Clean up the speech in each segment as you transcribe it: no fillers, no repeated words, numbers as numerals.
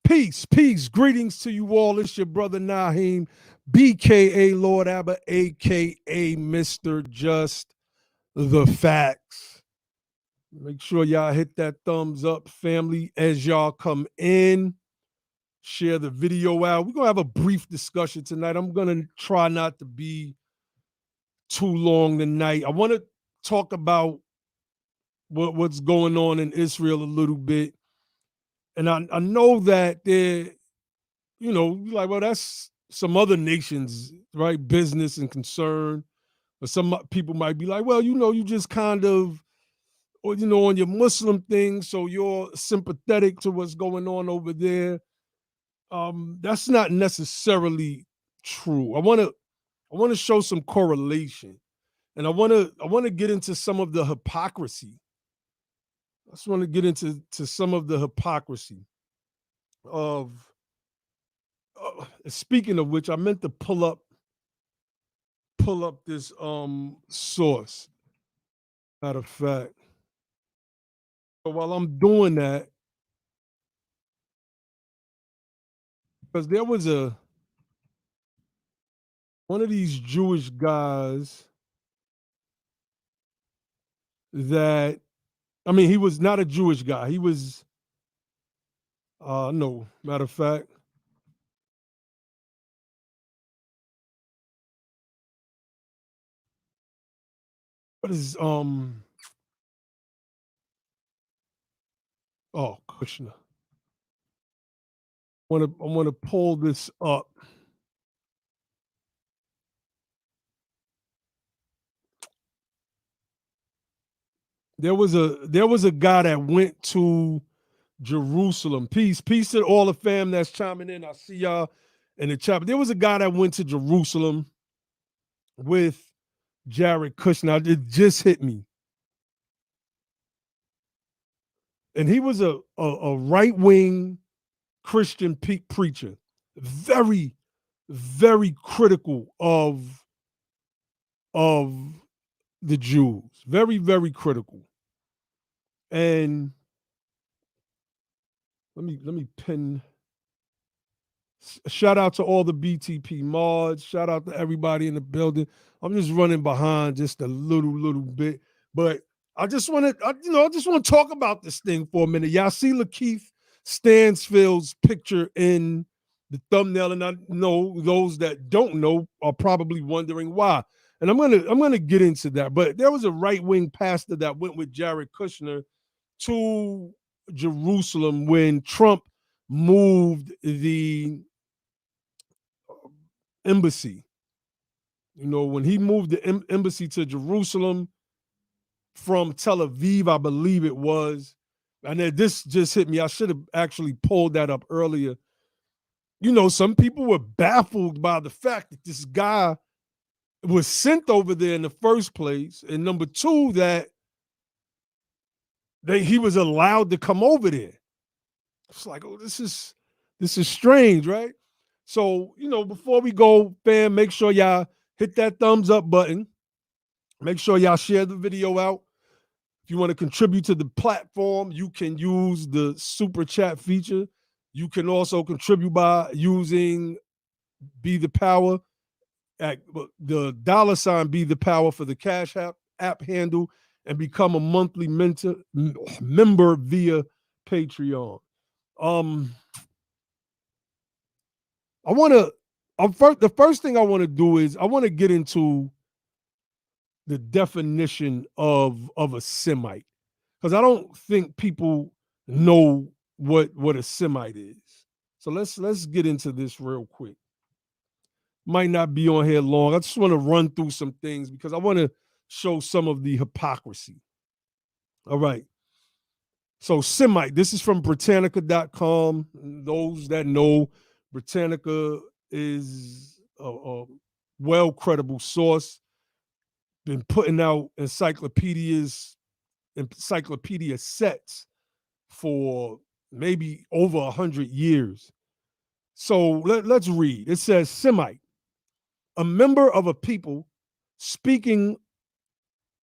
Peace, peace, greetings to you all. It's your brother Naheem, BKA Lord Abba, AKA Mr. Just the Facts. Make sure y'all hit that thumbs up, family, as y'all come in. Share the video out. We're going to have a brief discussion tonight. I'm going to try not to be too long tonight. I want to talk about what's going on in Israel a little bit. And I know that there, like, well, that's some other nations, right? Business and concern. Or some people might be like, well, you just kind of, or, on your Muslim thing, so you're sympathetic to what's going on over there. That's not necessarily true. I want to show some correlation, and I want to get into some of the hypocrisy. I just want to get into some of the hypocrisy of. Speaking of which, I meant to pull up this source. Matter of fact, but while I'm doing that, because there was one of these Jewish guys that, I mean, he was not a Jewish guy. He was, no, matter of fact, what is, Kushner. I want to pull this up. There was a guy that went to Jerusalem. Peace to all the fam that's chiming in. I see y'all in the chat. But there was a guy that went to Jerusalem with Jared Kushner. It just hit me. And he was a right-wing Christian preacher, very, very critical of the Jews, very, very critical. And let me pin. Shout out to all the BTP mods. Shout out to everybody in the building. I'm just running behind just a little bit, but I just want to talk about this thing for a minute. Y'all see Lakieth Standfield's picture in the thumbnail, and I know those that don't know are probably wondering why. And I'm gonna get into that. But there was a right-wing pastor that went with Jared Kushner to Jerusalem when Trump moved the embassy. When he moved the embassy to Jerusalem from Tel Aviv, I believe it was. And then this just hit me. I should have actually pulled that up earlier. Some people were baffled by the fact that this guy was sent over there in the first place. And number two, that he was allowed to come over there. It's like, oh, this is strange, right? So, before we go, fam, make sure y'all hit that thumbs up button. Make sure y'all share the video out. If you want to contribute to the platform, you can use the super chat feature. You can also contribute by using Be the Power at the $ Be the Power for the Cash app handle, and become a monthly member via Patreon. The first thing I want to do is I want to get into the definition of a Semite, because I don't think people know what a Semite is. So let's get into this real quick. Might not be on here long. I just want to run through some things because I want to show some of the hypocrisy. All right. So Semite, this is from Britannica.com. Those that know, Britannica is a well-credible source. Been putting out encyclopedia sets for maybe over 100 years. So let's read. It says, Semite, a member of a people speaking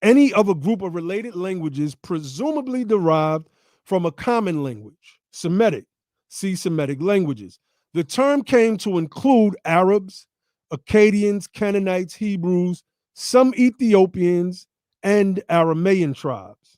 any of a group of related languages presumably derived from a common language, Semitic, see Semitic languages. The term came to include Arabs, Akkadians, Canaanites, Hebrews, some Ethiopians, and Aramaean tribes.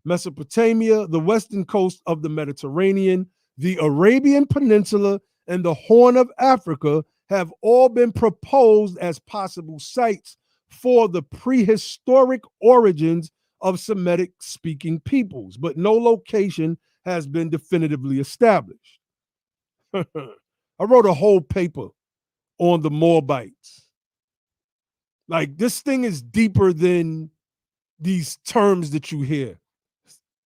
Mesopotamia, the western coast of the Mediterranean, the Arabian Peninsula, and the Horn of Africa have all been proposed as possible sites for the prehistoric origins of Semitic-speaking peoples, but no location has been definitively established. I wrote a whole paper on the Moabites. Like, this thing is deeper than these terms that you hear.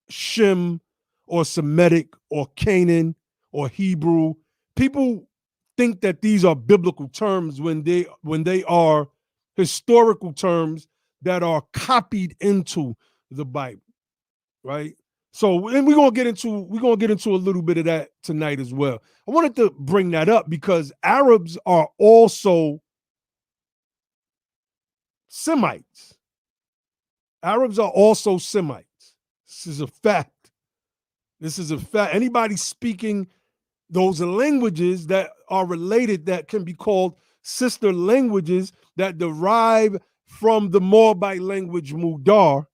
Shem or Semitic or Canaan or Hebrew. People think that these are biblical terms when they are historical terms that are copied into the Bible, right? So, and we're gonna get into a little bit of that tonight as well. I wanted to bring that up because Arabs are also Semites. Arabs are also Semites. This is a fact. This is a fact. Anybody speaking those languages that are related that can be called sister languages that derive from the Moabite language Mudar.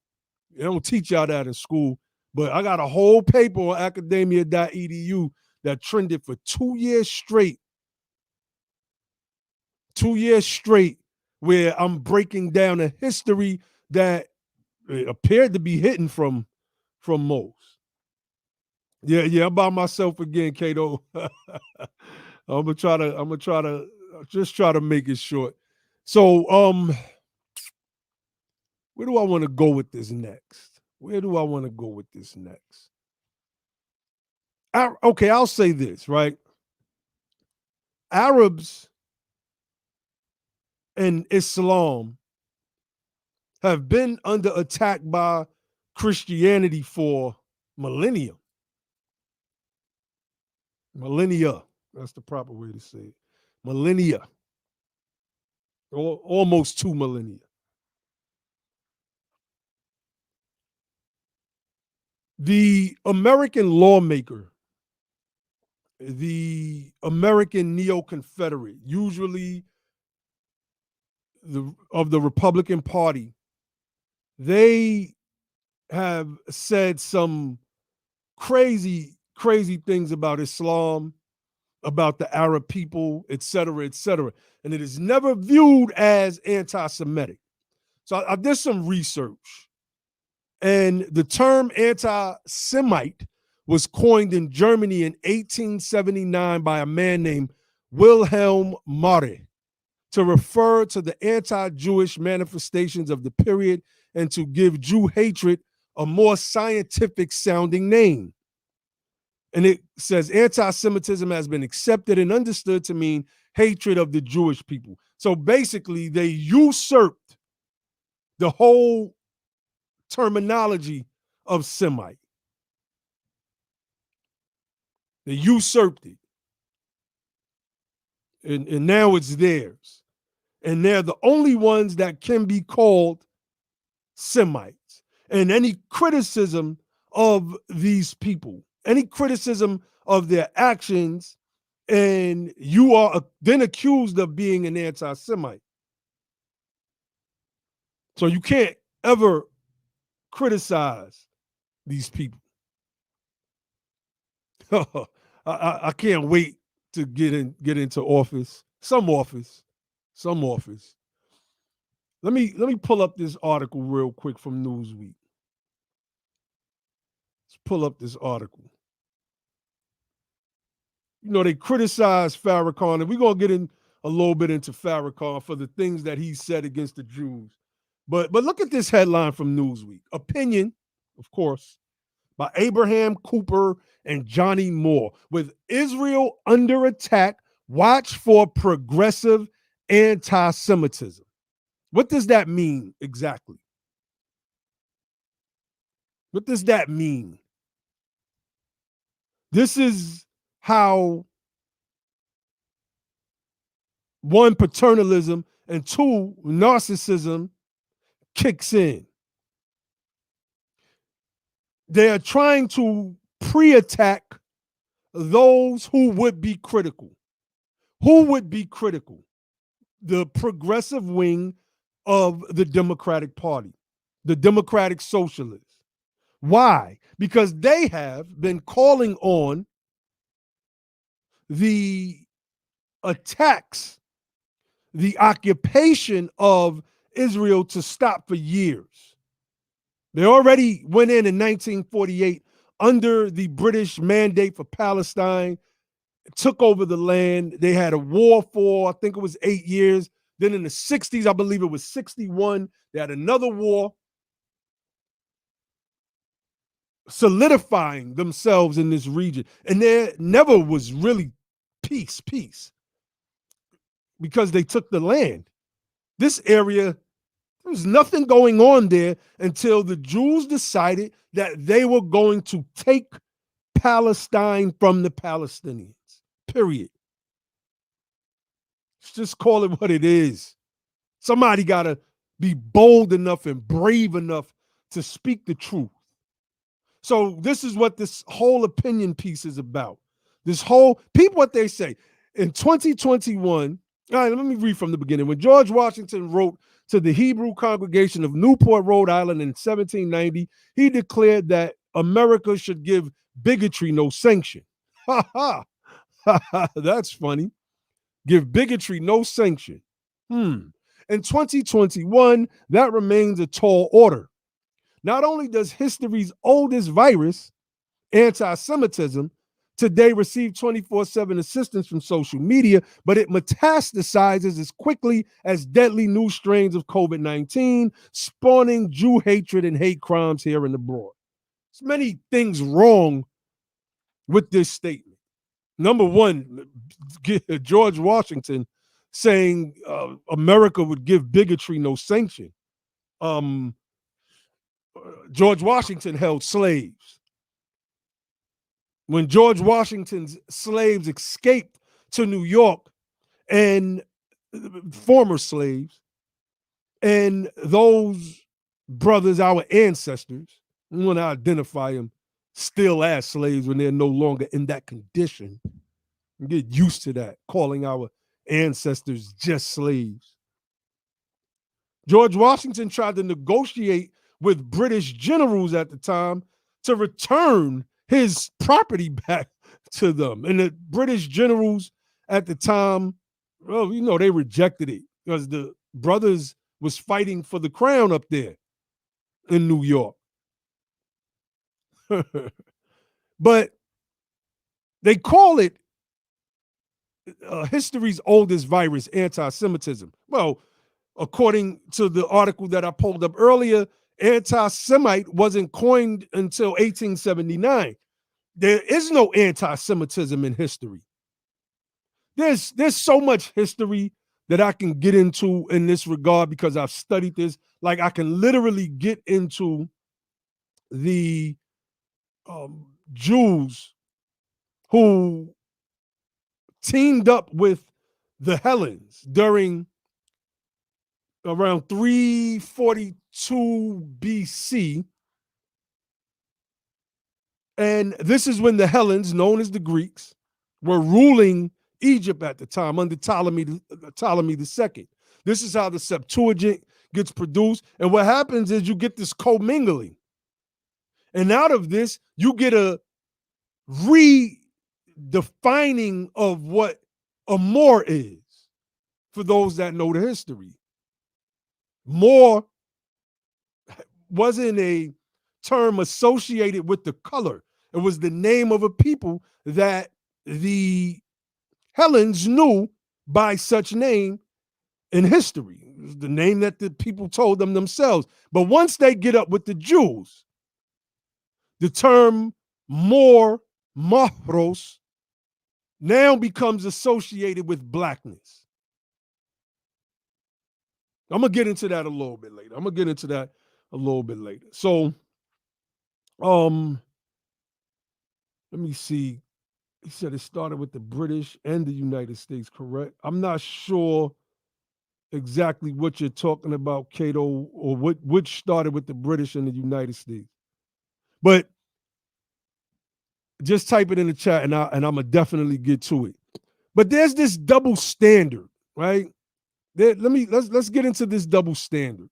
They don't teach y'all that in school, but I got a whole paper on academia.edu that trended for 2 years straight. 2 years straight, where I'm breaking down a history that appeared to be hidden from most. Yeah, I'm by myself again, Kato. I'm gonna try to just try to make it short. So, where do I want to go with this next? Okay, I'll say this, right? Arabs and Islam have been under attack by Christianity for millennia. Millennia. That's the proper way to say it. Millennia. Or almost 2 millennia. The American lawmaker, the American neo-Confederate, usually of the Republican Party, they have said some crazy things about Islam, about the Arab people, et cetera, and it is never viewed as anti-Semitic. So I did some research, and the term anti-Semite was coined in Germany in 1879 by a man named Wilhelm Marre to refer to the anti-Jewish manifestations of the period and to give Jew hatred a more scientific sounding name. And it says anti-Semitism has been accepted and understood to mean hatred of the Jewish people. So basically, they usurped the whole terminology of Semite. They usurped it. And now it's theirs. And they're the only ones that can be called Semites. And any criticism of these people, any criticism of their actions, and you are then accused of being an anti-Semite. So you can't ever criticize these people. I can't wait to get into office. Some office. Let me pull up this article real quick from Newsweek. Let's pull up this article. You know, they criticize Farrakhan, and we're going to get in a little bit into Farrakhan for the things that he said against the Jews. But look at this headline from Newsweek. Opinion, of course, by Abraham Cooper and Johnny Moore. With Israel under attack, watch for progressive anti-Semitism. What does that mean exactly? What does that mean? This is how, one, paternalism, and two, narcissism kicks in. They are trying to pre-attack those who would be critical. Who would be critical? The progressive wing of the Democratic Party, the Democratic Socialists. Why? Because they have been calling on the attacks, the occupation of Israel to stop for years. They already went in 1948 under the British mandate for Palestine, took over the land. They had a war for, I think it was 8 years. Then in the 60s, I believe it was 61, they had another war, solidifying themselves in this region. And there never was really peace, because they took the land. This area, there was nothing going on there until the Jews decided that they were going to take Palestine from the Palestinians, period. Let's just call it what it is. Somebody got to be bold enough and brave enough to speak the truth. So this is what this whole opinion piece is about. This whole, people, what they say. In 2021, all right, let me read from the beginning. When George Washington wrote to the Hebrew congregation of Newport, Rhode Island in 1790, he declared that America should give bigotry no sanction. Ha ha. That's funny. Give bigotry no sanction. In 2021, that remains a tall order. Not only does history's oldest virus, anti-Semitism, today receive 24/7 assistance from social media, but it metastasizes as quickly as deadly new strains of COVID-19, spawning Jew hatred and hate crimes here and abroad. There's many things wrong with this statement. Number one, George Washington saying America would give bigotry no sanction. George Washington held slaves. When George Washington's slaves escaped to New York, and former slaves, and those brothers, our ancestors, we want to identify them still as slaves when they're no longer in that condition. Get used to that, calling our ancestors just slaves. George Washington tried to negotiate with British generals at the time to return his property back to them. And the British generals at the time, well, you know, they rejected it because the brothers was fighting for the crown up there in New York. But they call it history's oldest virus, anti-Semitism. Well, according to the article that I pulled up earlier, anti-Semite wasn't coined until 1879. There is no anti-Semitism in history. There's so much history that I can get into in this regard because I've studied this. Like I can literally get into the Jews who teamed up with the Hellenes during around 342 BC. And this is when the Hellenes, known as the Greeks, were ruling Egypt at the time under Ptolemy II. This is how the Septuagint gets produced. And what happens is you get this commingling. And out of this, you get a redefining of what Amor is, for those that know the history. More wasn't a term associated with the color. It was the name of a people that the Hellenes knew by such name in history. It was the name that the people told them themselves. But once they get up with the Jews, the term Mahros, now becomes associated with blackness. I'm going to get into that a little bit later. So, let me see. He said it started with the British and the United States, correct? I'm not sure exactly what you're talking about, Cato, or which started with the British and the United States. But Just type it in the chat, and I'm gonna definitely get to it. But there's this double standard, right? Let's get into this double standard.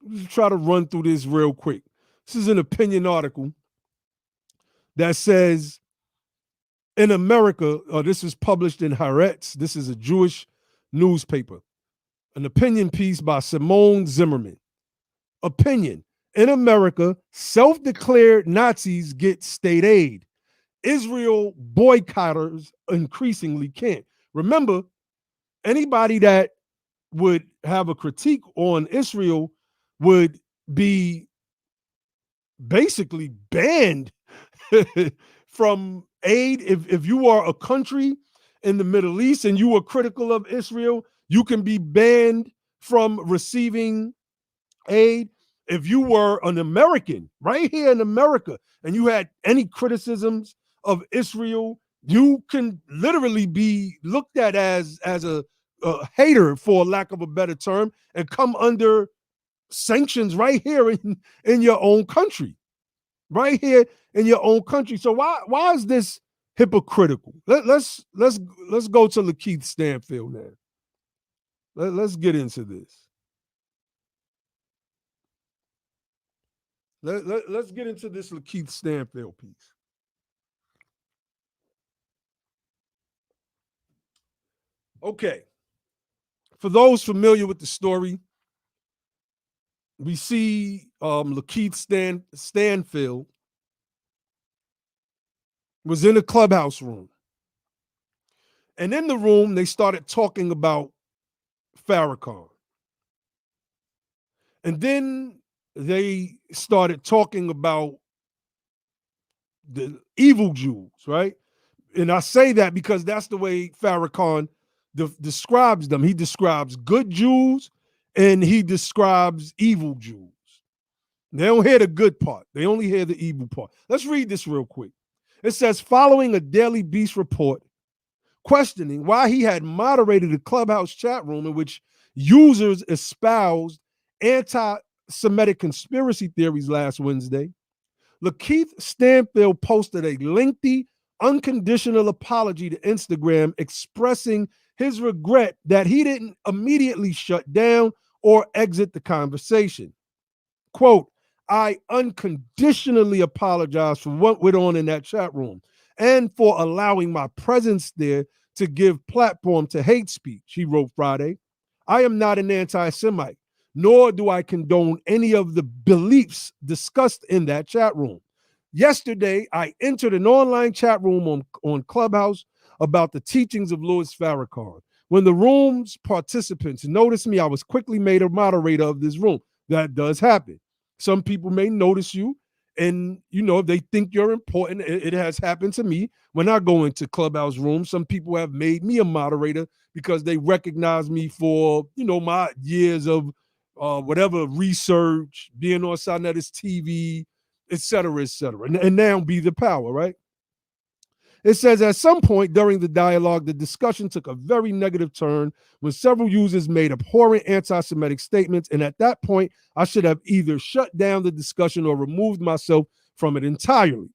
Let's try to run through this real quick. This is an opinion article that says in America, this is published in Haaretz. This is a Jewish newspaper. An opinion piece by Simone Zimmerman. Opinion. In America, self-declared Nazis get state aid. Israel boycotters increasingly can't. Remember, anybody that would have a critique on Israel would be basically banned from aid. If you are a country in the Middle East and you are critical of Israel, you can be banned from receiving aid. If you were an American right here in America and you had any criticisms of Israel, you can literally be looked at as a hater, for lack of a better term, and come under sanctions right here in your own country. Right here in your own country. So why is this hypocritical? Let's go to Lakieth Standfield now. Let's get into this. Let's get into this Lakieth Standfield piece. Okay. For those familiar with the story, we see Lakieth Standfield was in a Clubhouse room. And in the room, they started talking about Farrakhan. And then they started talking about the evil Jews, right? And I say that because that's the way Farrakhan describes them. He describes good Jews and he describes evil Jews. They don't hear the good part. They only hear the evil part. Let's read this real quick. It says, following a Daily Beast report questioning why he had moderated a Clubhouse chat room in which users espoused anti-Semitic conspiracy theories last Wednesday, Lakieth Standfield posted a lengthy, unconditional apology to Instagram expressing his regret that he didn't immediately shut down or exit the conversation. Quote, I unconditionally apologize for what went on in that chat room and for allowing my presence there to give platform to hate speech, he wrote Friday. I am not an anti-Semite, nor do I condone any of the beliefs discussed in that chat room. Yesterday, I entered an online chat room on Clubhouse about the teachings of Louis Farrakhan. When the room's participants noticed me, I was quickly made a moderator of this room. That does happen. Some people may notice you, and if they think you're important. It has happened to me when I go into Clubhouse rooms. Some people have made me a moderator because they recognize me for my years of whatever research, being on Sinettis TV, et cetera, and now be the power, right? It says at some point during the dialogue, the discussion took a very negative turn when several users made abhorrent anti-Semitic statements. And at that point, I should have either shut down the discussion or removed myself from it entirely.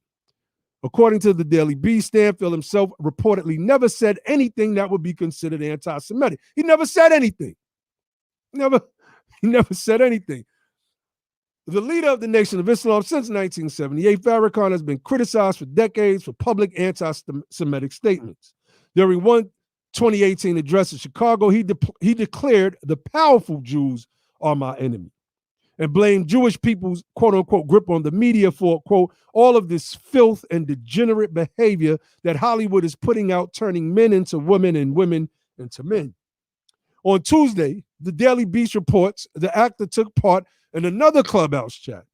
According to the Daily Beast, Standfield himself reportedly never said anything that would be considered anti-Semitic. He never said anything. He never said anything. The leader of the Nation of Islam since 1978, Farrakhan has been criticized for decades for public anti-Semitic statements. During one 2018 address in Chicago, he declared the powerful Jews are my enemy and blamed Jewish people's quote-unquote grip on the media for, quote, all of this filth and degenerate behavior that Hollywood is putting out, turning men into women and women into men. On Tuesday, the Daily Beast reports the actor took part in another Clubhouse chat,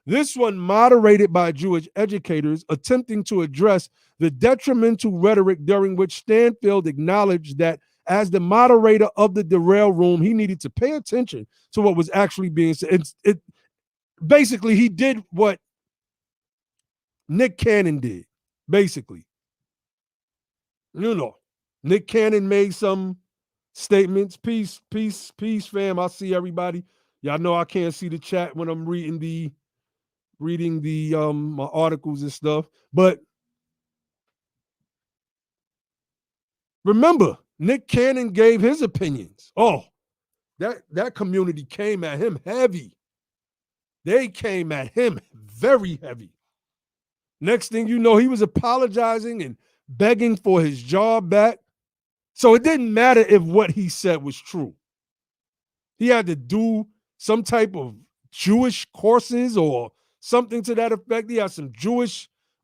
this one moderated by Jewish educators attempting to address the detrimental rhetoric during which Standfield acknowledged that as the moderator of the derail room, he needed to pay attention to what was actually being said. Basically, he did what Nick Cannon did, basically. Nick Cannon made some statements. Peace, fam. I see everybody. Y'all know I can't see the chat when I'm reading the reading the my articles and stuff. But remember, Nick Cannon gave his opinions. Oh, that community came at him heavy. They came at him very heavy. Next thing you know, he was apologizing and begging for his job back. So it didn't matter if what he said was true. He had to do some type of Jewish courses or something to that effect. He had some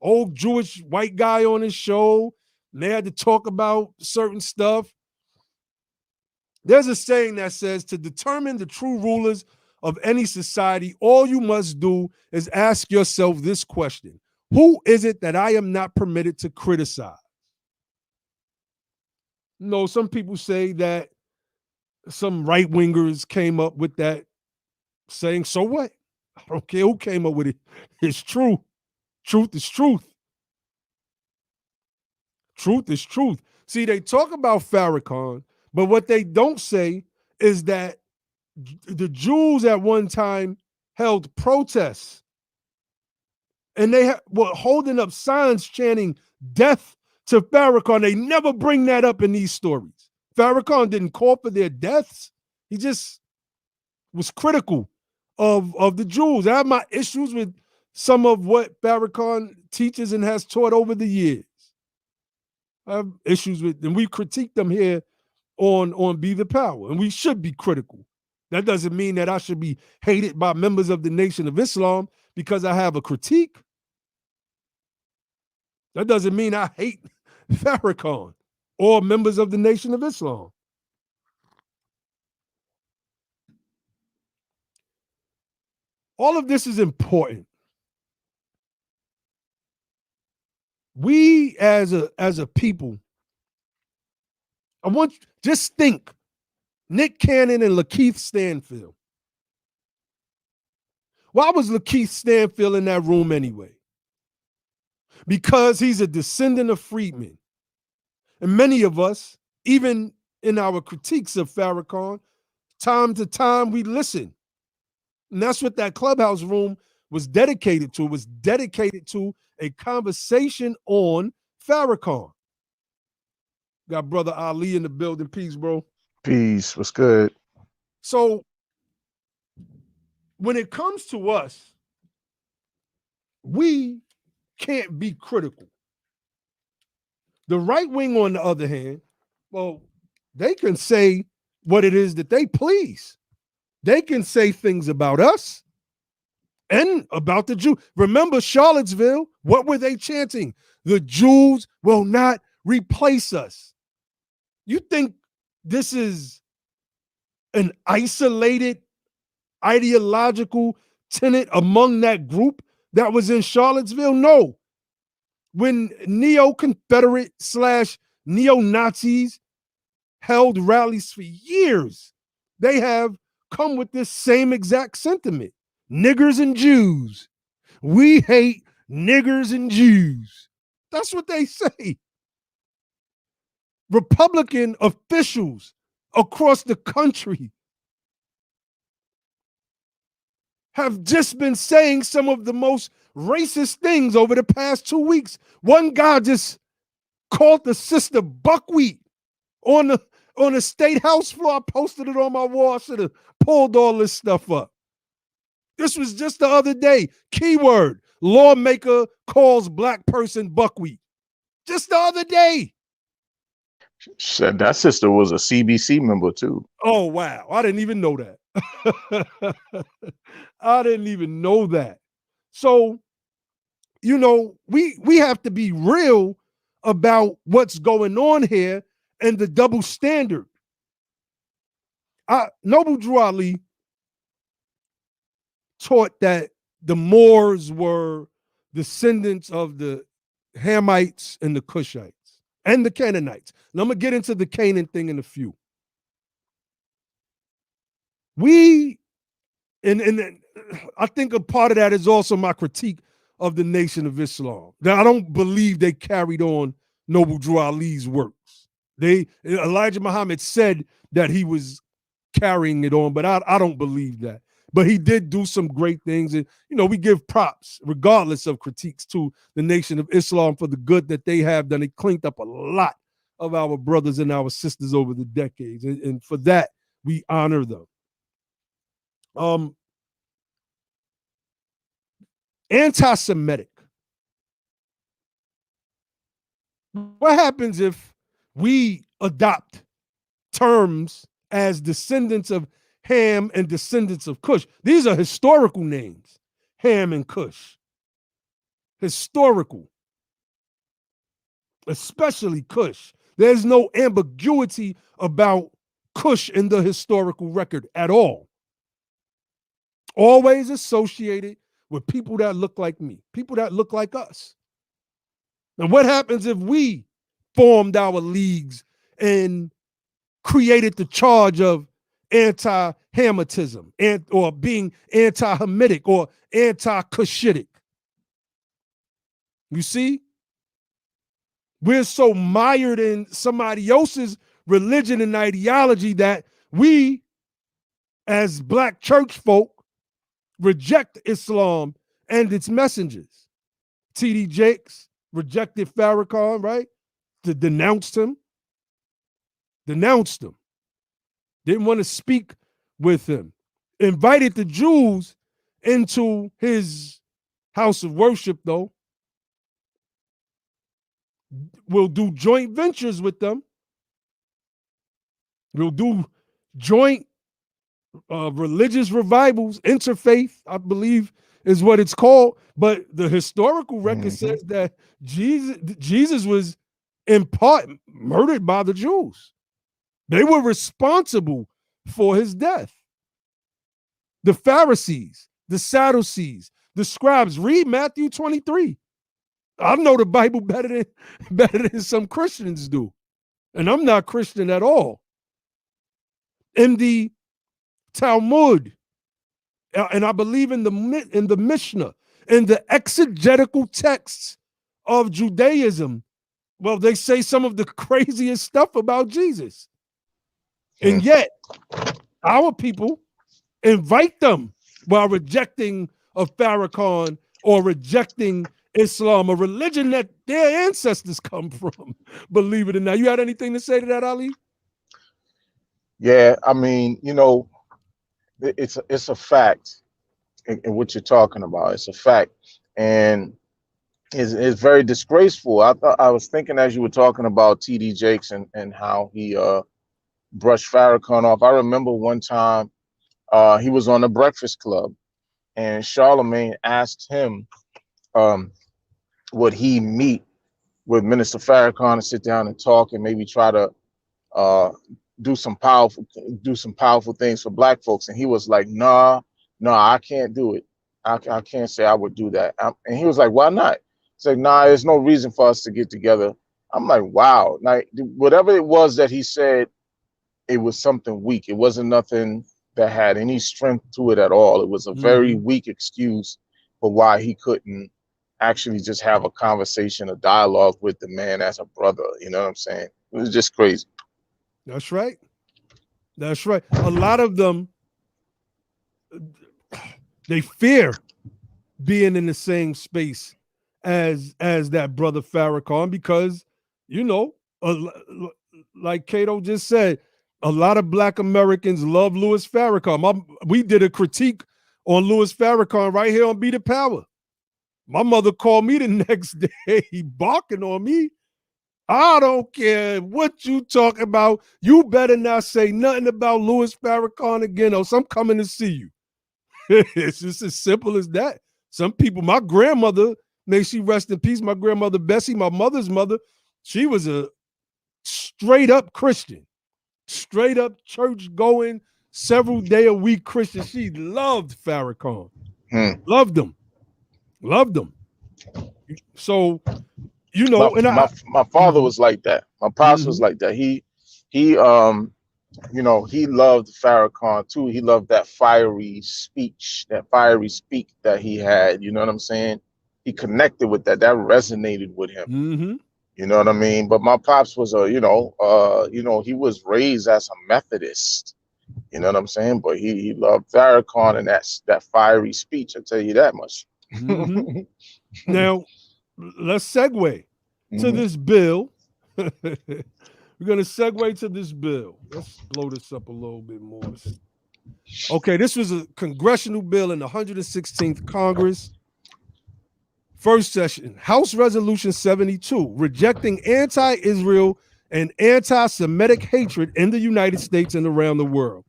old Jewish white guy on his show, and they had to talk about certain stuff. There's a saying that says, to determine the true rulers of any society, all you must do is ask yourself this question: who is it that I am not permitted to criticize? No, some people say that some right-wingers came up with that saying, so what? I don't care who came up with it. It's true. Truth is truth. Truth is truth. See, they talk about Farrakhan, but what they don't say is that the Jews at one time held protests, and they were holding up signs chanting death to Farrakhan. They never bring that up in these stories. Farrakhan didn't call for their deaths. He just was critical of the Jews. I have my issues with some of what Farrakhan teaches and has taught over the years. I have issues with, and we critique them here on Be the Power, and we should be critical. That doesn't mean that I should be hated by members of the Nation of Islam because I have a critique. That doesn't mean I hate Farrakhan or members of the Nation of Islam. All of this is important. We as a people, just think Nick Cannon and Lakieth Standfield. Why was Lakieth Standfield in that room anyway? Because he's a descendant of freedmen. And many of us, even in our critiques of Farrakhan, time to time we listen. And that's what that Clubhouse room was dedicated to. It was dedicated to a conversation on Farrakhan. Got brother Ali in the building. Peace, bro. Peace. What's good? So when it comes to us, we can't be critical. The right wing, on the other hand, well, they can say what it is that they please. They can say things about us and about the Jews. Remember Charlottesville, what were they chanting? The Jews will not replace us. You think this is an isolated ideological tenet among that group that was in Charlottesville? No. When neo-Confederate / neo-Nazis held rallies for years, they have come with this same exact sentiment. Niggers and Jews. We hate niggers and Jews. That's what they say. Republican officials across the country have just been saying some of the most racist things over the past 2 weeks. One guy just called the sister buckwheat on the state house floor. I posted it on my wall. I should have pulled all this stuff up. This was just the other day. Keyword: lawmaker calls black person buckwheat. Just the other day. Said that sister was a CBC member too. Oh, wow. I didn't even know that. I didn't even know that. So, you know, we have to be real about what's going on here and the double standard. Noble Drew Ali taught that the Moors were descendants of the Hamites and the Cushites and the Canaanites. And I'm going to get into the Canaan thing in a few. And I think a part of that is also my critique of the Nation of Islam. Now, I don't believe they carried on Noble Drew Ali's works. Elijah Muhammad said that he was carrying it on, but I don't believe that. But he did do some great things. And, you know, we give props, regardless of critiques, to the Nation of Islam for the good that they have done. They cleaned up a lot of our brothers and our sisters over the decades. And for that, we honor them. Anti-Semitic. What happens if we adopt terms as descendants of Ham and descendants of Cush? These are historical names, Ham and Cush. Historical, especially Cush. There's no ambiguity about Cush in the historical record at all. Always associated with people that look like me, people that look like us. And what happens if we formed our leagues and created the charge of anti-Hamitism or being anti-Hamitic or anti-Cushitic? You see? We're so mired in somebody else's religion and ideology that we, as Black church folk, reject Islam and its messengers. T.D. Jakes rejected Farrakhan, right? Denounced him. Denounced him. Didn't want to speak with him. Invited the Jews into his house of worship, though. We'll do joint ventures with them. We'll do joint religious revivals, interfaith, I believe is what it's called. But the historical record says that Jesus was in part murdered by the Jews. They were responsible for his death. The Pharisees, the Sadducees, the scribes. Read Matthew 23. I know the Bible better than some Christians do. And I'm not Christian at all. In the Talmud, and I believe in the Mishnah, in the exegetical texts of Judaism, well, they say some of the craziest stuff about Jesus. And yet, our people invite them while rejecting a Farrakhan or rejecting Islam, a religion that their ancestors come from, believe it or not. You had anything to say to that, Ali? Yeah, I mean, you know, it's a fact in what you're talking about. It's a fact, and it's very disgraceful. I was thinking as you were talking about T.D. Jakes and how he brushed Farrakhan off. I remember one time he was on the Breakfast Club, and Charlemagne asked him, would he meet with Minister Farrakhan and sit down and talk and maybe try to do some powerful things for Black folks? And he was like, nah, I can't do it. I can't say I would do that. And he was like, why not? He's like, nah, there's no reason for us to get together. I'm like, wow. Like, whatever it was that he said, it was something weak. It wasn't nothing that had any strength to it at all. It was a very weak excuse for why he couldn't actually just have a conversation, a dialogue with the man as a brother. You know what I'm saying? It was just crazy. That's right. That's right. A lot of them, they fear being in the same space as that brother Farrakhan because, you know, like Cato just said, a lot of Black Americans love Louis Farrakhan. We did a critique on Louis Farrakhan right here on BETHEPOWER. My mother called me the next day barking on me. I don't care what you talk about. You better not say nothing about Louis Farrakhan again, or I'm coming to see you. It's just as simple as that. Some people, my grandmother, may she rest in peace, my grandmother Bessie, my mother's mother, she was a straight up Christian, straight up church going, several day a week Christian. She loved Farrakhan, loved him. So, you know, my father was like that. My pops was like that. He you know, he loved Farrakhan too. He loved that fiery speech, that he had. You know what I'm saying? He connected with that. That resonated with him. You know what I mean? But my pops was he was raised as a Methodist. You know what I'm saying? But he loved Farrakhan and that fiery speech. I tell you that much. Mm-hmm. Now, let's segue to Mm-hmm. this bill. We're going to segue to this bill. Let's blow this up a little bit more. Okay, this was a congressional bill in the 116th Congress. First session, House Resolution 72, rejecting anti-Israel and anti-Semitic hatred in the United States and around the world.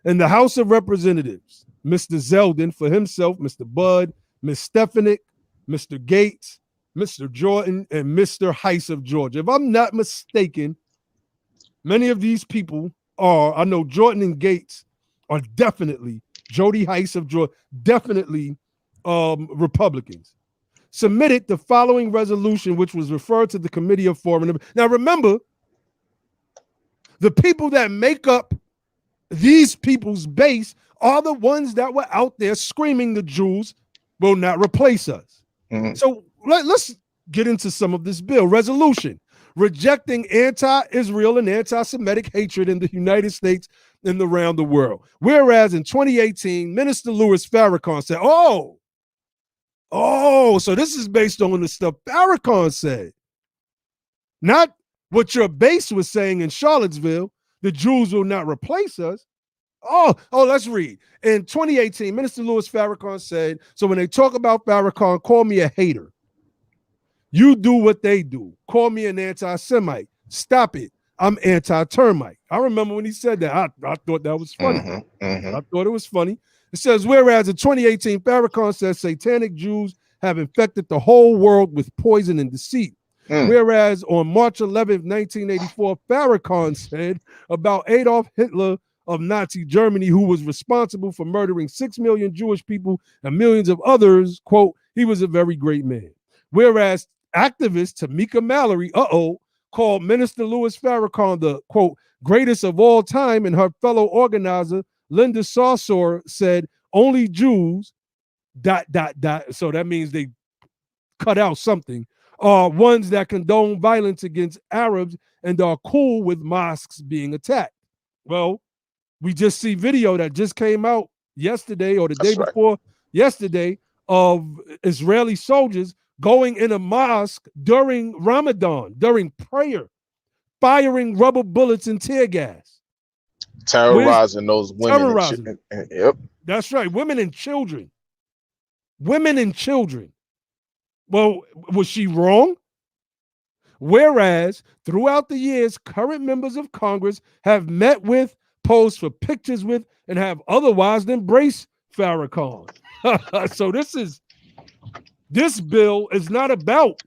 In the House of Representatives, Mr. Zeldin for himself, Mr. Budd, Ms. Stefanik, Mr. Gates, Mr. Jordan, and Mr. Heiss of Georgia. If I'm not mistaken, many of these people are, I know Jordan and Gates are definitely, Jody Heiss of Georgia, definitely Republicans. Submitted the following resolution, which was referred to the Committee of Foreign Affairs. Now, remember, the people that make up these people's base are the ones that were out there screaming the Jews will not replace us. Mm-hmm. So let's get into some of this bill. Resolution rejecting anti-Israel and anti-Semitic hatred in the United States and around the world. Whereas in 2018, Minister Louis Farrakhan said, so this is based on the stuff Farrakhan said, not what your base was saying in Charlottesville. The Jews will not replace us. Let's read. In 2018, Minister Louis Farrakhan said, so when they talk about Farrakhan, call me a hater. You do what they do. Call me an anti-Semite. Stop it. I'm anti-termite. I remember when he said that. I thought that was funny. Mm-hmm. Mm-hmm. I thought it was funny. It says, whereas in 2018, Farrakhan says satanic Jews have infected the whole world with poison and deceit. Whereas on March 11th, 1984, Farrakhan said about Adolf Hitler of Nazi Germany, who was responsible for murdering 6 million Jewish people and millions of others, quote, he was a very great man. Whereas activist Tamika Mallory, called Minister Louis Farrakhan the, quote, greatest of all time, and her fellow organizer, Linda Sarsour, said only Jews, ... So that means they cut out something, are ones that condone violence against Arabs and are cool with mosques being attacked. Well, we just see video that just came out yesterday or the day before yesterday of Israeli soldiers going in a mosque during Ramadan, during prayer, firing rubber bullets and tear gas. Terrorizing those women. Terrorizing. Yep. That's right. Women and children. Women and children. Well, was she wrong? Whereas throughout the years, current members of Congress have met with, posed for pictures with, and have otherwise embraced Farrakhan. So this bill is not about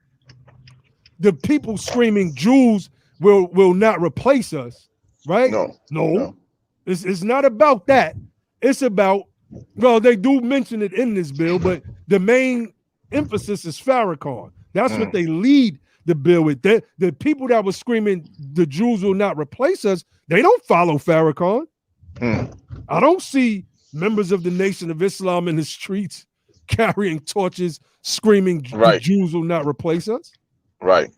the people screaming Jews will not replace us, right? No. It's not about that. It's about, well, they do mention it in this bill, but the main emphasis is Farrakhan. That's what they lead the bill with. The people that were screaming the Jews will not replace us, they don't follow Farrakhan. I don't see members of the Nation of Islam in the streets carrying torches, screaming the Jews will not replace us. Right.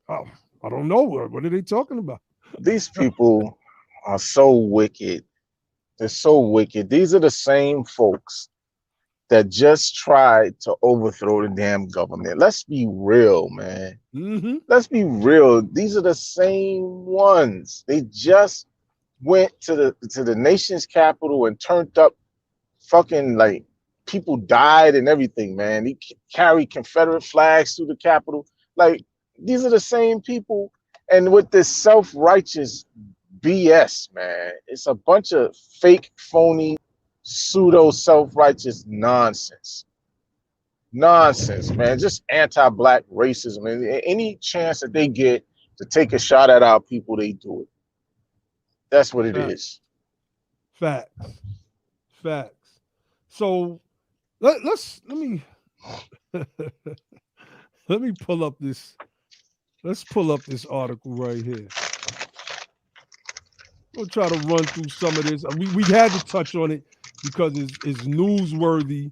Oh, I don't know. What are they talking about? These people are so wicked. They're so wicked. These are the same folks that just tried to overthrow the damn government. Let's be real, man. Let's be real. These are the same ones. They just went to the nation's capital and turned up fucking, like, people died and everything, man. They carried Confederate flags through the Capitol. Like, these are the same people. And with this self-righteous BS, man, it's a bunch of fake, phony, pseudo self-righteous nonsense. Nonsense, man. Just anti-black racism. And any chance that they get to take a shot at our people, they do it. That's what it is. Facts. So let me let me pull up this. Let's pull up this article right here. We'll try to run through some of this. We had to touch on it because it's newsworthy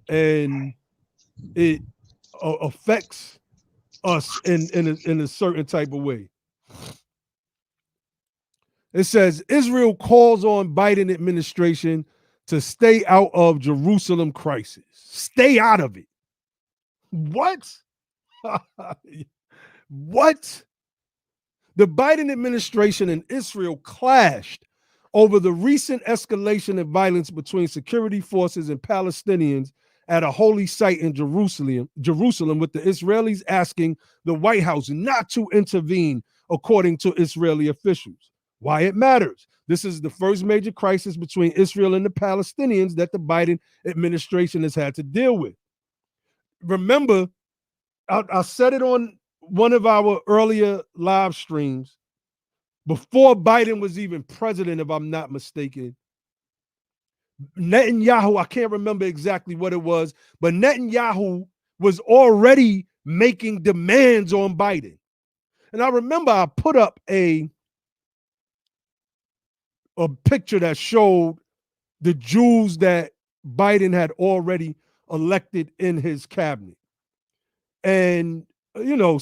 and it affects us in a certain type of way. It says Israel calls on Biden administration to stay out of Jerusalem crisis. Stay out of it. What? What? The Biden administration and Israel clashed over the recent escalation of violence between security forces and Palestinians at a holy site in Jerusalem, with the Israelis asking the White House not to intervene, according to Israeli officials. Why it matters. This is the first major crisis between Israel and the Palestinians that the Biden administration has had to deal with. Remember, I said it on one of our earlier live streams, before Biden was even president, if I'm not mistaken. Netanyahu, I can't remember exactly what it was, but Netanyahu was already making demands on Biden. And I remember I put up a picture that showed the Jews that Biden had already elected in his cabinet. And, you know,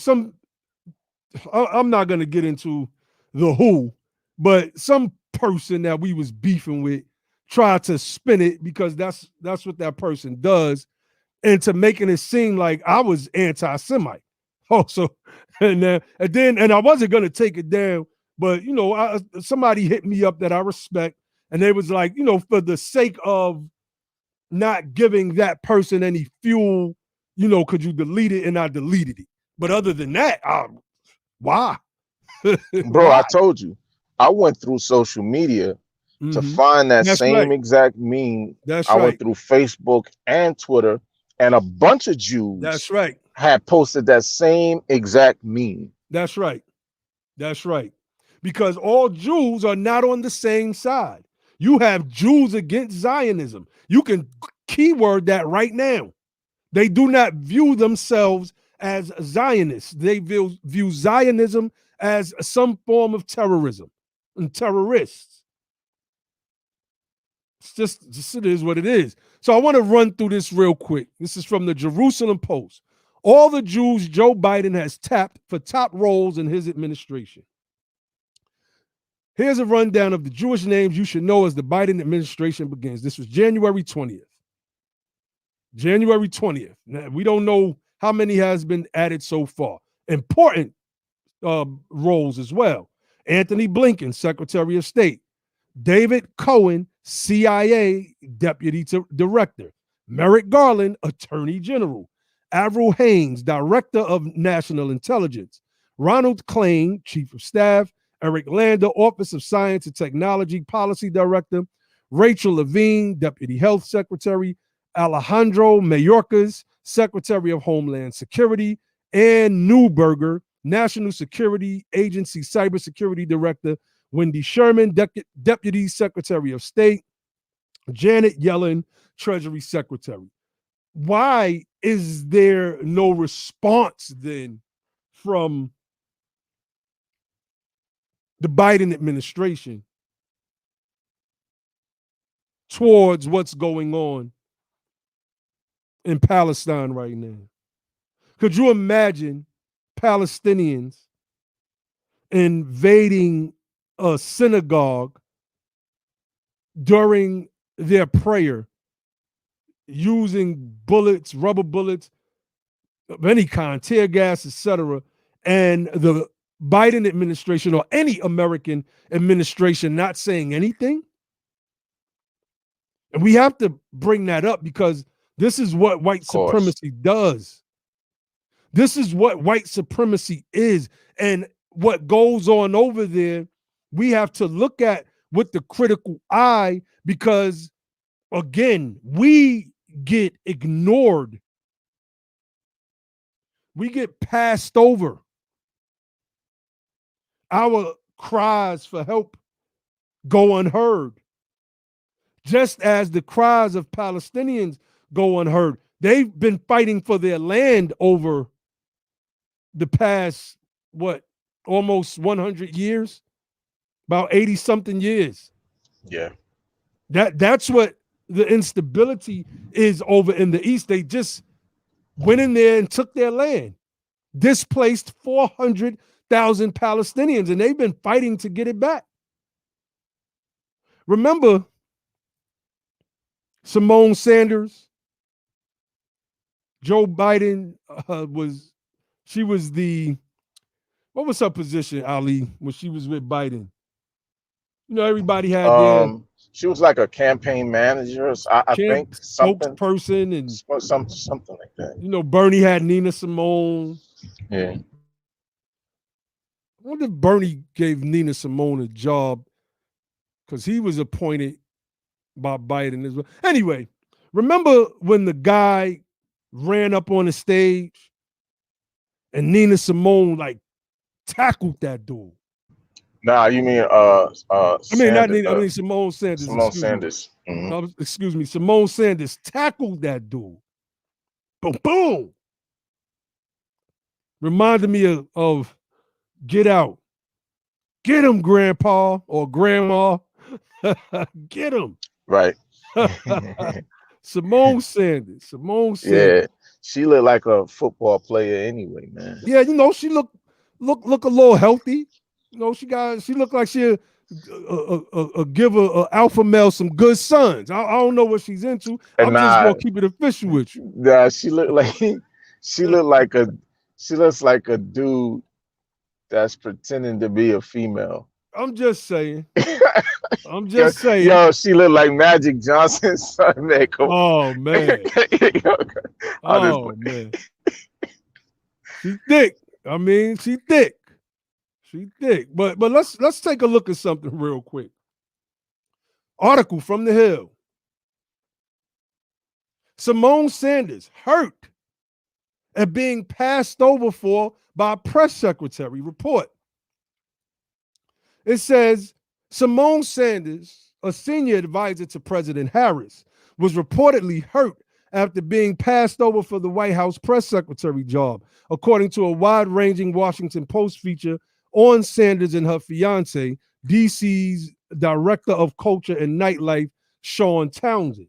I'm not going to get into the who, but some person that we was beefing with tried to spin it, because that's what that person does, into making it seem like I was anti-Semite. Oh, so and I wasn't going to take it down, but you know, somebody hit me up that I respect, and they was like, you know, for the sake of not giving that person any fuel, you know, could you delete it? And I deleted it. But other than that, why? Bro, Why? I told you, I went through social media to find that That's same right. exact meme. That's I right. went through Facebook and Twitter, and a bunch of Jews That's right. had posted that same exact meme. That's right. That's right. Because all Jews are not on the same side. You have Jews against Zionism. You can keyword that right now. They do not view themselves as Zionists. They view Zionism as some form of terrorism and terrorists. It's just it is what it is. So I want to run through this real quick. This is from the Jerusalem Post. All the Jews Joe Biden has tapped for top roles in his administration. Here's a rundown of the Jewish names you should know as the Biden administration begins. This was January 20th. January 20th. Now, we don't know how many has been added so far. Important roles as well. Anthony Blinken, Secretary of State. David Cohen, CIA Deputy Director. Merrick Garland, Attorney General. Avril Haines, Director of National Intelligence. Ronald Klain, Chief of Staff. Eric Lander, Office of Science and Technology Policy Director. Rachel Levine, Deputy Health Secretary. Alejandro Mayorkas, Secretary of Homeland Security. Ann Neuberger, National Security Agency Cybersecurity Director. Wendy Sherman, Deputy Secretary of State. Janet Yellen, Treasury Secretary. Why is there no response then from the Biden administration towards what's going on in Palestine right now? Could you imagine Palestinians invading a synagogue during their prayer using bullets, rubber bullets of any kind, tear gas, etc., and the Biden administration or any American administration not saying anything? And we have to bring that up because this is what white supremacy does. This is what white supremacy is. And what goes on over there, we have to look at with the critical eye because, again, we get ignored. We get passed over. Our cries for help go unheard, just as the cries of Palestinians go unheard. They've been fighting for their land over the past, almost 100 years, about 80 something years. Yeah. That's what the instability is over in the East. They just went in there and took their land, displaced 400,000 Palestinians, and they've been fighting to get it back. Remember Simone Sanders? Joe Biden she was what was her position, Ali, when she was with Biden? You know, everybody had their She was like a campaign manager, I camp think, something, spokesperson, and something like that. you know, Bernie had Nina Simone. Yeah. I wonder if Bernie gave Nina Simone a job because he was appointed by Biden as well. Anyway, remember when the guy ran up on the stage and Nina Simone like tackled that dude? Nah, you mean I mean, not Sanders, Nina, I mean Simone Sanders, Simone excuse me. Sanders. Excuse me, Simone Sanders tackled that dude. Boom, boom. Reminded me of Get Out. Get him, Grandpa or Grandma. Get him. Right. Simone Sanders. Simone Sanders. Yeah, she looked like a football player anyway, man. Yeah, you know, she look a little healthy. You know, she looked like she'll give a alpha male some good sons. I don't know what she's into. And I'm just gonna keep it official with you. she looked like she looked like a she looks like a dude that's pretending to be a female. I'm just saying. I'm yo, just saying. yo, she looked like Magic Johnson's son, man. Oh man. I'll just Oh man. She thick. I mean, she thick. She thick. But let's take a look at something real quick. Article from the Hill. Simone Sanders hurt at being passed over for by a press secretary. Report. It says Simone Sanders, a senior advisor to President Harris, was reportedly hurt after being passed over for the White House press secretary job, according to a wide-ranging Washington Post feature on Sanders and her fiance, DC's director of culture and nightlife, Sean Townsend.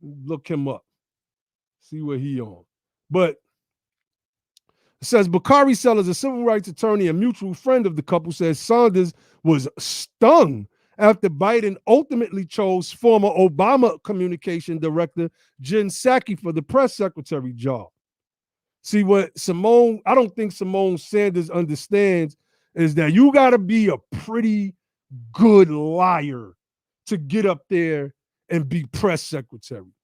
Look him up. See what he on. But it says Bakari Sellers, a civil rights attorney and mutual friend of the couple, says Sanders was stung after Biden ultimately chose former Obama communication director Jen Psaki for the press secretary job. See, what I don't think Simone Sanders understands is that you got to be a pretty good liar to get up there and be press secretary.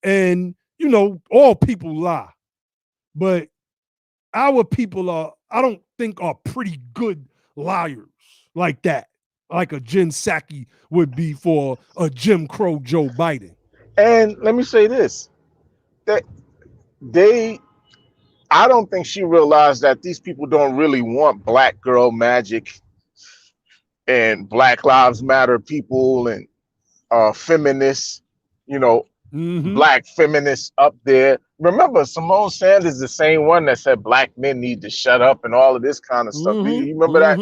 And, you know, all people lie. But our people I don't think are pretty good liars like that, like a Jen Psaki would be for a Jim Crow Joe Biden. And let me say this, that I don't think she realized that these people don't really want black girl magic and Black Lives Matter people and feminists, you know, black feminists up there. Remember, Simone Sanders is the same one that said black men need to shut up and all of this kind of stuff. You remember that?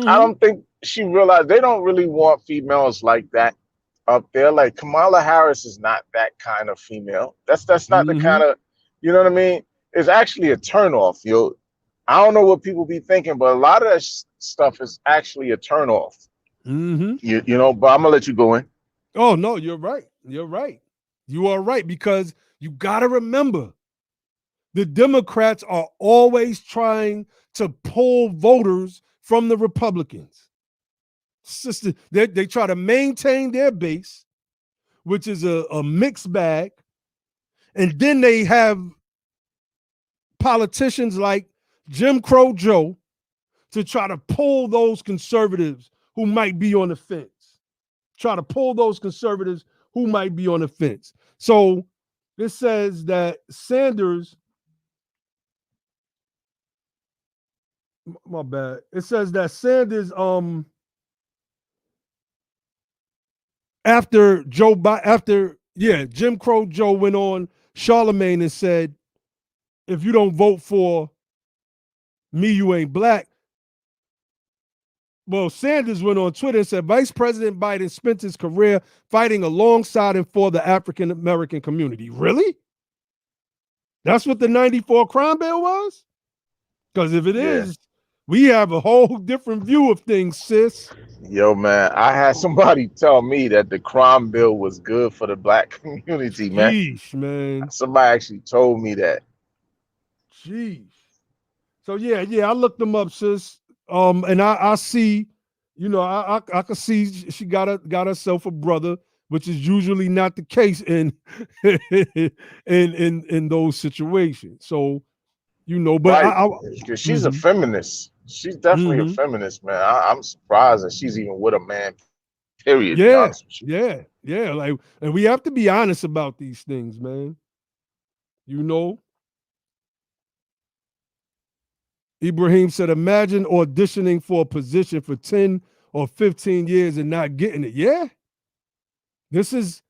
I don't think she realized they don't really want females like that up there. Like Kamala Harris is not that kind of female. That's not the kind of, you know what I mean? It's actually a turnoff, yo. I don't know what people be thinking, but a lot of that stuff is actually a turnoff. You know, but I'm gonna let you go in. Oh no, you're right. You're right. You are right, because you got to remember the Democrats are always trying to pull voters from the Republicans. They try to maintain their base, which is a mixed bag. And then they have politicians like Jim Crow Joe to try to pull those conservatives who might be on the fence. Try to pull those conservatives who might be on the fence. So this says that Sanders, my bad. It says that Sanders, after Jim Crow Joe went on Charlemagne and said, if you don't vote for me, you ain't black. Well, Sanders went on Twitter and said Vice President Biden spent his career fighting alongside and for the African American community. Really? That's what the 94 crime bill was? Because if it is, We have a whole different view of things, sis. Yo, man, I had somebody tell me that the crime bill was good for the black community, man. Sheesh, man. Somebody actually told me that. Sheesh. So yeah, I looked them up, sis. And I see, I can see she got herself a brother, which is usually not the case in in those situations. So, but Right. I Because she's a mm-hmm, feminist. She's definitely a mm-hmm. feminist, man. I'm surprised that she's even with a man, period, to be Yeah, honest with you. yeah. Like, and we have to be honest about these things, man. You know, Ibrahim said, imagine auditioning for a position for 10 or 15 years and not getting it. Yeah. This is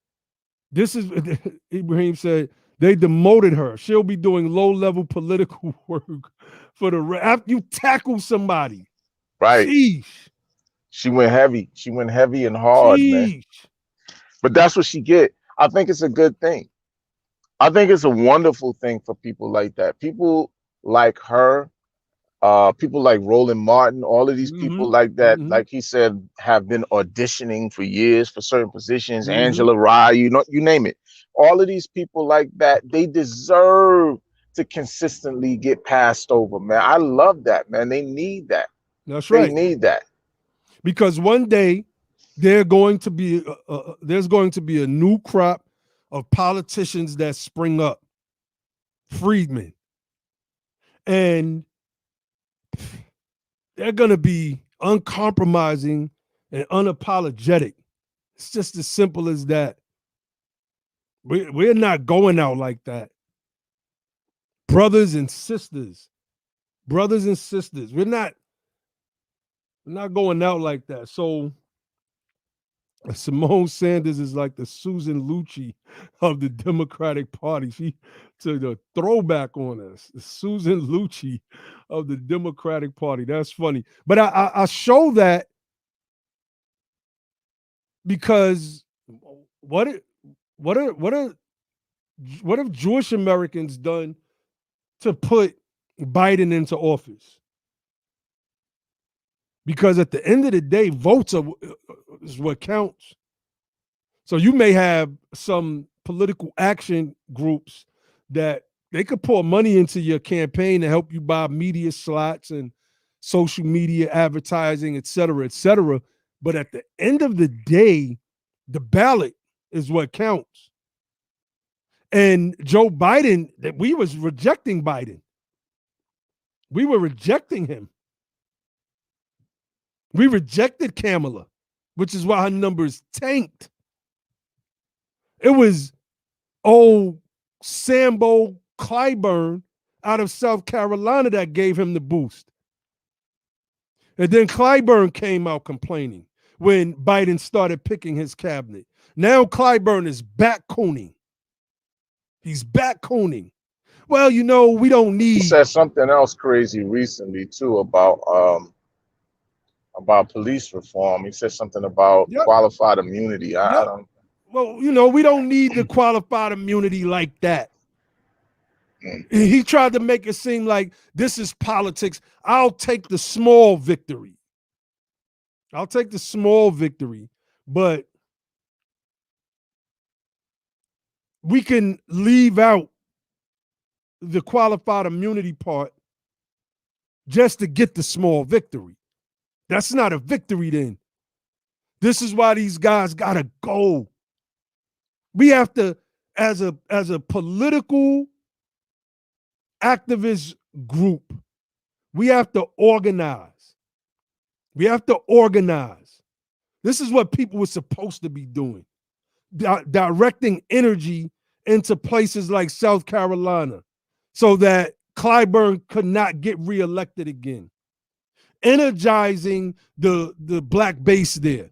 Ibrahim said they demoted her. She'll be doing low-level political work for after you tackle somebody. Right. Sheesh. She went heavy. She went heavy and hard, man. Sheesh. But that's what she get. I think it's a good thing. I think it's a wonderful thing for people like that. People like her, people like Roland Martin, all of these Mm-hmm. people like that, Mm-hmm. like he said, have been auditioning for years for certain positions. Mm-hmm. Angela Rye, you name it. All of these people like that, they deserve to consistently get passed over, man. I love that, man. They need that. That's They right. need that. Because one day there's going to be a new crop of politicians that spring up, freedmen, and they're going to be uncompromising and unapologetic. It's just as simple as that. We're not going out like that. Brothers and sisters, we're not going out like that. So Simone Sanders is like the Susan Lucci of the Democratic Party. She took a throwback on us. The Susan Lucci of the Democratic Party. That's funny. But I show that because what have Jewish Americans done to put Biden into office? Because at the end of the day, votes is what counts. So you may have some political action groups that they could pour money into your campaign to help you buy media slots and social media advertising, et cetera, et cetera. But at the end of the day, the ballot is what counts. And Joe Biden, that we was rejecting Biden. We were rejecting him. We rejected Kamala, which is why her numbers tanked. It was Sambo Clyburn out of South Carolina that gave him the boost. And then Clyburn came out complaining when Biden started picking his cabinet. Now Clyburn is back cooning. He's back cooning. Well, we don't He need. said something else crazy recently too about police reform. He said something about Yep, qualified immunity. I yep. don't. Well, we don't need the qualified immunity like that. Mm. He tried to make it seem like this is politics. I'll take the small victory. But we can leave out the qualified immunity part just to get the small victory. That's not a victory then. This is why these guys gotta go. We have to, as a political activist group, we have to organize. We have to organize. This is what people were supposed to be doing. Directing energy into places like South Carolina so that Clyburn could not get reelected again. Energizing the black base there.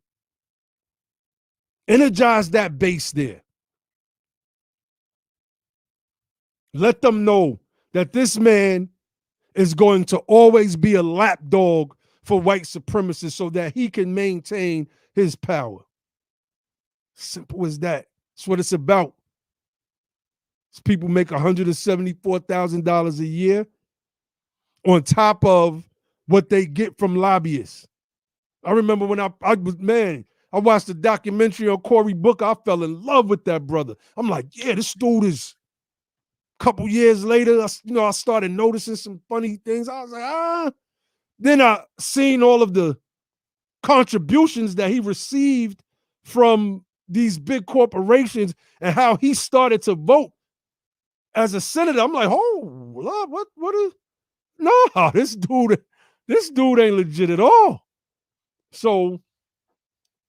Energize that base there. Let them know that this man is going to always be a lapdog for white supremacists so that he can maintain his power. Simple as that. That's what it's about. These people make $174,000 a year on top of what they get from lobbyists. I remember when I watched the documentary on Cory Booker. I fell in love with that brother. I'm like, yeah, this dude is. A couple years later, I started noticing some funny things. I was like, Then I seen all of the contributions that he received from these big corporations and how he started to vote as a senator. I'm like, oh, Lord, what is? No, this dude ain't legit at all. So,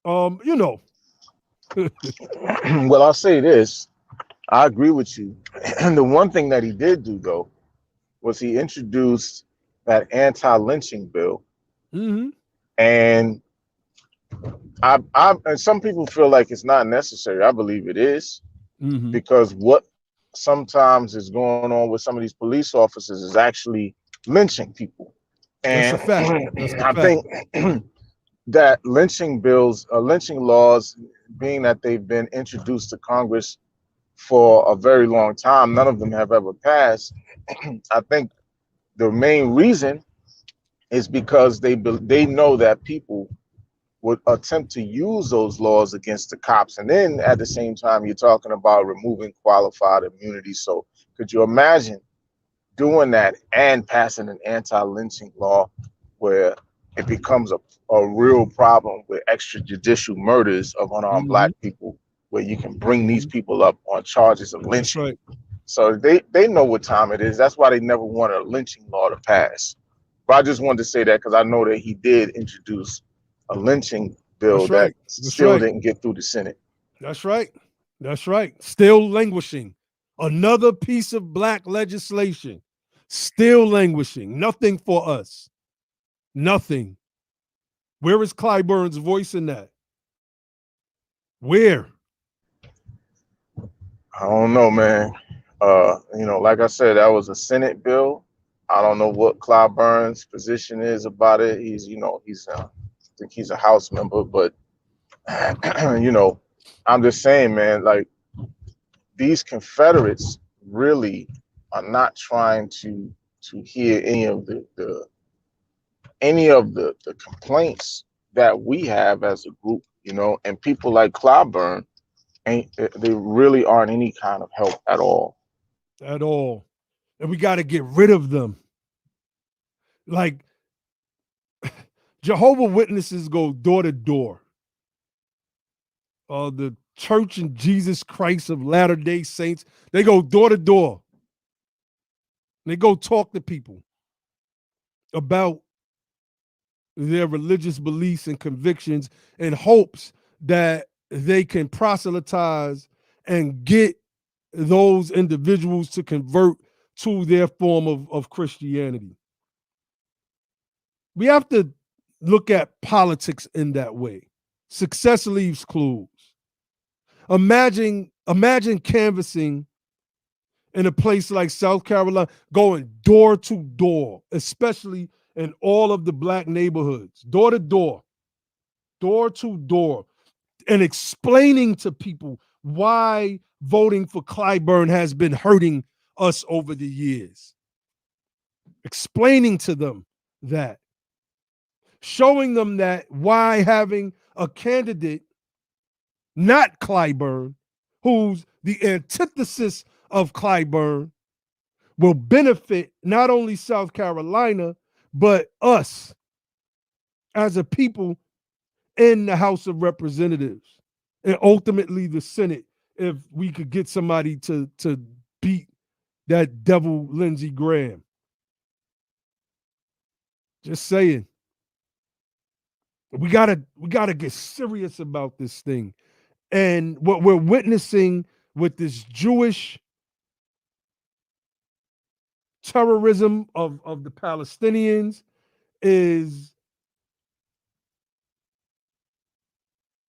Well, I'll say this. I agree with you. And the one thing that he did do, though, was he introduced that anti-lynching bill. mm-hmm. And and some people feel like it's not necessary. I believe it is, Mm-hmm. because what sometimes is going on with some of these police officers is actually lynching people. That's And a fact. That's a I fact. think that lynching bills, lynching laws, being that they've been introduced to Congress for a very long time, none of them have ever passed. I think the main reason is because they know that people would attempt to use those laws against the cops. And then at the same time, you're talking about removing qualified immunity. So could you imagine doing that and passing an anti-lynching law where it becomes a real problem with extrajudicial murders of unarmed Black people, where you can bring these people up on charges of lynching? That's right. So they know what time it is. That's why they never wanted a lynching law to pass. But I just wanted to say that because I know that he did introduce a lynching bill that still didn't get through the Senate. That's right. That's right. Still languishing. Another piece of Black legislation. Still languishing. Nothing for us. Nothing. Where is Clyburn's voice in that? Where? I don't know, man. Like I said, that was a Senate bill. I don't know what Clyburn's position is about it. I think he's a House member, but I'm just saying, man, like, these Confederates really are not trying to hear any of the complaints that we have as a group, and people like Clyburn they really aren't any kind of help at all. At all. And we got to get rid of them. Like, Jehovah Witnesses go door to door. The Church in Jesus Christ of Latter-day Saints, they go door to door. They go talk to people about their religious beliefs and convictions in hopes that they can proselytize and get those individuals to convert to their form of Christianity. We have to look at politics in that way. Success leaves clues. Imagine canvassing in a place like South Carolina, going door to door, especially in all of the Black neighborhoods, door to door, and explaining to people why voting for Clyburn has been hurting us over the years. Explaining to them that. Showing them that why having a candidate, not Clyburn, who's the antithesis of Clyburn, will benefit not only South Carolina, but us as a people in the House of Representatives and ultimately the Senate, if we could get somebody to beat that devil Lindsey Graham. Just saying. We gotta get serious about this thing. And what we're witnessing with this Jewish terrorism of the Palestinians is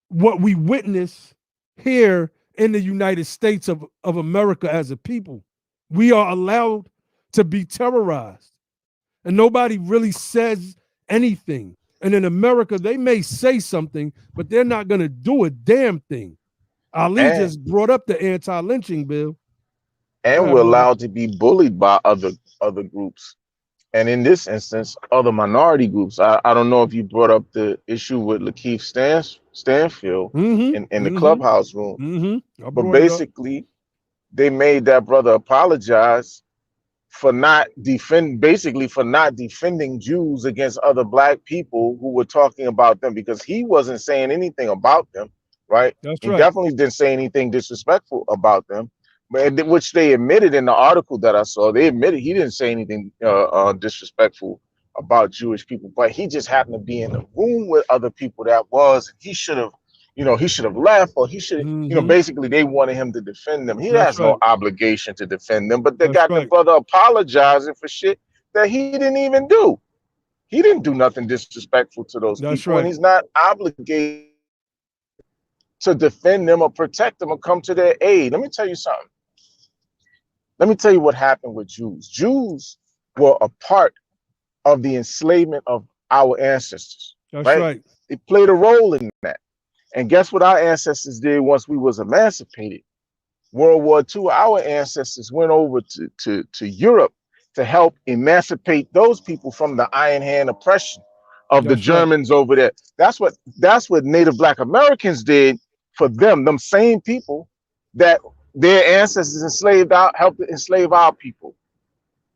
what we witness here in the United States of America as a people. We are allowed to be terrorized, and nobody really says anything. And in America, they may say something, but they're not going to do a damn thing. Ali just brought up the anti-lynching bill. And we're allowed to be bullied by other groups. And in this instance, other minority groups. I don't know if you brought up the issue with Lakieth Stanfield in the clubhouse room, I but brought it up. basically they made that brother apologize for not basically for not defending Jews against other black people who were talking about them, because he wasn't saying anything about them, right? That's He right. definitely didn't say anything disrespectful about them, but which they admitted in the article that I saw. They admitted he didn't say anything disrespectful about Jewish people, but he just happened to be in a room with other people that was, and he should have, he should have left, or he should, basically they wanted him to defend them. He That's has no right. obligation to defend them, but they That's got the right. brother apologizing for shit that he didn't even do. He didn't do nothing disrespectful to those That's people, and right. he's not obligated to defend them or protect them or come to their aid. Let me tell you something. Let me tell you what happened with Jews. Jews were a part of the enslavement of our ancestors, That's right? right. They played a role in that. And guess what our ancestors did once we was emancipated? World War II, our ancestors went over to Europe to help emancipate those people from the iron hand oppression of the That's right. Germans over there. That's what Native Black Americans did for them same people that their ancestors enslaved out, helped enslave our people.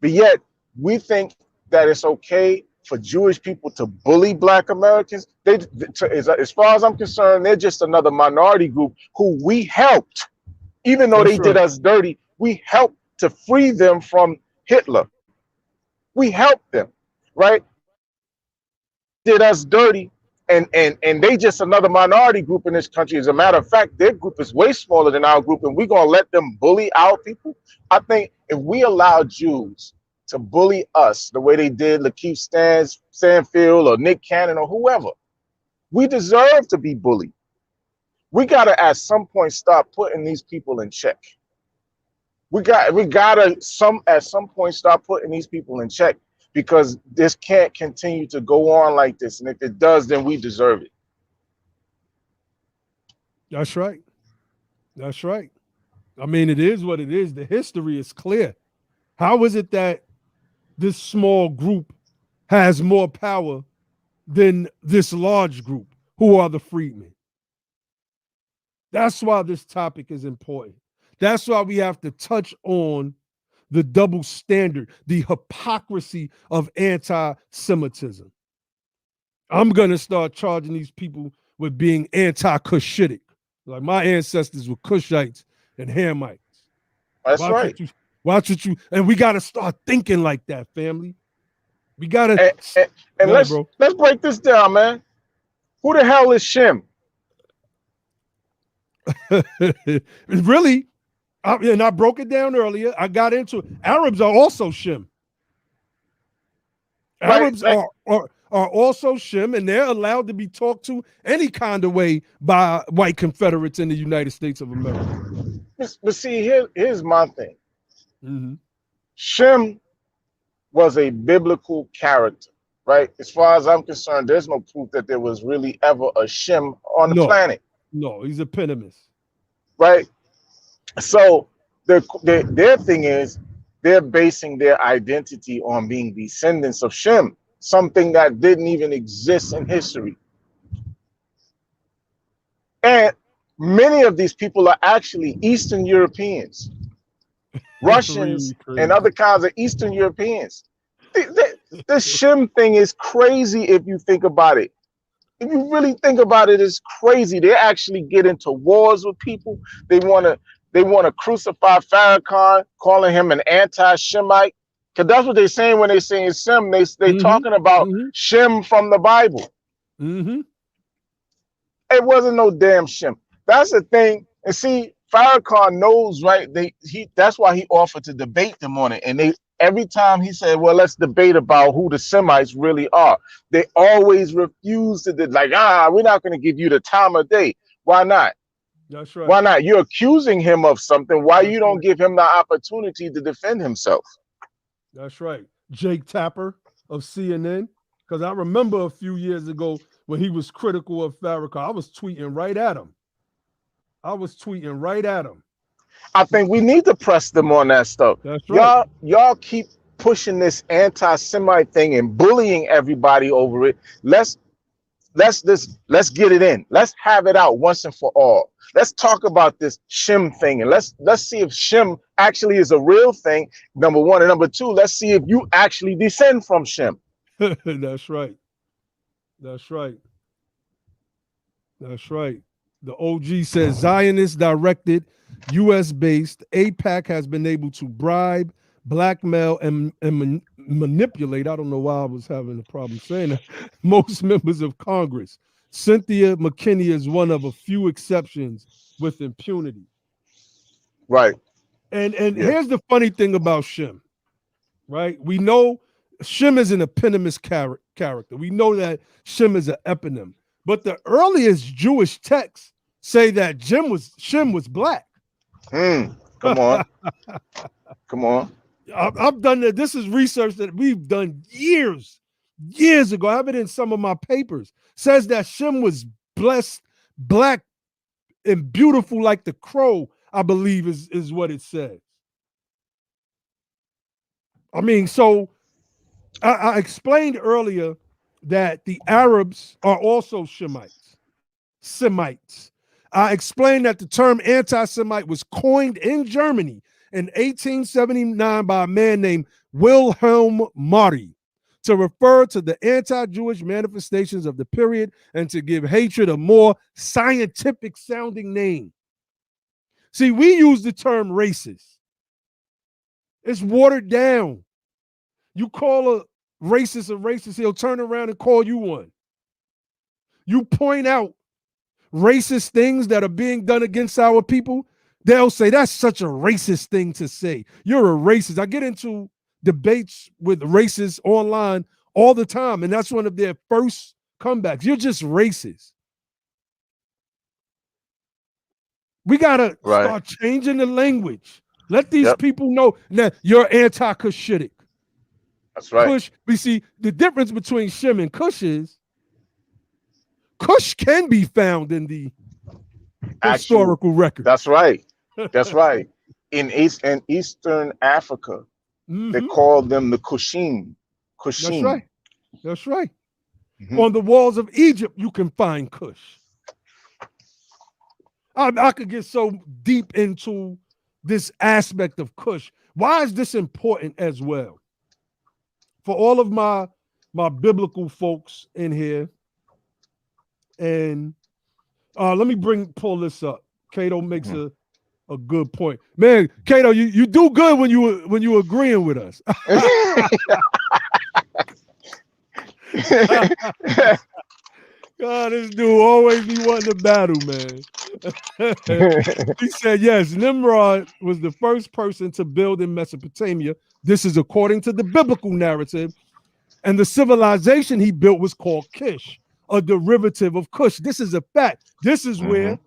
But yet we think that it's okay for Jewish people to bully Black Americans. As far as I'm concerned, they're just another minority group who we helped. Even though they That's did right. us dirty, we helped to free them from Hitler. We helped them, right? Did us dirty, and they just another minority group in this country. As a matter of fact, their group is way smaller than our group, and we're gonna let them bully our people. I think if we allow Jews to bully us the way they did Lakeith Stanfield or Nick Cannon or whoever, we deserve to be bullied. We gotta at some point start putting these people in check. We gotta at some point start putting these people in check, because this can't continue to go on like this. And if it does, then we deserve it. That's right. That's right. I mean, it is what it is. The history is clear. How is it that this small group has more power than this large group, who are the freedmen? That's why this topic is important. That's why we have to touch on the double standard, the hypocrisy of anti-Semitism. I'm going to start charging these people with being anti-Cushitic. Like my ancestors were Cushites and Hamites. That's right. Watch what you, and we got to start thinking like that, family. We got to. And let's break this down, man. Who the hell is Shem? Really, and I broke it down earlier. I got into it. Arabs are also Shem. Arabs are also Shem, and they're allowed to be talked to any kind of way by white Confederates in the United States of America. But see, here's my thing. Mm-hmm. Shem was a biblical character, right? As far as I'm concerned, there's no proof that there was really ever a Shem on the planet. No, he's a Pentemus. Right? So their thing is they're basing their identity on being descendants of Shem, something that didn't even exist in history. And many of these people are actually Eastern Europeans, Russians, really, and other kinds of Eastern Europeans. The Shem thing is crazy if you think about it. If you really think about it, it's crazy. They actually get into wars with people. They want to crucify Farrakhan, calling him an anti-Semite. Because that's what they're saying when they're saying Shem. They talking about Shem from the Bible. It wasn't no damn Shem. That's the thing. And see, Farrakhan knows, right? That's why he offered to debate them on it. And every time he said, well, let's debate about who the Semites really are, they always refuse to like, we're not going to give you the time of day. Why not? That's right. Why not? You're accusing him of something. Why you don't give him the opportunity to defend himself? That's right. Jake Tapper of CNN. Because I remember a few years ago when he was critical of Farrakhan, I was tweeting right at him. I think we need to press them on that stuff. That's right. Y'all keep pushing this anti-Semite thing and bullying everybody over it. Let's get it in. Let's have it out once and for all. Let's talk about this shim thing, and let's see if shim actually is a real thing, number one, and number two, let's see if you actually descend from shim. That's right. That's right. That's right. The OG says Zionist directed, U.S. based, AIPAC has been able to bribe, blackmail, and manipulate. I don't know why I was having a problem saying that. Most members of Congress. Cynthia McKinney is one of a few exceptions with impunity. Right. And here's the funny thing about Shem, right? We know Shem is an eponymous character. We know that Shem is an eponym. But the earliest Jewish texts say that Shem was black. Come on. Come on. I've done that. This is research that we've done years ago. I have it in some of my papers. Says that Shem was blessed, black, and beautiful like the crow, I believe is what it says. I mean, so I explained earlier that the Arabs are also Semites. I explained that the term anti-Semite was coined in Germany in 1879 by a man named Wilhelm Marty to refer to the anti-Jewish manifestations of the period and to give hatred a more scientific sounding name. See, we use the term racist. It's watered down. You call a racist, he'll turn around and call you one. You point out racist things that are being done against our people, they'll say, that's such a racist thing to say. You're a racist. I get into debates with racists online all the time, and that's one of their first comebacks. You're just racist. We got to start changing the language. Let these people know that you're anti-Cushitic. That's right. Kush, we see the difference between Shem and Kush is Kush can be found in the historical record. That's right. That's right. In Eastern Africa, they call them the Kushim. That's right. That's right. On the walls of Egypt, you can find Kush. I could get so deep into this aspect of Kush. Why is this important as well? For all of my biblical folks in here, and let me pull this up. Cato makes a good point. Man, Cato, you do good when you agreeing with us. God, this dude always be wanting to battle, man. He said, yes, Nimrod was the first person to build in Mesopotamia. This is according to the biblical narrative. And the civilization he built was called Kish, a derivative of Kush. This is a fact. This is where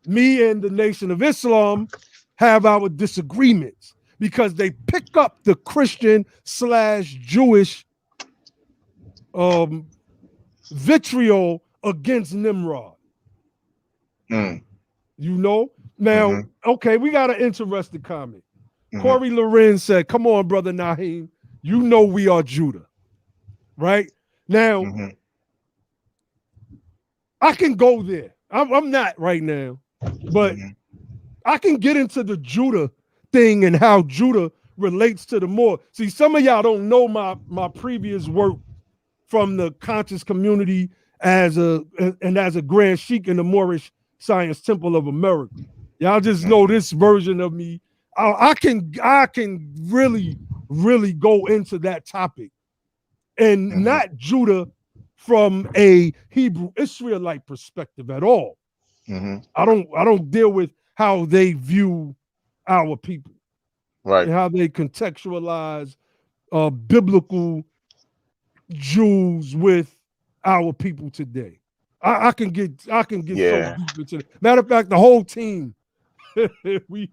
me and the Nation of Islam have our disagreements, because they pick up the Christian/Jewish vitriol against Nimrod. You know? Now, okay, we got an interesting comment. Corey Loren said, come on, brother Naheem, you know we are Judah. Right? Now, I can go there. I'm not right now, but I can get into the Judah thing and how Judah relates to the Moor. See, some of y'all don't know my previous work from the conscious community as a Grand Sheik in the Moorish Science Temple of America. Y'all just know this version of me. I can really go into that topic, and not Judah from a Hebrew Israelite perspective at all. I don't deal with how they view our people, right, and how they contextualize biblical Jews with our people today. I can get so deep into it. Matter of fact, the whole team, we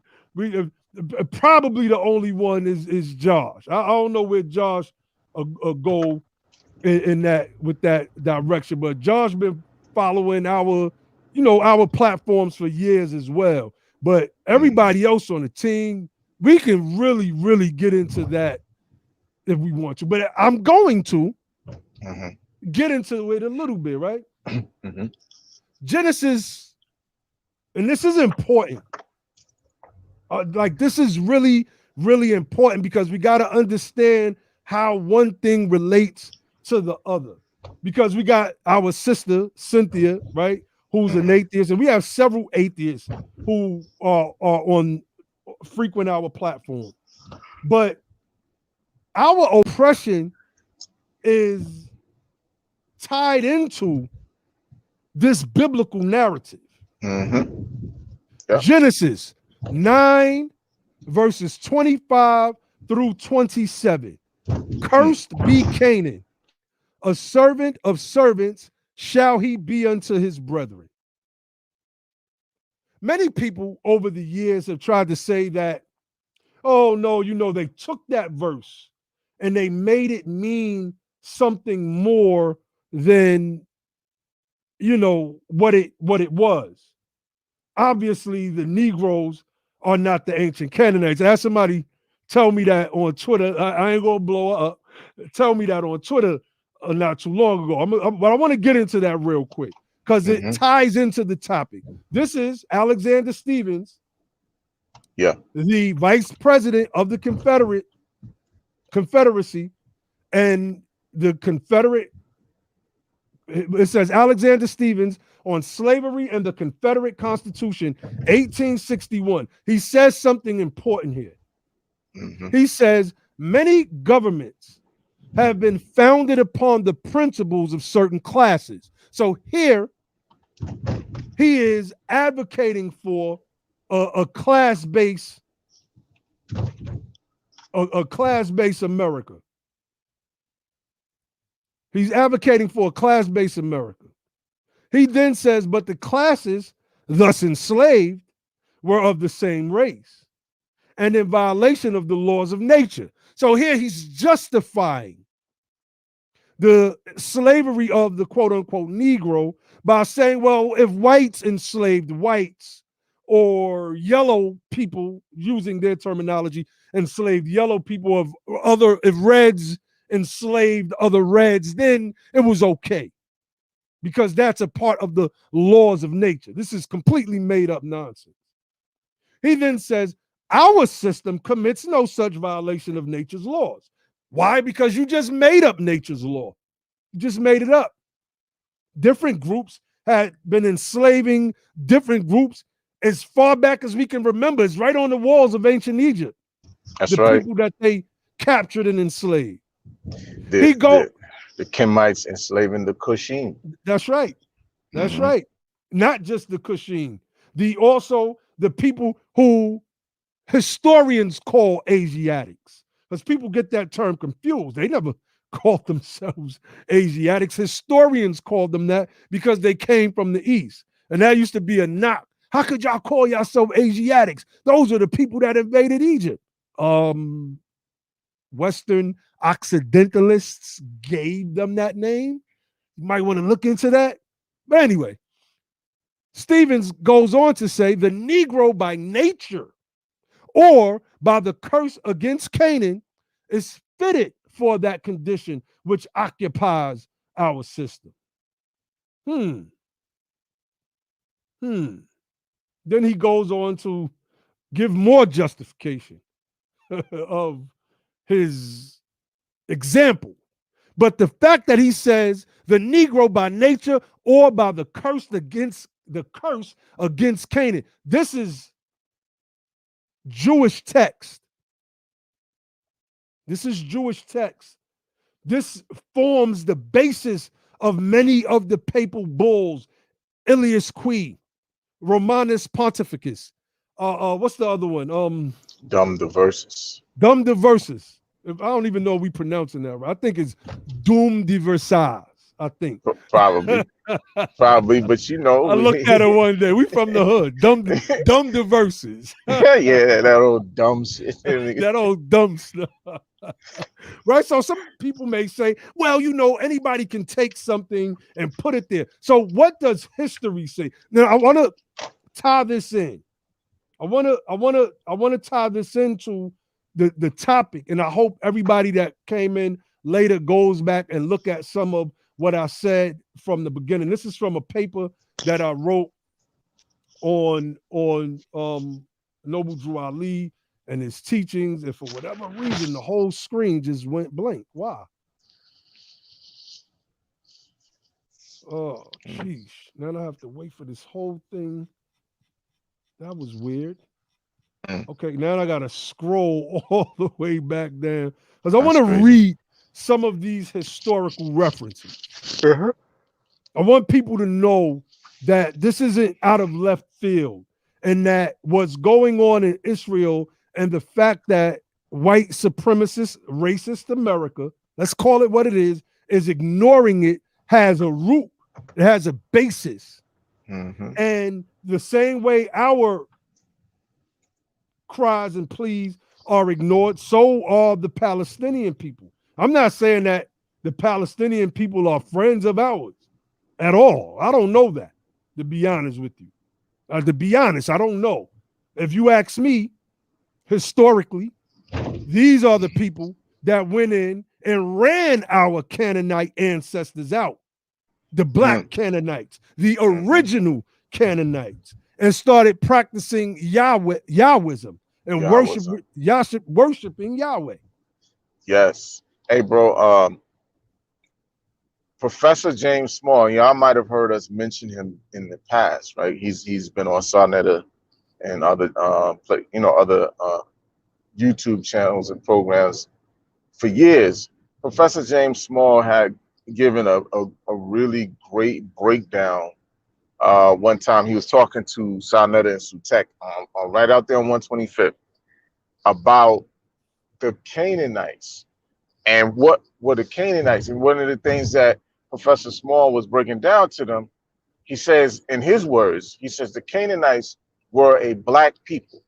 probably the only one is Josh. I don't know where Josh go in that with that direction, but Josh been following our platforms for years as well. But everybody else on the team, we can really get into that if we want to. But I'm going to Mm-hmm. get into it a little bit, right? Mm-hmm. Genesis, and this is important. Like this is really, really important because we got to understand how one thing relates to the other. Because we got our sister Cynthia, right, who's an atheist, and we have several atheists who are on frequent our platform. But our oppression is tied into this biblical narrative. Mm-hmm. Yep. Genesis 9, verses 25 through 27. Cursed be Canaan, a servant of servants shall he be unto his brethren. Many people over the years have tried to say that, oh no, they took that verse and they made it mean something more than what it was. Obviously, the Negroes are not the ancient Canaanites. I had somebody tell me that on Twitter. I ain't gonna blow her up. Tell me that on Twitter not too long ago. But I want to get into that real quick because it ties into the topic. This is Alexander Stephens, the vice president of the Confederacy, and the Confederate. It says Alexander Stephens on slavery and the Confederate Constitution, 1861. He says something important here. He says, many governments have been founded upon the principles of certain classes. So here, he is advocating for a class-based America. He's advocating for a class-based America. He then says, but the classes thus enslaved were of the same race and in violation of the laws of nature. So here he's justifying the slavery of the quote unquote Negro by saying, well, if whites enslaved whites or yellow people, using their terminology, enslaved yellow people, if reds enslaved other reds, then it was okay, because that's a part of the laws of nature. This is completely made up nonsense. He then says, our system commits no such violation of nature's laws. Why? Because you just made up nature's law. You just made it up. Different groups had been enslaving different groups as far back as we can remember. It's right on the walls of ancient Egypt. That's right. People that they captured and enslaved. The Kemites enslaving the Cushing. That's right. That's right. Not just the Cushing. Also the people who historians call Asiatics. Because people get that term confused. They never called themselves Asiatics. Historians called them that because they came from the East. And that used to be a knock. How could y'all call yourself Asiatics? Those are the people that invaded Egypt. Western Occidentalists gave them that name. You might want to look into that. But anyway, Stephens goes on to say the Negro by nature or by the curse against Canaan is fitted for that condition which occupies our system. Then he goes on to give more justification of his example. But the fact that he says the Negro by nature or by the curse against Canaan, this is Jewish text. This is Jewish text. This forms the basis of many of the papal bulls, Ilias Qui, Romanus Pontificus. What's the other one? Dum Diversus. Dum Diversus. I don't even know if we pronouncing that right. I think it's Dum Diversas. I think. Probably. Probably, but I looked at it one day. We from the hood. Dum Diversus. Yeah, that old dumb shit. That old dumb stuff. Right? So some people may say, well, anybody can take something and put it there. So what does history say? Now I want to tie this in. I want to tie this into the topic, and I hope everybody that came in later goes back and look at some of what I said from the beginning. This is from a paper that I wrote on Noble Drew Ali and his teachings, and for whatever reason, the whole screen just went blank. Why? Oh, sheesh. Now I have to wait for this whole thing. That was weird. Okay, now I got to scroll all the way back down because I want to read some of these historical references. I want people to know that this isn't out of left field, and that what's going on in Israel and the fact that white supremacist, racist America, let's call it what it is ignoring it, has a root, it has a basis. And the same way our cries and pleas are ignored, so are the Palestinian people. I'm not saying that the Palestinian people are friends of ours at all. I don't know that, to be honest with you. To be honest, I don't know. If you ask me, historically, these are the people that went in and ran our Canaanite ancestors out. The black Canaanites, the original Canaanites, and started practicing Yahwism and worshiping Yahweh. Yes. Hey, bro. Professor James Small, y'all might have heard us mention him in the past, right? He's been on Sarnetta and other other YouTube channels and programs for years. Professor James Small had given a really great breakdown. One time he was talking to Sarnetta and Sutek right out there on 125th about the Canaanites and what were the Canaanites. And one of the things that Professor Small was breaking down to them, he says, in his words, he says the Canaanites were a black people.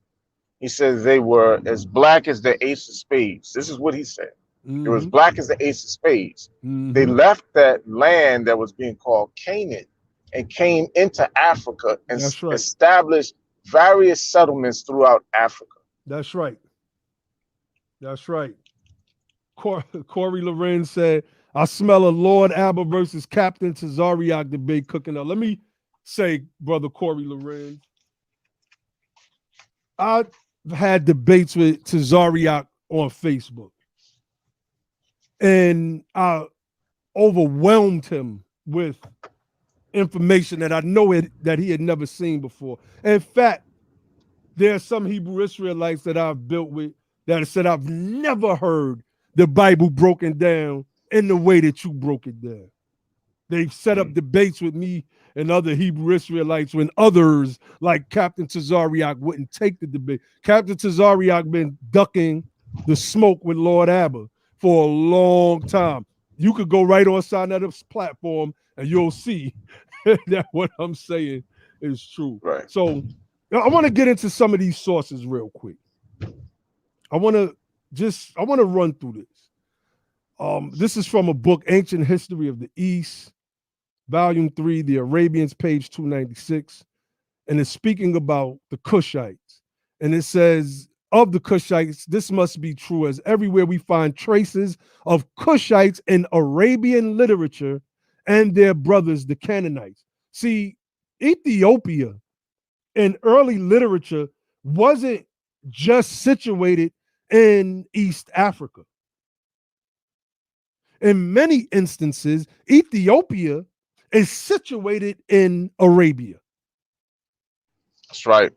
He says they were as black as the ace of spades. This is what he said. They were as black as the ace of spades. They left that land that was being called Canaan and came into Africa and established various settlements throughout Africa. That's right. That's right. Corey Loren said, I smell a Lord Abba versus Captain Tazariak debate cooking up. Let me say, brother Corey Loren, I've had debates with Tazariak on Facebook, and I overwhelmed him with information that I know that he had never seen before. In fact, there are some Hebrew Israelites that I've built with that have said, I've never heard the Bible broken down in the way that you broke it down. They've set up debates with me and other Hebrew Israelites when others, like Captain Tazariak, wouldn't take the debate. Captain Tazariak been ducking the smoke with Lord Abba for a long time. You could go right on Sarnetta's platform and you'll see that what I'm saying is true. Right. So I want to get into some of these sources real quick. I want to run through this. This is from a book, Ancient History of the East, Volume 3, The Arabians, page 296. And it's speaking about the Cushites. And it says, of the Cushites, this must be true, as everywhere we find traces of Cushites in Arabian literature and their brothers, the Canaanites. See, Ethiopia in early literature wasn't just situated in East Africa. In many instances, Ethiopia is situated in Arabia. That's right.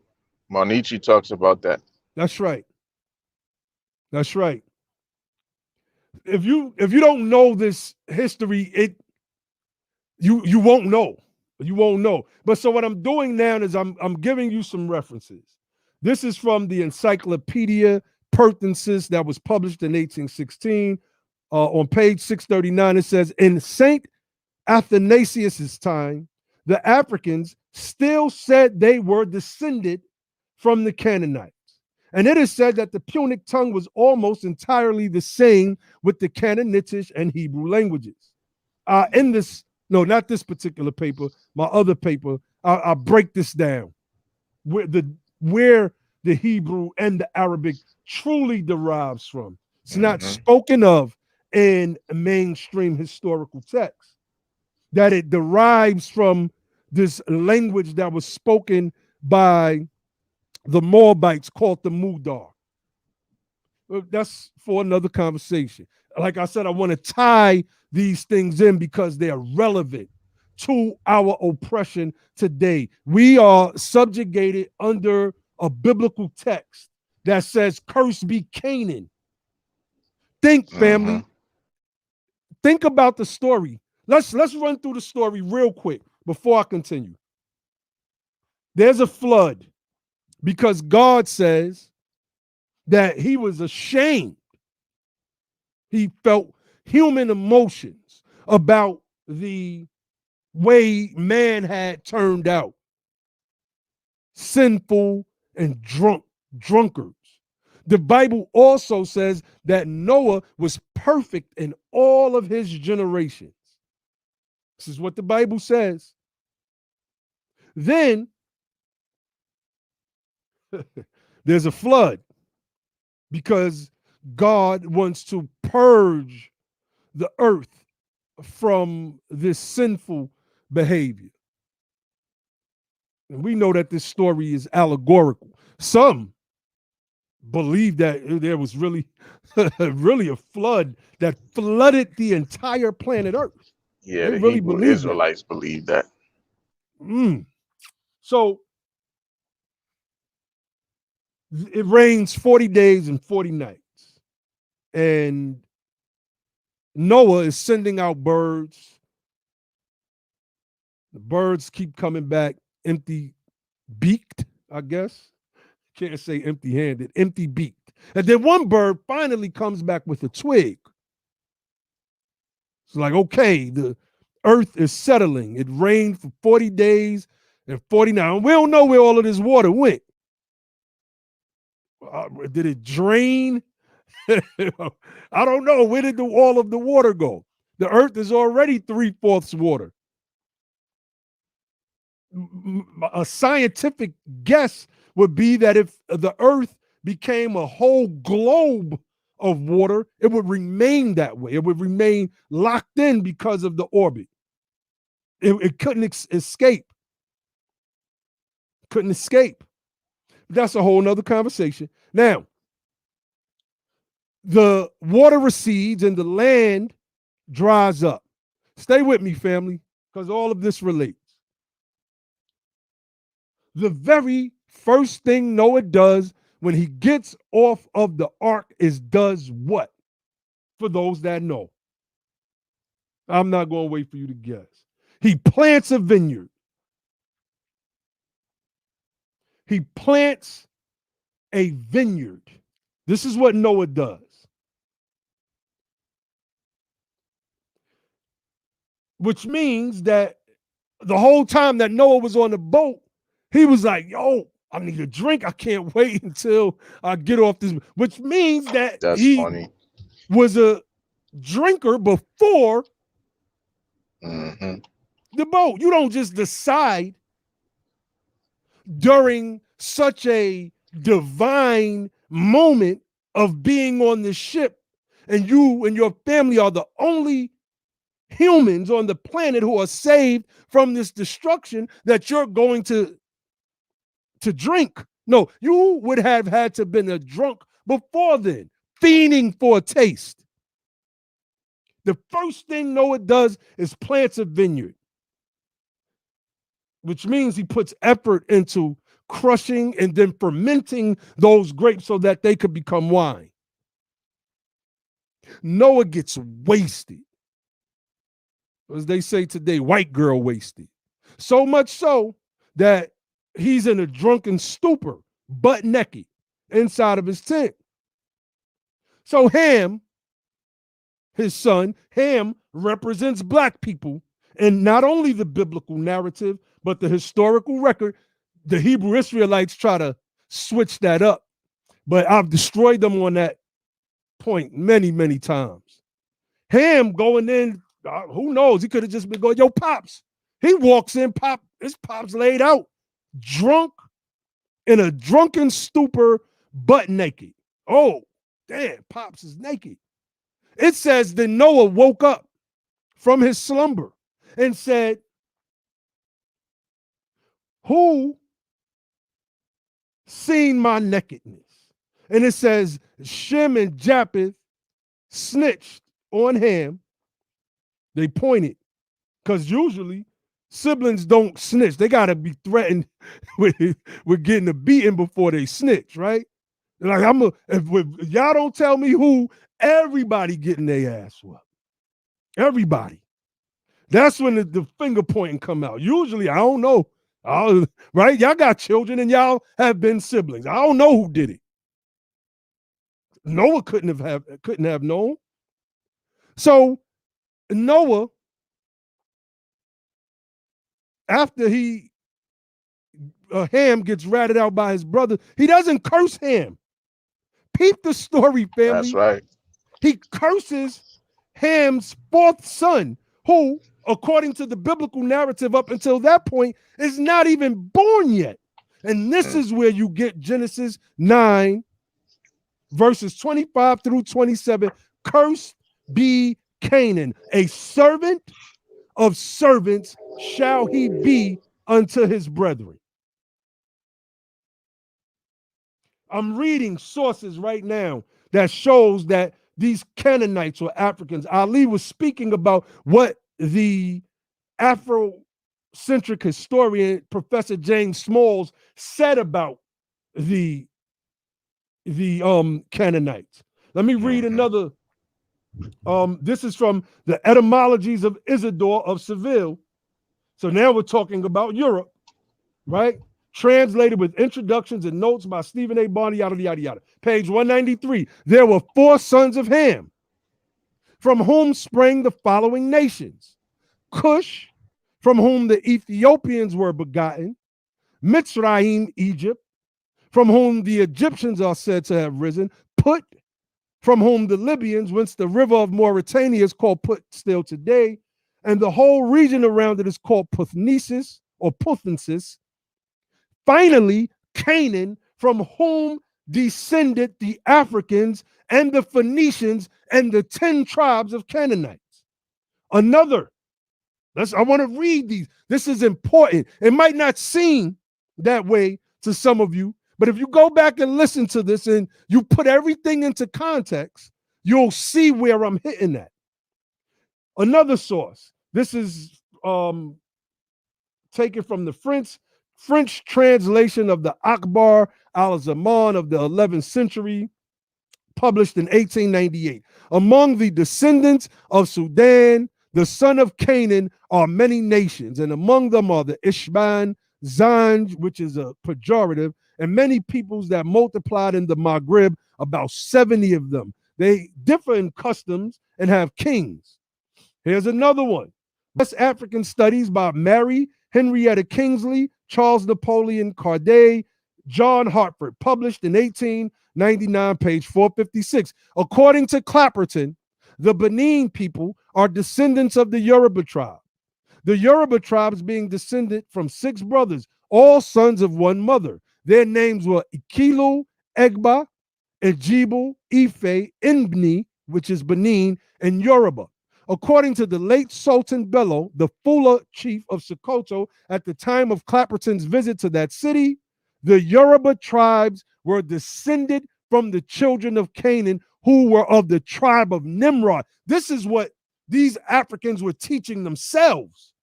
Monichi talks about that. That's right. That's right. If you don't know this history, you won't know. You won't know. But so what I'm doing now is I'm giving you some references. This is from the Encyclopedia Pertensis that was published in 1816. On page 639, it says, in Saint Athanasius's time, the Africans still said they were descended from the Canaanites. And it is said that the Punic tongue was almost entirely the same with the Canaanitish and Hebrew languages. In this, no, not this particular paper, my other paper, I'll break this down. Where the Hebrew and the Arabic truly derives from. It's not Mm-hmm. spoken of in mainstream historical texts, that it derives from this language that was spoken by the Moabites called the Mudar. That's for another conversation. Like I said, I want to tie these things in because they are relevant to our oppression today. We are subjugated under a biblical text that says, "Cursed be Canaan." Think, Mm-hmm. family. Think about the story. Let's run through the story real quick before I continue. There's a flood because God says that he was ashamed. He felt human emotions about the way man had turned out, sinful and drunkards. The Bible also says that Noah was perfect in all of his generations. This is what the Bible says. Then there's a flood because God wants to purge the earth from this sinful behavior. And we know that this story is allegorical. Some believe that there was really, really a flood that flooded the entire planet Earth. Yeah, They the really Hebrew believe that. Israelites believe that. So it rains 40 days and 40 nights. And Noah is sending out birds. The birds keep coming back empty beaked, I guess. Can't say empty handed, empty beaked. And then one bird finally comes back with a twig. It's like, okay, the earth is settling. It rained for 40 days and 49. We don't know where all of this water went. Did it drain? I don't know. Where did all of the water go? The earth is already 3/4 water. A scientific guess would be that if the earth became a whole globe of water, it would remain that way. It would remain locked in because of the orbit. It couldn't escape. Couldn't escape. That's a whole nother conversation. Now, the water recedes and the land dries up. Stay with me, family, because all of this relates. The very first thing Noah does when he gets off of the ark is does what? For those that know. I'm not going to wait for you to guess. He plants a vineyard. He plants a vineyard. This is what Noah does. Which means that the whole time that Noah was on the boat, he was like, yo, I need a drink. I can't wait until I get off this. Which means that That's he funny. was a drinker before the boat. You don't just decide during such a divine moment of being on the ship, and you and your family are the only humans on the planet who are saved from this destruction, that you're going to drink. No, you would have had to been a drunk before then, fiending for a taste. The first thing Noah does is plants a vineyard, which means he puts effort into crushing and then fermenting those grapes so that they could become wine. Noah gets wasted. As they say today, white girl wasted. So much so that he's in a drunken stupor, butt naked, inside of his tent. So Ham, his son, Ham represents black people. And not only the biblical narrative, but the historical record. The Hebrew Israelites try to switch that up, but I've destroyed them on that point many, many times. Ham going in, who knows? He could have just been going, yo, Pops. He walks in, his Pops laid out, drunk in a drunken stupor, butt naked. Oh, damn, Pops is naked. It says that Noah woke up from his slumber and said, who seen my nakedness? And it says Shem and Japheth snitched on Ham. They pointed, because usually siblings don't snitch. They got to be threatened with getting a beating before they snitch, right? Like, if y'all don't tell me who, everybody getting their ass swept. Everybody. That's when the finger pointing come out. Usually, I don't know. Right? Y'all got children and y'all have been siblings. I don't know who did it. Noah couldn't have known. So Noah, after Ham gets ratted out by his brother, he doesn't curse Ham. Peep the story, family. That's right. He curses Ham's fourth son, who, according to the biblical narrative up until that point, is not even born yet. And this is where you get Genesis 9, verses 25 through 27. Cursed be Canaan, a servant of servants shall he be unto his brethren. I'm reading sources right now that shows that these Canaanites were Africans. Ali was speaking about what the Afrocentric historian, Professor James Smalls, said about the Canaanites. Let me read another. This is from the Etymologies of Isidore of Seville. So now we're talking about Europe, right? Translated with introductions and notes by Stephen A. Barney, yada, yada, yada. Page 193. There were 4 sons of Ham, from whom sprang the following nations: Cush, from whom the Ethiopians were begotten; Mitzrayim, Egypt, from whom the Egyptians are said to have risen; Put, from whom the Libyans, whence the river of Mauritania is called Put still today, and the whole region around it is called Puthnesis or Puthensis. Finally, Canaan, from whom descended the Africans and the Phoenicians and the 10 tribes of Canaanites. I want to read these. This is important. It might not seem that way to some of you, but if you go back and listen to this and you put everything into context, you'll see where I'm hitting at. Another source. This is taken from the French translation of the Akbar al-Zaman of the 11th century, published in 1898. Among the descendants of Sudan, the son of Canaan, are many nations, and among them are the Ishban, Zanj, which is a pejorative, and many peoples that multiplied in the Maghreb, about 70 of them. They differ in customs and have kings. Here's another one. West African Studies by Mary Henrietta Kingsley, Charles Napoleon Cardet, John Hartford, published in 1899, page 456. According to Clapperton, the Benin people are descendants of the Yoruba tribe. The Yoruba tribes being descended from 6 brothers, all sons of one mother. Their names were Ikilu, Egba, Ejibu, Ife, Inbni, which is Benin, and Yoruba. According to the late Sultan Bello, the Fula chief of Sokoto, at the time of Clapperton's visit to that city, the Yoruba tribes were descended from the children of Canaan, who were of the tribe of Nimrod. This is what these Africans were teaching themselves.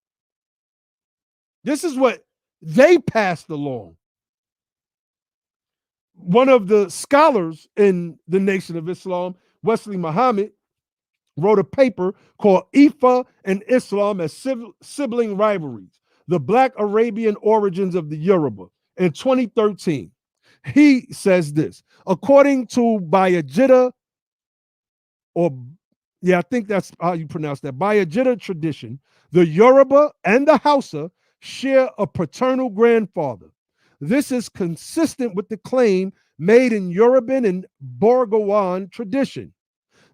This is what they passed along. One of the scholars in the Nation of Islam, Wesley Muhammad, wrote a paper called Ifa and Islam as Sibling Rivalries, the Black Arabian Origins of the Yoruba, in 2013. He says this: according to Bayajida, I think that's how you pronounce that, Bayajida tradition, the Yoruba and the Hausa share a paternal grandfather. This is consistent with the claim made in Yoruban and Borgowan tradition.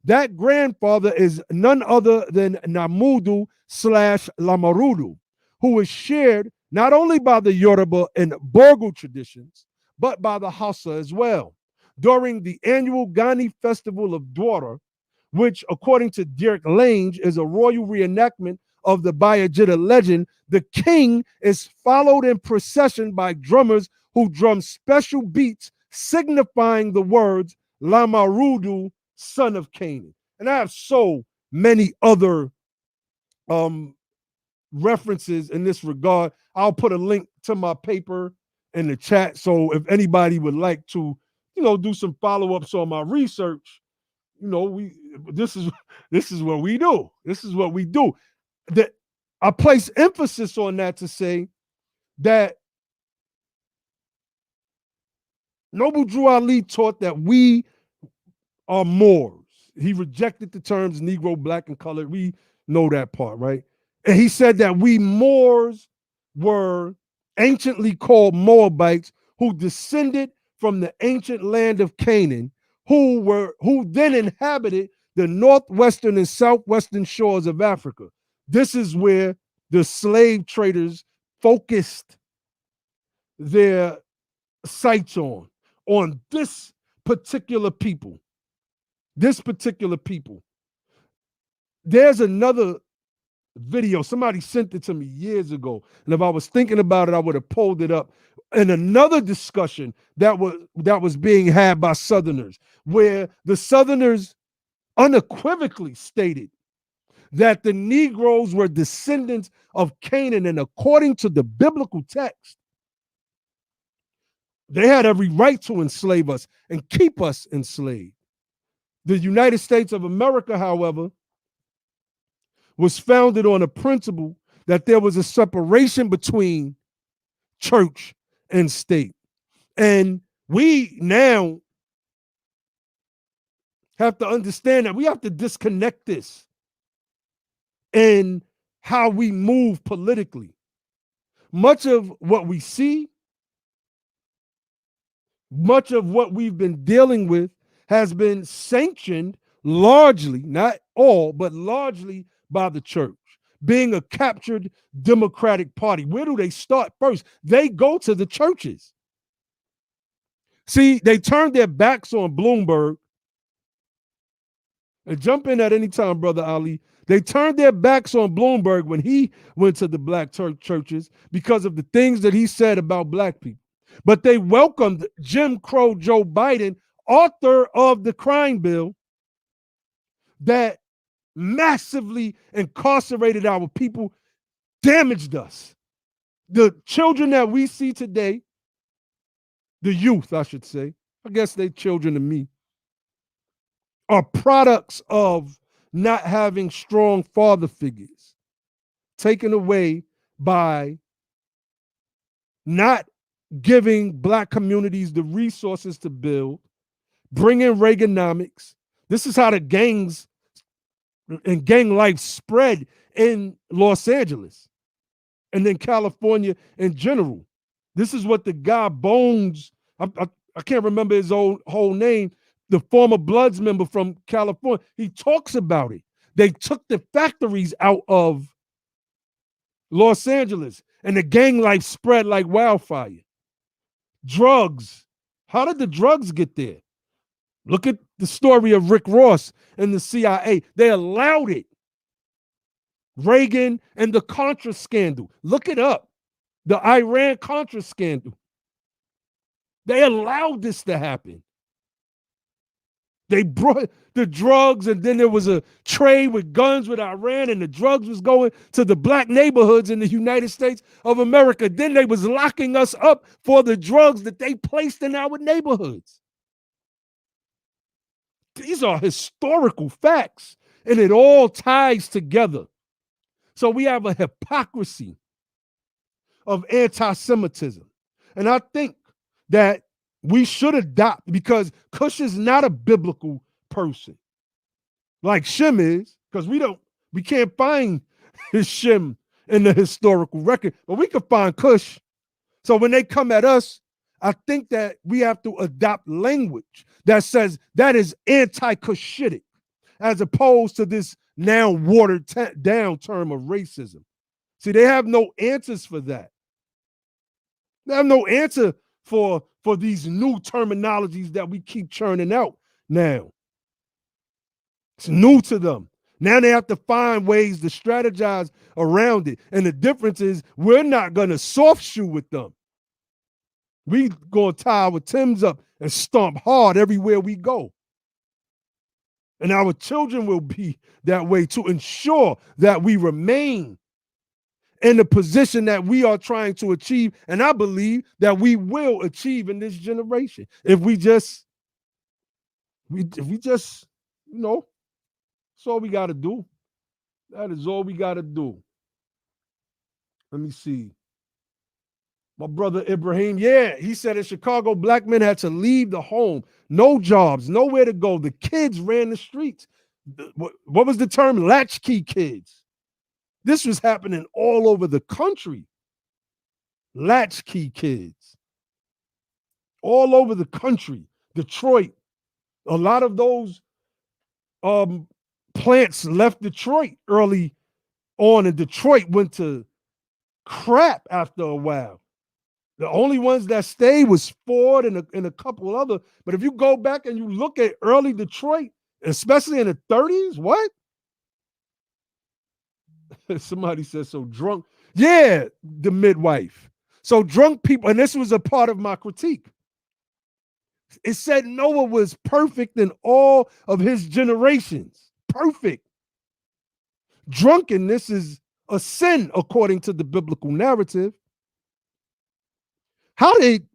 That grandfather is none other than Namudu / Lamarudu, who is shared not only by the Yoruba and Borgu traditions, but by the Hausa as well. During the annual Ghani Festival of Dwara, which, according to Derek Lange, is a royal reenactment of the Bayajida legend, the king is followed in procession by drummers who drum special beats signifying the words Lamarudu, son of Canaan. And I have so many other references in this regard. I'll put a link to my paper in the chat. So if anybody would like to, do some follow-ups on my research, this is what we do. This is what we do. I place emphasis on that to say that Noble Drew Ali taught that we are Moors. He rejected the terms Negro, black, and colored. We know that part, right? And he said that we Moors were anciently called Moabites, who descended from the ancient land of Canaan, who then inhabited the northwestern and southwestern shores of Africa. This is where the slave traders focused their sights on this particular people. This particular people. There's another video. Somebody sent it to me years ago. And if I was thinking about it, I would have pulled it up. And another discussion that was being had by Southerners, where the Southerners unequivocally stated that the Negroes were descendants of Canaan. And according to the biblical text, they had every right to enslave us and keep us enslaved. The United States of America, however, was founded on a principle that there was a separation between church and state. And we now have to understand that we have to disconnect this in how we move politically. Much of what we see, much of what we've been dealing with has been sanctioned largely, not all, but largely by the church, being a captured Democratic Party. Where do they start first? They go to the churches. See, they turned their backs on Bloomberg. And jump in at any time, Brother Ali. They turned their backs on Bloomberg when he went to the black churches because of the things that he said about black people. But they welcomed Jim Crow Joe Biden, author of the crime bill that massively incarcerated our people, damaged us. The children that we see today, the youth, I should say, I guess they're children to me, are products of not having strong father figures, taken away by not giving black communities the resources to build, bringing Reaganomics. This is how the gangs and gang life spread in Los Angeles and then California in general. This is what the guy Bones, I can't remember his whole name, the former Bloods member from California, he talks about it. They took the factories out of Los Angeles and the gang life spread like wildfire. Drugs. How did the drugs get there? Look at the story of Rick Ross and the CIA. They allowed it. Reagan and the Contra scandal. Look it up. The Iran-Contra scandal. They allowed this to happen. They brought the drugs, and then there was a trade with guns with Iran, and the drugs was going to the black neighborhoods in the United States of America. Then they was locking us up for the drugs that they placed in our neighborhoods. These are historical facts, and it all ties together. So we have a hypocrisy of anti-Semitism. And I think that we should adopt, because Cush is not a biblical person like Shem is, because we can't find his Shem in the historical record, but we can find Cush. So when they come at us, I think that we have to adopt language that says that is anti-Cushitic, as opposed to this now watered down term of racism. See, they have no answers for that. They have no answer for for these new terminologies that we keep churning out now. It's new to them. Now they have to find ways to strategize around it. And the difference is we're not going to soft shoe with them. We going to tie our Timbs up and stomp hard everywhere we go. And our children will be that way to ensure that we remain in the position that we are trying to achieve. And I believe that we will achieve in this generation if we just, that's all we got to do. That is all we got to do. Let me see. My brother Ibrahim, he said in Chicago, black men had to leave the home. No jobs, nowhere to go. The kids ran the streets. What was the term? Latchkey kids. This was happening all over the country. Latchkey kids. All over the country. Detroit. A lot of those plants left Detroit early on, and Detroit went to crap after a while. The only ones that stayed was Ford and a couple other. But if you go back and you look at early Detroit, especially in the 30s, what? Somebody said so drunk. Yeah, the midwife. So drunk people, and this was a part of my critique. It said Noah was perfect in all of his generations. Perfect. Drunkenness is a sin according to the biblical narrative. How did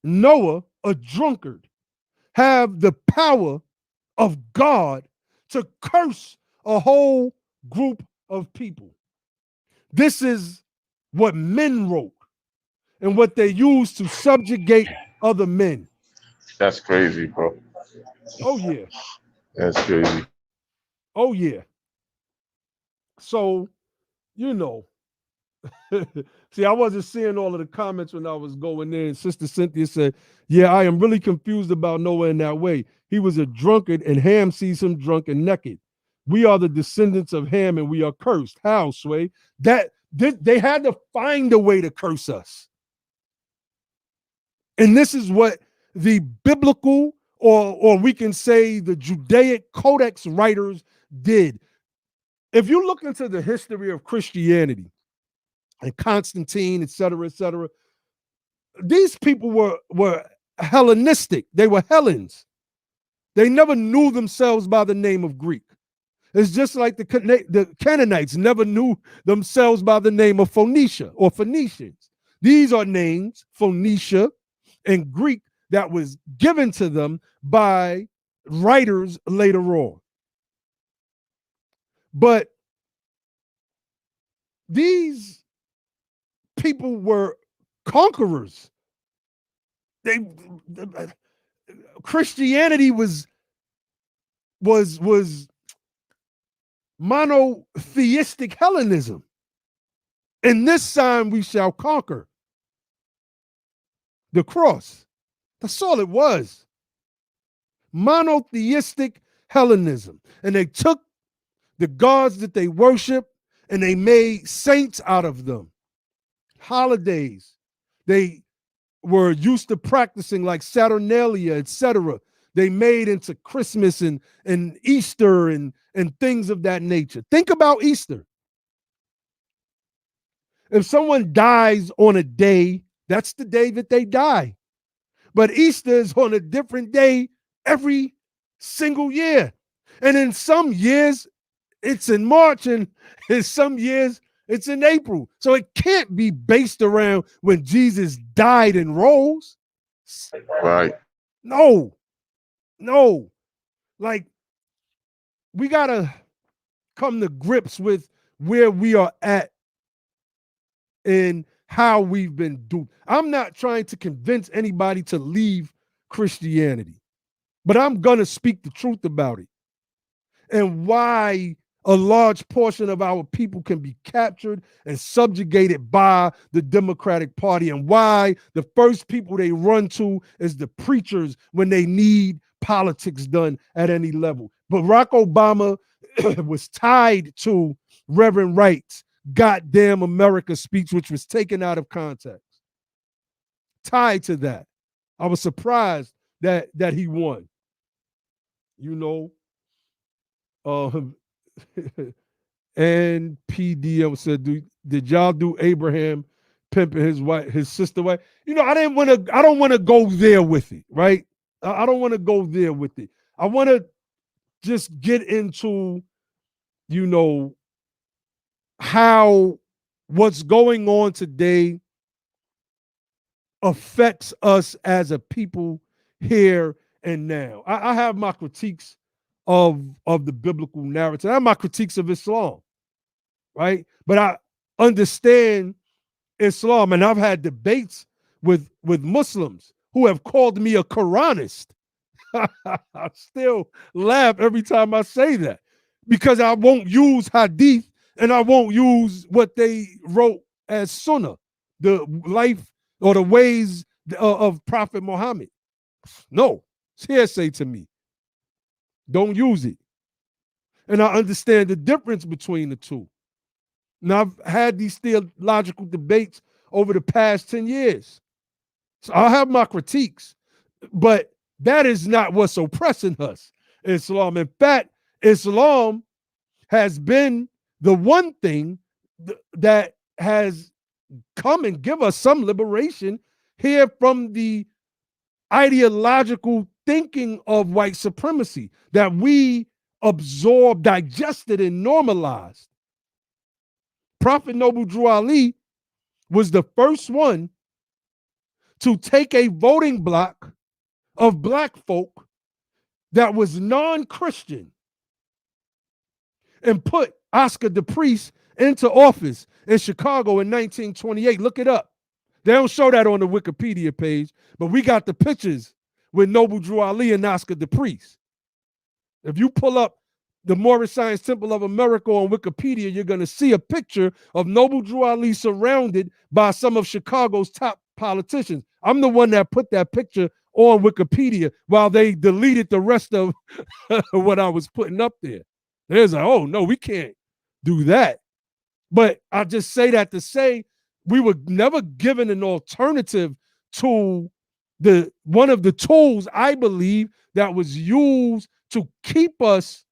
Noah, a drunkard, have the power of God to curse a whole group of people? This is what men wrote and what they used to subjugate other men. That's crazy, bro. Oh, yeah. That's crazy. Oh, yeah. So, see, I wasn't seeing all of the comments when I was going in. Sister Cynthia said, yeah, I am really confused about Noah in that way. He was a drunkard, and Ham sees him drunk and naked. We are the descendants of Ham, and we are cursed. How, Sway? They had to find a way to curse us. And this is what the biblical, or we can say the Judaic Codex writers did. If you look into the history of Christianity, and Constantine, et cetera, these people were Hellenistic. They were Hellenes. They never knew themselves by the name of Greek. It's just like the Canaanites never knew themselves by the name of Phoenicia or Phoenicians. These are names, Phoenicia and Greek, that was given to them by writers later on. But these people were conquerors. Christianity was monotheistic Hellenism. In this sign we shall conquer. The cross. That's all it was. Monotheistic Hellenism. And they took the gods that they worship and they made saints out of them. Holidays they were used to practicing, like Saturnalia, etc. They made into Christmas and Easter and things of that nature. Think about Easter. If someone dies on a day, that's the day that they die. But Easter is on a different day every single year. And in some years, it's in March, and in some years, it's in April. So it can't be based around when Jesus died and rose. Right. No. Like, we got to come to grips with where we are at and how we've been duped. I'm not trying to convince anybody to leave Christianity, but I'm going to speak the truth about it and why a large portion of our people can be captured and subjugated by the Democratic Party, and why the first people they run to is the preachers when they need politics done at any level. Barack Obama was tied to Reverend Wright's "Goddamn America" speech, which was taken out of context. Tied to that. I was surprised that he won. You know, and PDM said, did y'all do Abraham pimping his sister wife? You know, I don't want to go there with it, right? I don't want to go there with it. I want to just get into, you know, how what's going on today affects us as a people here and now. I have my critiques of the biblical narrative. I have my critiques of Islam, right? But I understand Islam, and I've had debates with Muslims who have called me a Quranist. I still laugh every time I say that because I won't use hadith and I won't use what they wrote as sunnah, the life or the ways of Prophet Muhammad. No, it's hearsay to me. Don't use it. And I understand the difference between the two. Now, I've had these theological debates over the past 10 years. So I have my critiques, but that is not what's oppressing us, Islam. In fact, Islam has been the one thing that has come and give us some liberation here from the ideological thinking of white supremacy that we absorbed, digested, and normalized. Prophet Noble Drew Ali was the first one to take a voting block of black folk that was non-Christian and put Oscar the Priest into office in Chicago in 1928. Look it up. They don't show that on the Wikipedia page, but we got the pictures with Noble Drew Ali and Oscar the Priest. If you pull up the Moorish Science Temple of America on Wikipedia, you're going to see a picture of Noble Drew Ali surrounded by some of Chicago's top politicians. I'm the one that put that picture on Wikipedia while they deleted the rest of what I was putting up there. There's like, oh, no, we can't do that. But I just say that to say we were never given an alternative to the one of the tools, I believe, that was used to keep us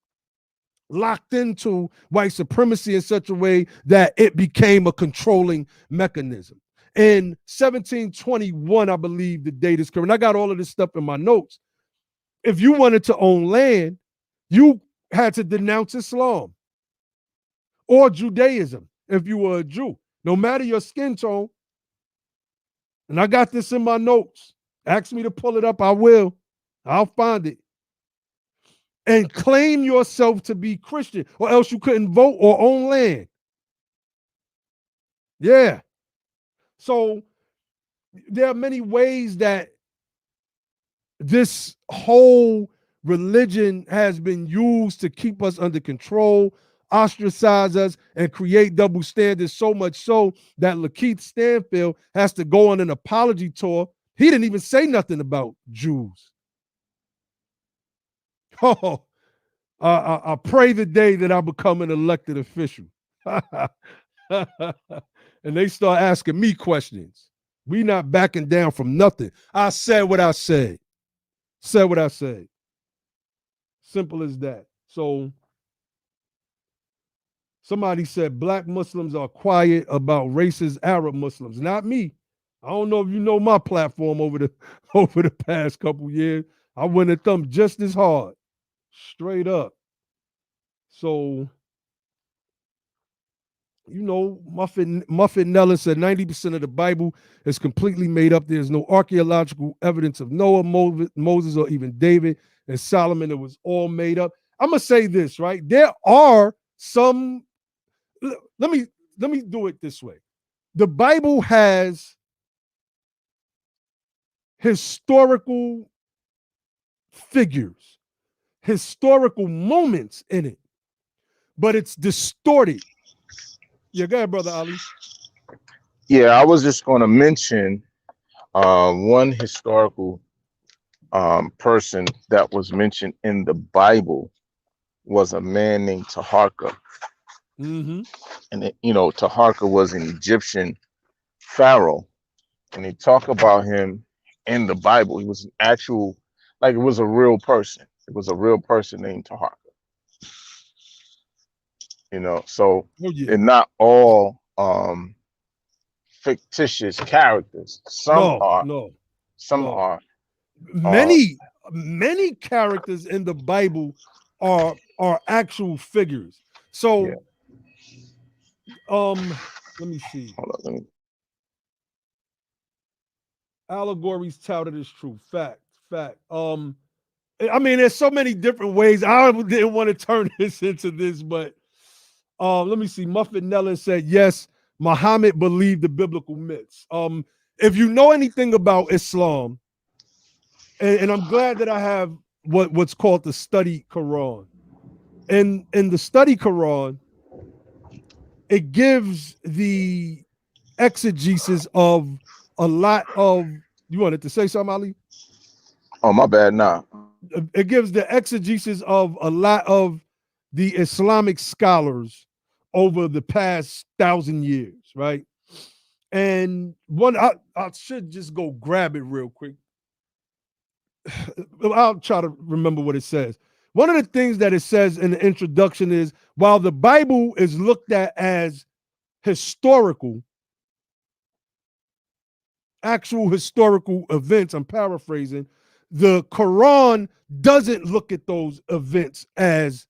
locked into white supremacy in such a way that it became a controlling mechanism. In 1721, I believe the date is correct. I got all of this stuff in my notes. If you wanted to own land, you had to denounce Islam or Judaism if you were a Jew, no matter your skin tone. And I got this in my notes. Ask me to pull it up, I will. I'll find it. And claim yourself to be Christian, or else you couldn't vote or own land. Yeah. So there are many ways that this whole religion has been used to keep us under control, ostracize us, and create double standards, so much so that Lakieth Standfield has to go on an apology tour. He didn't even say nothing about Jews. Oh, I pray the day that I become an elected official. And they start asking me questions. We not backing down from nothing. I said what I said. Said what I said. Simple as that. So somebody said black Muslims are quiet about racist Arab Muslims. Not me. I don't know if you know my platform over the past couple years. I went at them just as hard. Straight up. So, you know, Muffin Nellis said 90% of the Bible is completely made up. There's no archaeological evidence of Noah, Moses, or even David and Solomon. It was all made up. I'm gonna say this, right? There are some. Let me do it this way. The Bible has historical figures, historical moments in it, but it's distorted. Yeah, go ahead, Brother Ali. Yeah, I was just going to mention one historical person that was mentioned in the Bible was a man named Taharka. Mm-hmm. And, you know, Taharka was an Egyptian pharaoh. And they talk about him in the Bible. He was an actual, like it was a real person. It was a real person named Taharka. You know, so Oh yeah. they're not all fictitious characters. Some No, are. no, Some no. are. Uh, Many characters in the Bible are actual figures. yeah. So let me see. Hold on. Let me, Allegories touted as true. Fact, fact. I mean, there's so many different ways. I didn't want to turn this into this, but let me see. Muffin Nellis said, yes, Muhammad believed the biblical myths. If you know anything about Islam, and I'm glad that I have what's called the study Quran. In the study Quran, it gives the exegesis of a lot of, you wanted to say something, Ali? oh, my bad. Nah. It gives the exegesis of a lot of the Islamic scholars over the past 1,000 years, right? And I should just go grab it real quick. I'll try to remember what it says. One of the things that it says in the introduction is, while the Bible is looked at as historical, actual historical events, I'm paraphrasing, the Quran doesn't look at those events as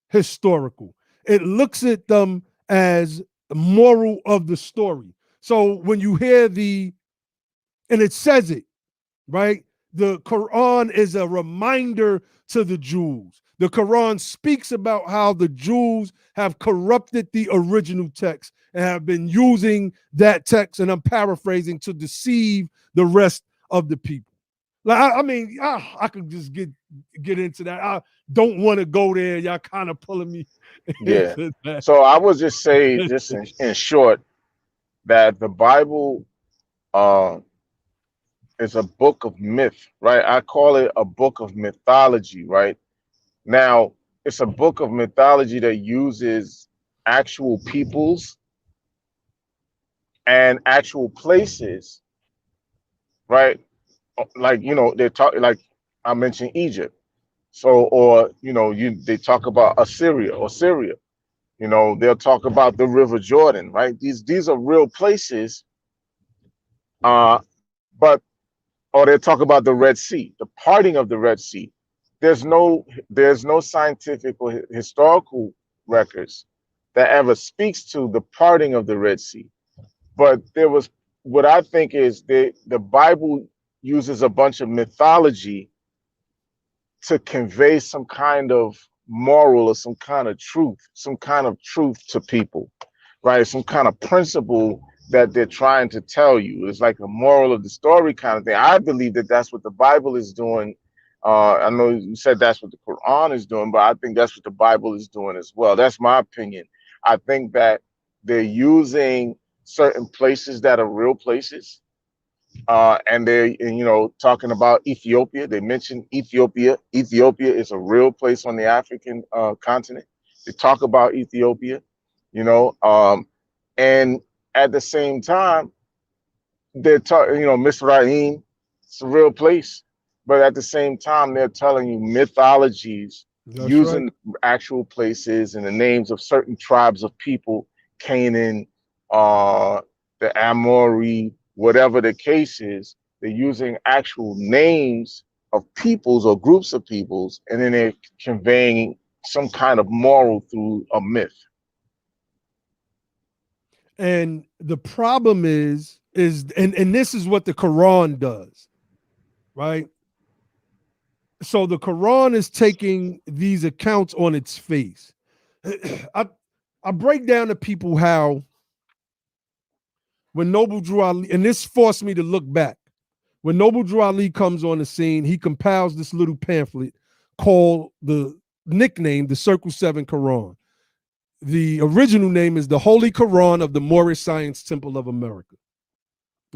historical. It looks at them as the moral of the story. So when you hear and it says it, right? The Quran is a reminder to the Jews. The Quran speaks about how the Jews have corrupted the original text and have been using that text, and I'm paraphrasing, to deceive the rest of the people. Like, I mean, I could just get into that. I don't want to go there. Y'all kind of pulling me Yeah. into that. So I would just say, just in short, that the Bible uh, is a book of myth, right? I call it a book of mythology, right? Now, it's a book of mythology that uses actual peoples and actual places, right? Like, you know, they're talking, like I mentioned Egypt. So, or, you know, they talk about Assyria or Syria. You know, they'll talk about the River Jordan, right? These are real places, uh, but or they'll talk about the Red Sea, the parting of the Red Sea. There's no scientific or historical records that ever speaks to the parting of the Red Sea. But there was, what I think is, the Bible uses a bunch of mythology to convey some kind of moral or some kind of truth to people, right? Some kind of principle that they're trying to tell you. It's like a moral of the story kind of thing. I believe that that's what the Bible is doing. I know you said that's what the Quran is doing, but I think that's what the Bible is doing as well. That's my opinion. I think that they're using certain places that are real places, and they're, you know, talking about Ethiopia. They mentioned Ethiopia. Ethiopia is a real place on the African continent. They talk about Ethiopia, you know, and at the same time, they're talking, you know, Mizraim, it's a real place, but at the same time, they're telling you mythologies That's right. using actual places and the names of certain tribes of people, Canaan, uh, the Amori, whatever the case is. They're using actual names of peoples or groups of peoples, and then they're conveying some kind of moral through a myth. And the problem and this is what the Quran does, right? So the Quran is taking these accounts on its face. I break down to people how when Noble Drew Ali, and this forced me to look back. When Noble Drew Ali comes on the scene, he compiles this little pamphlet called the Circle 7 Quran. The original name is the Holy Quran of the Moorish Science Temple of America.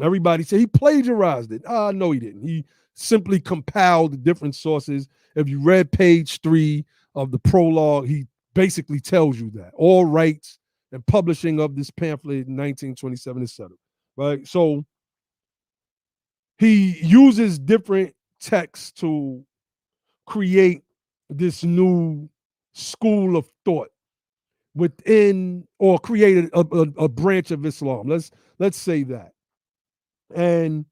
Everybody said he plagiarized it. No, he didn't. He simply compiled different sources. If you read page 3 of the prologue, he basically tells you that all rights and publishing of this pamphlet in 1927, etc. Right. So he uses different texts to create this new school of thought within, or created a branch of Islam. Let's say that. And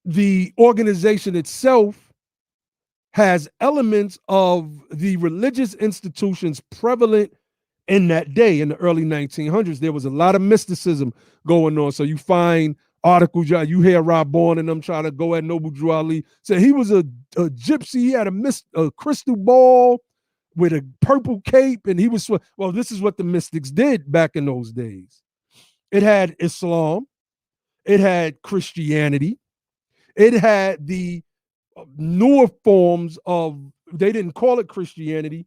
the organization itself has elements of the religious institutions prevalent in that day in the early 1900s. There was a lot of mysticism going on. So you find articles, you hear Rob Bourne and them trying to go at Noble Drew Ali. So he was a gypsy. He had a crystal ball with a purple cape, and he was, well, this is what the mystics did back in those days. It had Islam, it had Christianity, it had the newer forms of, they didn't call it Christianity,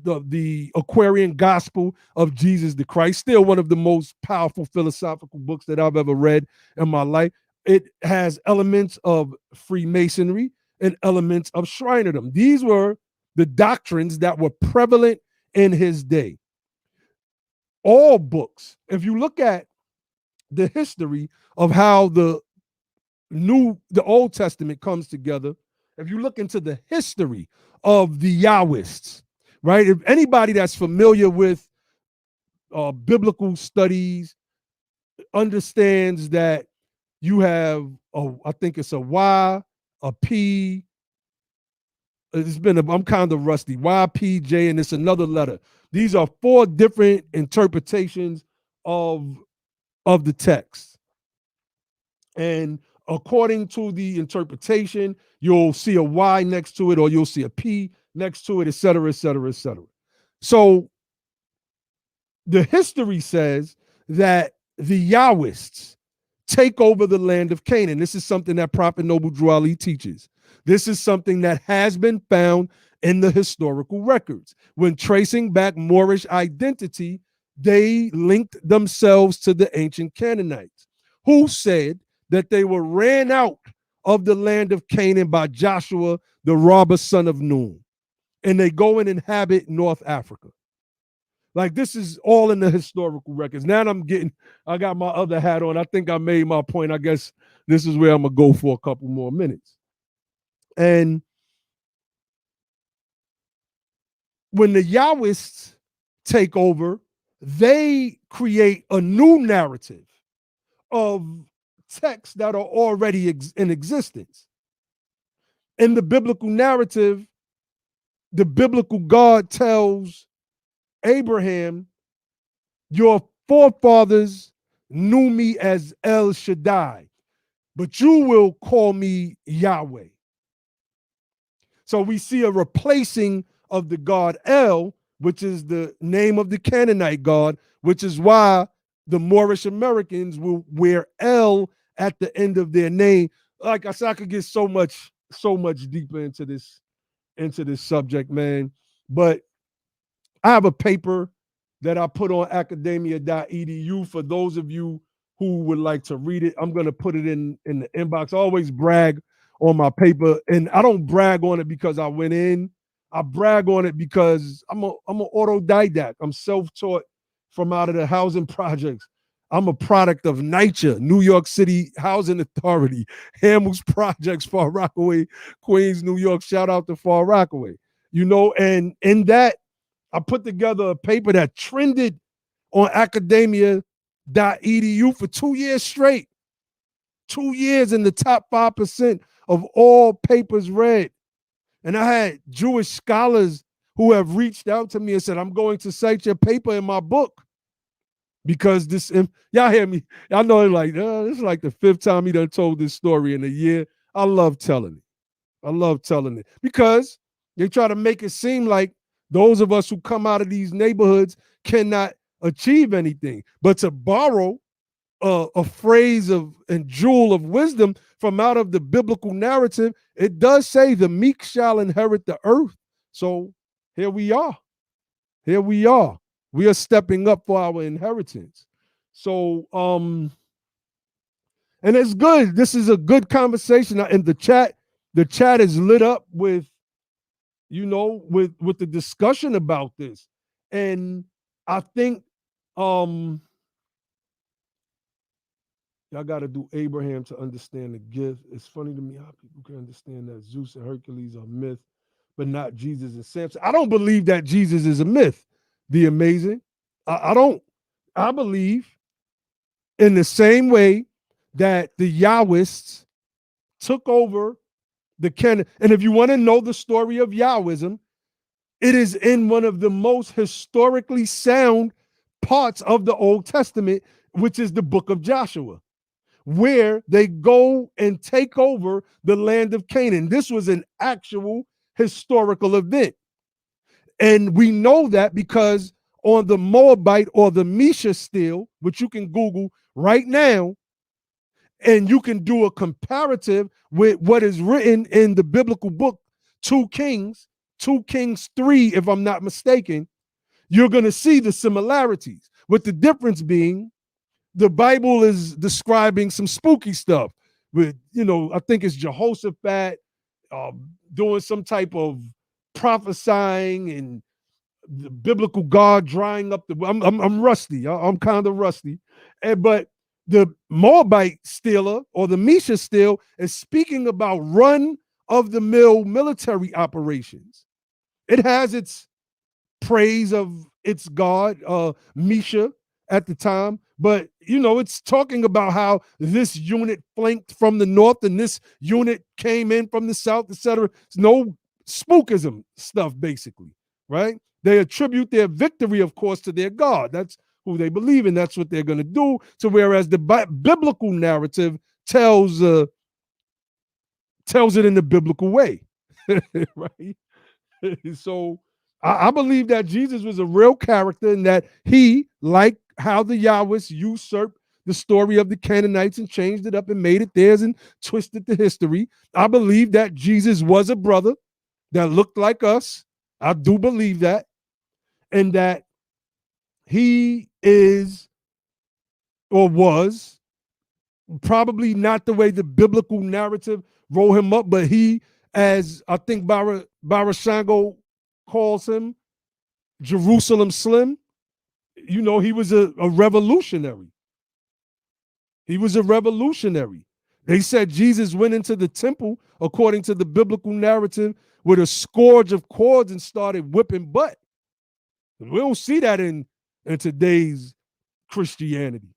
the Aquarian Gospel of Jesus the Christ, still one of the most powerful philosophical books that I've ever read in my life. It has elements of Freemasonry and elements of Shrinerdom. These were the doctrines that were prevalent in his day. All books, if you look at the history of how the Old Testament comes together, if you look into the history of the Yahwists, right? If anybody that's familiar with biblical studies understands that you have, I think it's a Y, a P. I'm kind of rusty. Y, P, J, and it's another letter. These are 4 different interpretations of the text. And according to the interpretation, you'll see a Y next to it, or you'll see a P next to it, et cetera, et cetera, et cetera. So the history says that the Yahwists take over the land of Canaan. This is something that Prophet Noble Drew Ali teaches. This is something that has been found in the historical records. When tracing back Moorish identity, they linked themselves to the ancient Canaanites, who said that they were ran out of the land of Canaan by Joshua, the robber son of Nun, and they go and inhabit North Africa. Like, this is all in the historical records. Now I got my other hat on. I think I made my point. I guess this is where I'm going to go for a couple more minutes. And when the Yahwists take over, they create a new narrative of texts that are already in existence. In the biblical narrative, the biblical God tells Abraham, your forefathers knew me as El Shaddai, but you will call me Yahweh. So we see a replacing of the god El, which is the name of the Canaanite god, which is why the Moorish Americans will wear El at the end of their name. Like I said, I could get so much deeper into this subject, man. But I have a paper that I put on academia.edu for those of you who would like to read it. I'm going to put it in the inbox. I always brag on my paper, and I don't brag on it because I went in. I brag on it because I'm an autodidact. I'm self-taught from out of the housing projects. I'm a product of NYCHA, New York City Housing Authority, Hamels Projects, Far Rockaway, Queens, New York. Shout out to Far Rockaway. And in that, I put together a paper that trended on academia.edu for 2 years straight. 2 years in the top 5% of all papers read. And I had Jewish scholars who have reached out to me and said, I'm going to cite your paper in my book. Because y'all hear me. Y'all know this is like the 5th time he done told this story in a year. I love telling it. Because they try to make it seem like those of us who come out of these neighborhoods cannot achieve anything. But to borrow a phrase and jewel of wisdom from out of the biblical narrative, it does say the meek shall inherit the earth. So here we are. We are stepping up for our inheritance. So, and it's good. This is a good conversation. And the chat is lit up with the discussion about this. And I think Y'all got to do Abraham to understand the gift. It's funny to me how people can understand that Zeus and Hercules are myth, but not Jesus and Samson. I don't believe that Jesus is a myth. The amazing. I don't. I believe in the same way that the Yahwists took over the canon. And if you want to know the story of Yahwism, it is in one of the most historically sound parts of the Old Testament, which is the book of Joshua, where they go and take over the land of Canaan. This was an actual historical event. And we know that because on the Moabite or the Mesha stele, which you can Google right now, and you can do a comparative with what is written in the biblical book, 2 Kings 3, if I'm not mistaken, you're going to see the similarities, with the difference being the Bible is describing some spooky stuff with, I think it's Jehoshaphat doing some type of prophesying and the biblical God drying up the. I'm rusty. I'm kind of rusty, but the Moabite stealer or the Mesha stele is speaking about run of the mill military operations. It has its praise of its god, Mesha, at the time. But, it's talking about how this unit flanked from the north and this unit came in from the south, etc. It's no spookism stuff, basically, right? They attribute their victory, of course, to their God. That's who they believe in. That's what they're going to do. So whereas the biblical narrative tells it in the biblical way, right? So I believe that Jesus was a real character and that he, like how the Yahwists usurped the story of the Canaanites and changed it up and made it theirs and twisted the history. I believe that Jesus was a brother that looked like us. I do believe that. And that he is or was probably not the way the biblical narrative roll him up, but he, as I think Barashango calls him, Jerusalem Slim, he was a revolutionary. He was a revolutionary. They said Jesus went into the temple, according to the biblical narrative, with a scourge of cords and started whipping butt. We don't see that in today's Christianity.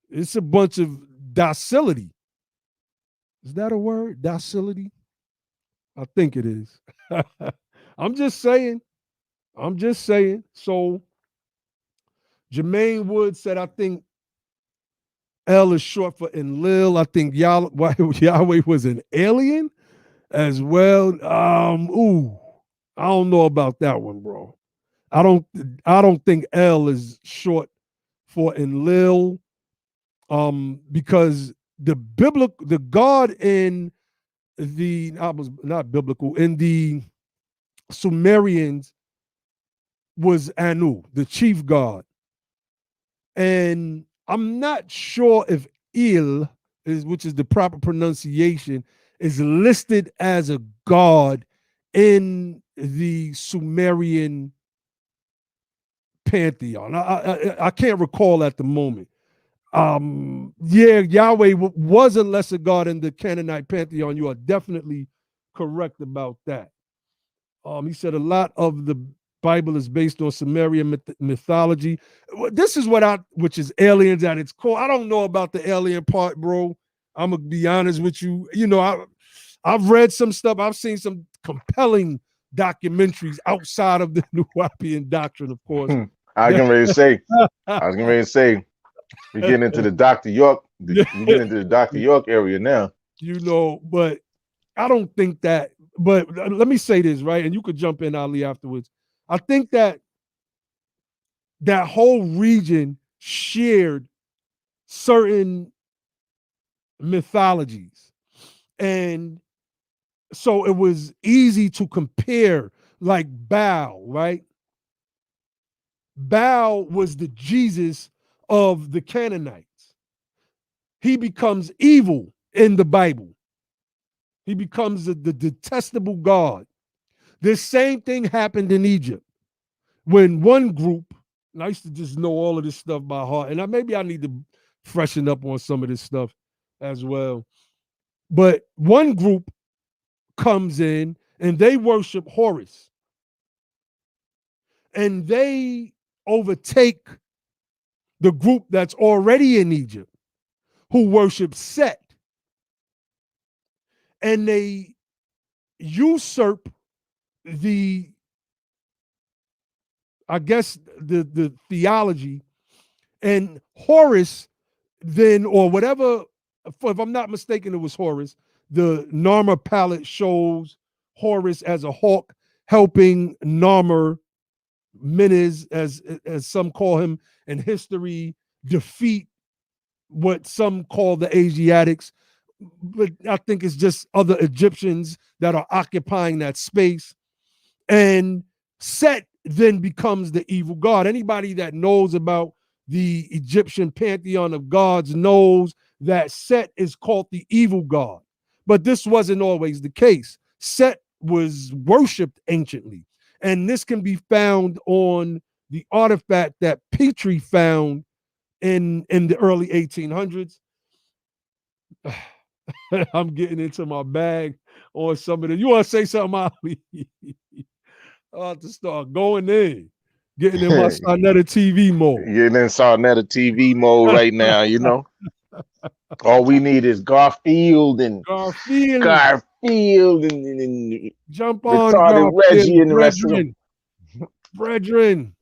It's a bunch of docility. Is that a word? Docility? I think it is. I'm just saying. So Jermaine Wood said, I think L is short for Enlil. I think Yahweh was an alien as well. I don't know about that one, bro. I don't think L is short for Enlil, because the God in the not biblical in the Sumerians was Anu, the chief god. And I'm not sure if Il which is the proper pronunciation, is listed as a god in the Sumerian pantheon. I can't recall at the moment. Yahweh was a lesser god in the Canaanite pantheon. You are definitely correct about that. He said a lot of the Bible is based on Sumerian mythology. This is which is aliens at its core. I don't know about the alien part, bro. I'm gonna be honest with you. I've read some stuff. I've seen some compelling documentaries outside of the Nuwapian doctrine, of course. I was getting ready to say, we getting into the Dr. York. We get into the Dr. York area now. But I don't think that. But let me say this, right? And you could jump in, Ali, afterwards. I think that whole region shared certain mythologies. And so it was easy to compare, like Baal, right? Baal was the Jesus of the Canaanites. He becomes evil in the Bible. He becomes the detestable God. This same thing happened in Egypt when one group, and I used to just know all of this stuff by heart, and maybe I need to freshen up on some of this stuff as well. But one group comes in and they worship Horus. And they overtake the group that's already in Egypt who worship Set. And they usurp the, I guess, the theology. And Horus then, or whatever, if I'm not mistaken, it was Horus. The Narmer palette shows Horus as a hawk helping Narmer Menes, as some call him in history, defeat what some call the Asiatics. But I think it's just other Egyptians that are occupying that space. And Set then becomes the evil god. Anybody that knows about the Egyptian pantheon of gods knows that Set is called the evil god. But this wasn't always the case. Set was worshipped anciently. And this can be found on the artifact that Petrie found in the early 1800s. I'm getting into my bag on some of this. You want to say something, Ali? I have to start going in, getting in my Sonetta TV mode. Getting in Sonetta TV mode right now, you know. All we need is Garfield and Jump on, retarded Reggie and the rest of them. Brethren.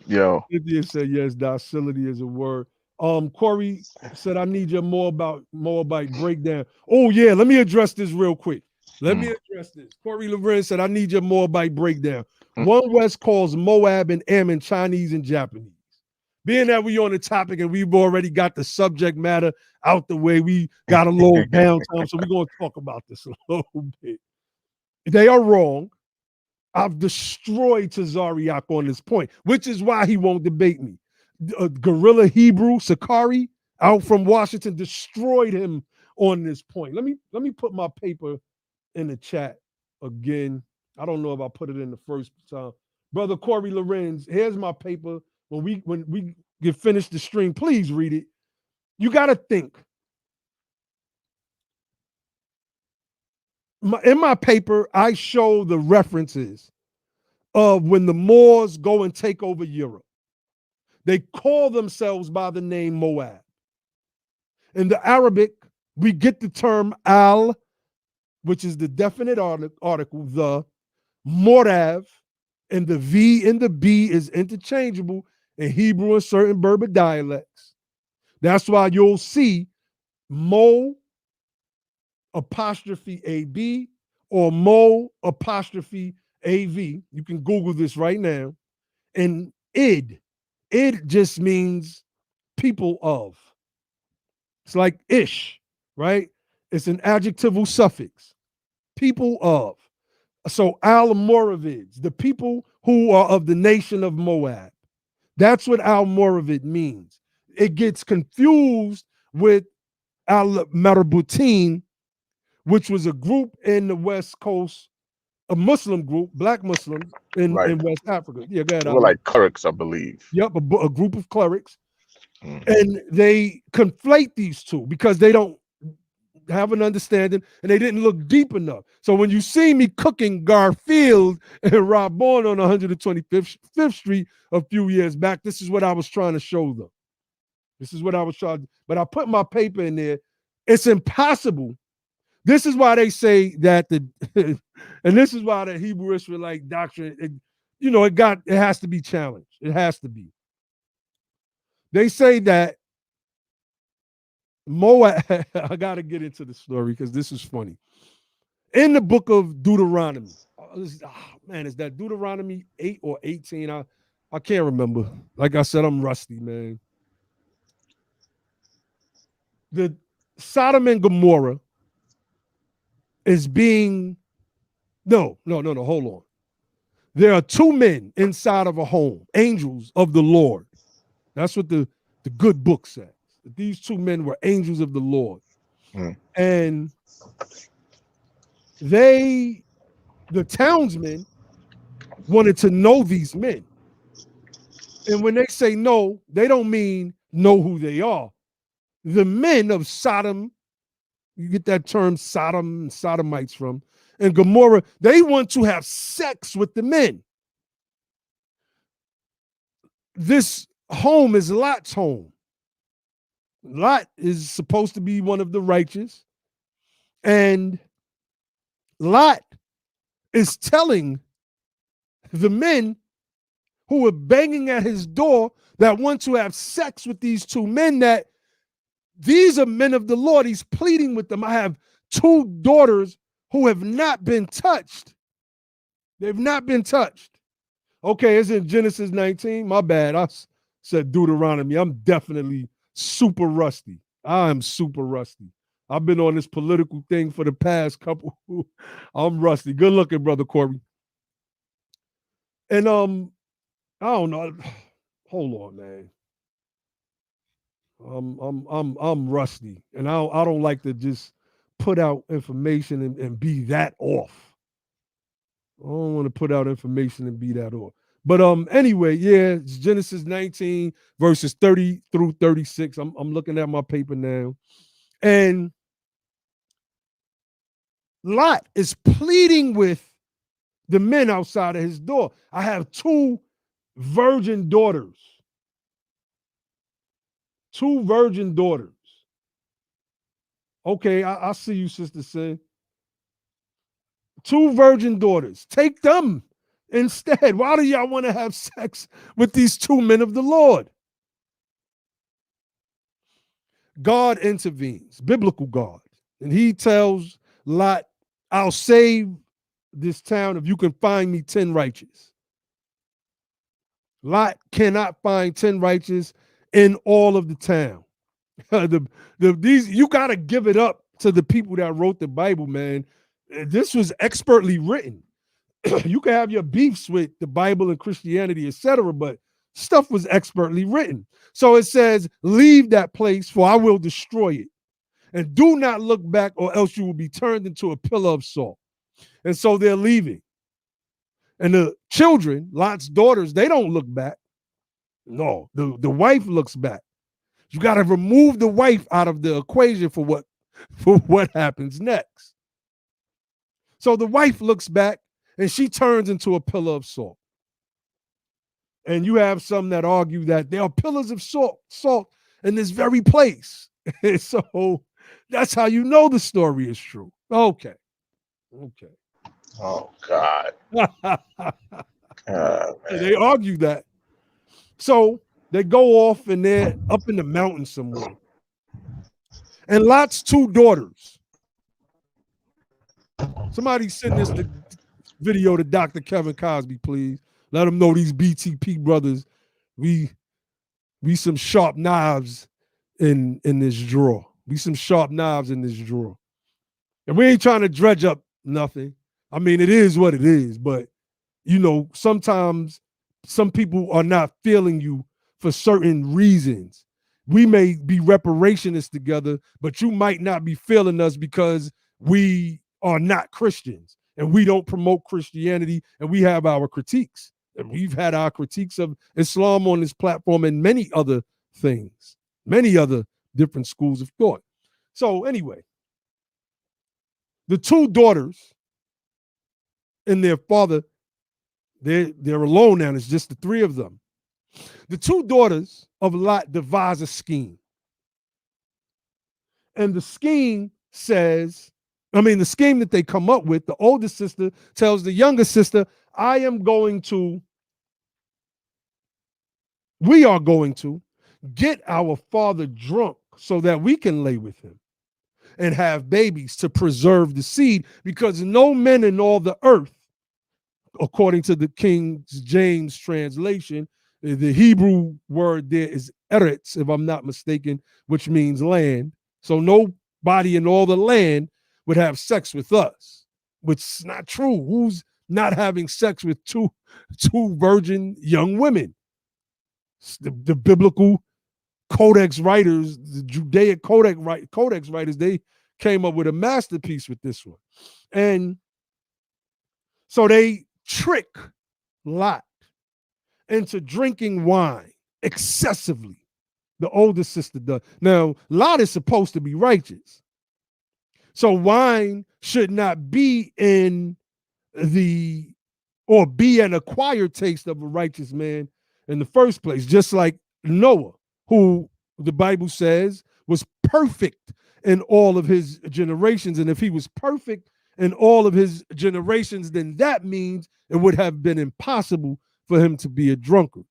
Yo. Cynthia said yes, docility is a word. Corey said, I need your Moabite breakdown. Oh, yeah, let me address this real quick. Let me address this. Corey Lorenz said, I need your Moabite breakdown. One West calls Moab and Ammon Chinese and Japanese. Being that we on the topic and we've already got the subject matter out the way, we got a little downtime, so we're going to talk about this a little bit. They are wrong. I've destroyed Tazariak on this point, which is why he won't debate me. Guerrilla Hebrew, Sakari, out from Washington, destroyed him on this point. Let me put my paper in the chat again. I don't know if I put it in the first time. Brother Corey Lorenz, here's my paper. When we get finished the stream, please read it. You got to think. In my paper, I show the references of when the Moors go and take over Europe. They call themselves by the name Moab. In the Arabic, we get the term al, which is the definite article, the Morav, and the V and the B is interchangeable in Hebrew and certain Berber dialects. That's why you'll see Mo apostrophe AB or Mo apostrophe AV. You can Google this right now. And id just means people of. It's like ish, right? It's an adjectival suffix. People of. So Al-Moravids, the people who are of the nation of Moab. That's what Al-Moravid means. It gets confused with Al-Marabutin, which was a group in the West Coast, a Muslim group, black Muslims in West Africa. Yeah, go ahead. They were like clerics, I believe. Yep, a group of clerics. And they conflate these two because they don't have an understanding and they didn't look deep enough. So when you see me cooking Garfield and Rob Bourne on 125th Street a few years back, this is what I was trying to show them. This is what I was trying to, but I put my paper in there. It's impossible. This is why they say that and this is why the Hebrew Israelite doctrine, it has to be challenged. It has to be. They say that Moab, I got to get into the story because this is funny. In the book of Deuteronomy, is that Deuteronomy 8 or 18? I can't remember. Like I said, I'm rusty, man. The Sodom and Gomorrah is being, no, hold on. There are two men inside of a home, angels of the Lord. That's what the good book says. These two men were angels of the Lord. And the townsmen wanted to know these men. And when they say no, they don't mean know who they are. The men of Sodom, you get that term Sodom and Sodomites from, and Gomorrah, they want to have sex with the men. This home is Lot's home. Lot is supposed to be one of the righteous. And Lot is telling the men who are banging at his door that want to have sex with these two men that these are men of the Lord. He's pleading with them. I have two daughters who have not been touched. They've not been touched. Okay, it's in Genesis 19. My bad. I said Deuteronomy. I'm definitely super rusty. I am super rusty. I've been on this political thing for the past couple. I'm rusty. Good looking, brother Corey. And I don't know. Hold on, man. I'm rusty, and I don't like to just put out information and be that off. I don't want to put out information and be that off. But anyway, yeah, it's Genesis 19 verses 30 through 36. I'm looking at my paper now, and Lot is pleading with the men outside of his door. I have two virgin daughters. Two virgin daughters. Okay, I see you, Sister Sin. Two virgin daughters. Take them instead. Why do y'all want to have sex with these two men of the Lord? God intervenes, biblical God. And he tells Lot, I'll save this town if you can find me 10 righteous. Lot cannot find 10 righteous in all of the town. These you got to give it up to the people that wrote the Bible, man. This was expertly written. You can have your beefs with the Bible and Christianity, etc., but stuff was expertly written. So it says, leave that place, for I will destroy it. And do not look back, or else you will be turned into a pillar of salt. And so they're leaving. And the children, Lot's daughters, they don't look back. No, the wife looks back. You got to remove the wife out of the equation for what happens next. So the wife looks back and she turns into a pillar of salt. And you have some that argue that there are pillars of salt in this very place. So that's how you know the story is true. Okay. Oh God. They argue that. So they go off and they're up in the mountains somewhere. And Lot's two daughters. Somebody send this video to Dr. Kevin Cosby, please. Let him know these BTP brothers, we some sharp knives in this drawer. We some sharp knives in this drawer. And we ain't trying to dredge up nothing. I mean, it is what it is, but you know, sometimes some people are not feeling you for certain reasons. We may be reparationists together, but you might not be feeling us because we are not Christians and we don't promote Christianity, and we have our critiques. And we've had our critiques of Islam on this platform and many other things, many other different schools of thought. So anyway, the two daughters and their father, they're alone now. It's just the three of them. The two daughters of Lot devise a scheme. And the scheme says, the scheme that they come up with, the older sister tells the younger sister, we are going to get our father drunk so that we can lay with him and have babies to preserve the seed, because no men in all the earth, according to the King James translation, the Hebrew word there is eretz, if I'm not mistaken, which means land. So nobody in all the land would have sex with us, which is not true. Who's not having sex with two virgin young women? The biblical codex writers, the Judaic codex writers, they came up with a masterpiece with this one. And so they trick Lot into drinking wine excessively. The older sister does. Now, Lot is supposed to be righteous. So wine should not be in the, or be an acquired taste of a righteous man in the first place, just like Noah, who the Bible says was perfect in all of his generations. And if he was perfect in all of his generations, then that means it would have been impossible for him to be a drunkard.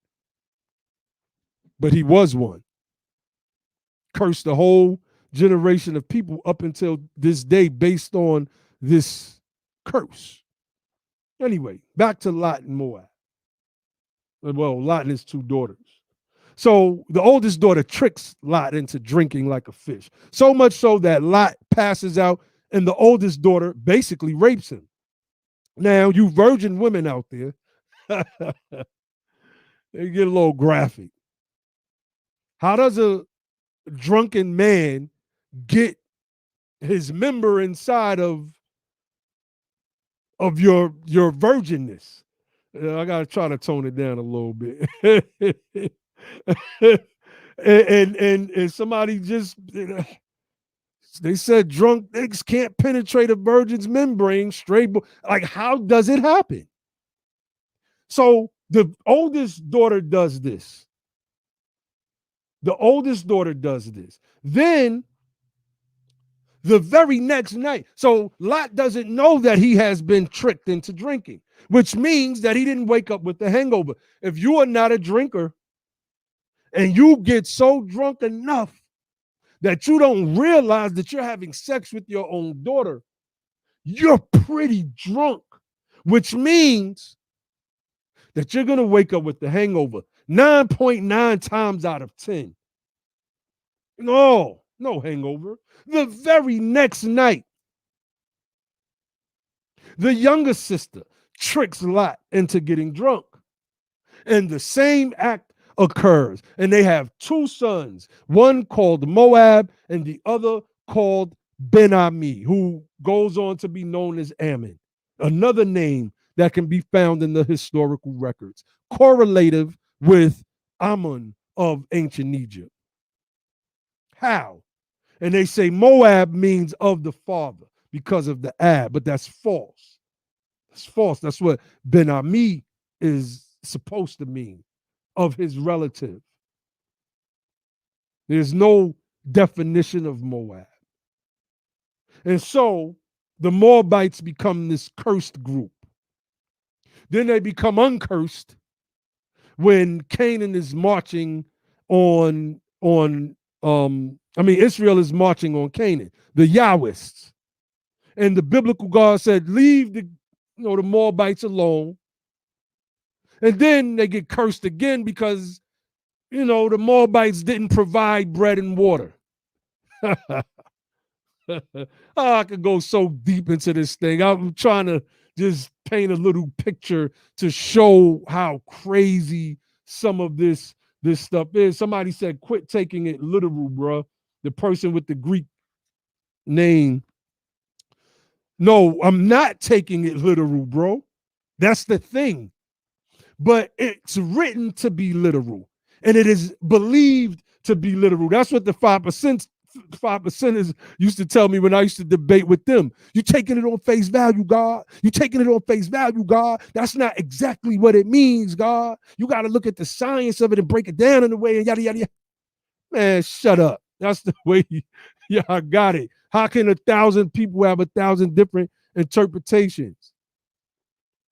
But he was one. Cursed the whole generation of people up until this day based on this curse. Anyway, back to Lot and Moab. Well, Lot and his two daughters. So the oldest daughter tricks Lot into drinking like a fish, so much so that Lot passes out and the oldest daughter basically rapes him. Now, you virgin women out there, they get a little graphic. How does a drunken man get his member inside of your virginness? I gotta try to tone it down a little bit. and somebody just, they said drunk niggas can't penetrate a virgin's membrane straight. Like, how does it happen? So the oldest daughter does this. The oldest daughter does this. Then the very next night, so Lot doesn't know that he has been tricked into drinking, which means that he didn't wake up with the hangover. If you are not a drinker and you get so drunk enough that you don't realize that you're having sex with your own daughter, you're pretty drunk, which means that you're going to wake up with the hangover 9.9 times out of 10. No hangover. The very next night, the younger sister tricks Lot into getting drunk. And the same act occurs. And they have two sons, one called Moab and the other called Ben-Ami, who goes on to be known as Ammon, another name that can be found in the historical records, correlative with Ammon of ancient Egypt. How? And they say Moab means of the father because of the ab, but that's false. That's false. That's what Ben-Ami is supposed to mean, of his relative. There's no definition of Moab. And so the Moabites become this cursed group. Then they become uncursed when Canaan is marching Israel is marching on Canaan, the Yahwists. And the biblical God said, leave the Moabites alone. And then they get cursed again because, the Moabites didn't provide bread and water. I could go so deep into this thing. I'm trying to just paint a little picture to show how crazy some of this stuff is. Somebody said, quit taking it literal, bro. The person with the Greek name. No, I'm not taking it literal, bro. That's the thing. But it's written to be literal, and it is believed to be literal. That's what the 5%ers used to tell me when I used to debate with them. You taking it on face value, God. You taking it on face value, God. That's not exactly what it means, God. You got to look at the science of it and break it down in a way and yada, yada, yada. Man, shut up. That's the way I got it. How can 1,000 people have 1,000 different interpretations?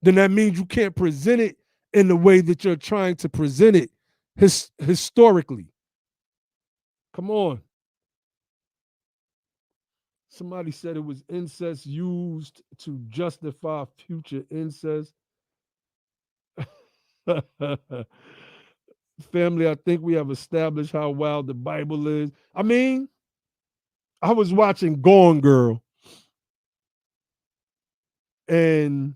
Then that means you can't present it in the way that you're trying to present it historically. Come on. Somebody said it was incest used to justify future incest. Family, I think we have established how wild the Bible is. I mean, I was watching Gone Girl, and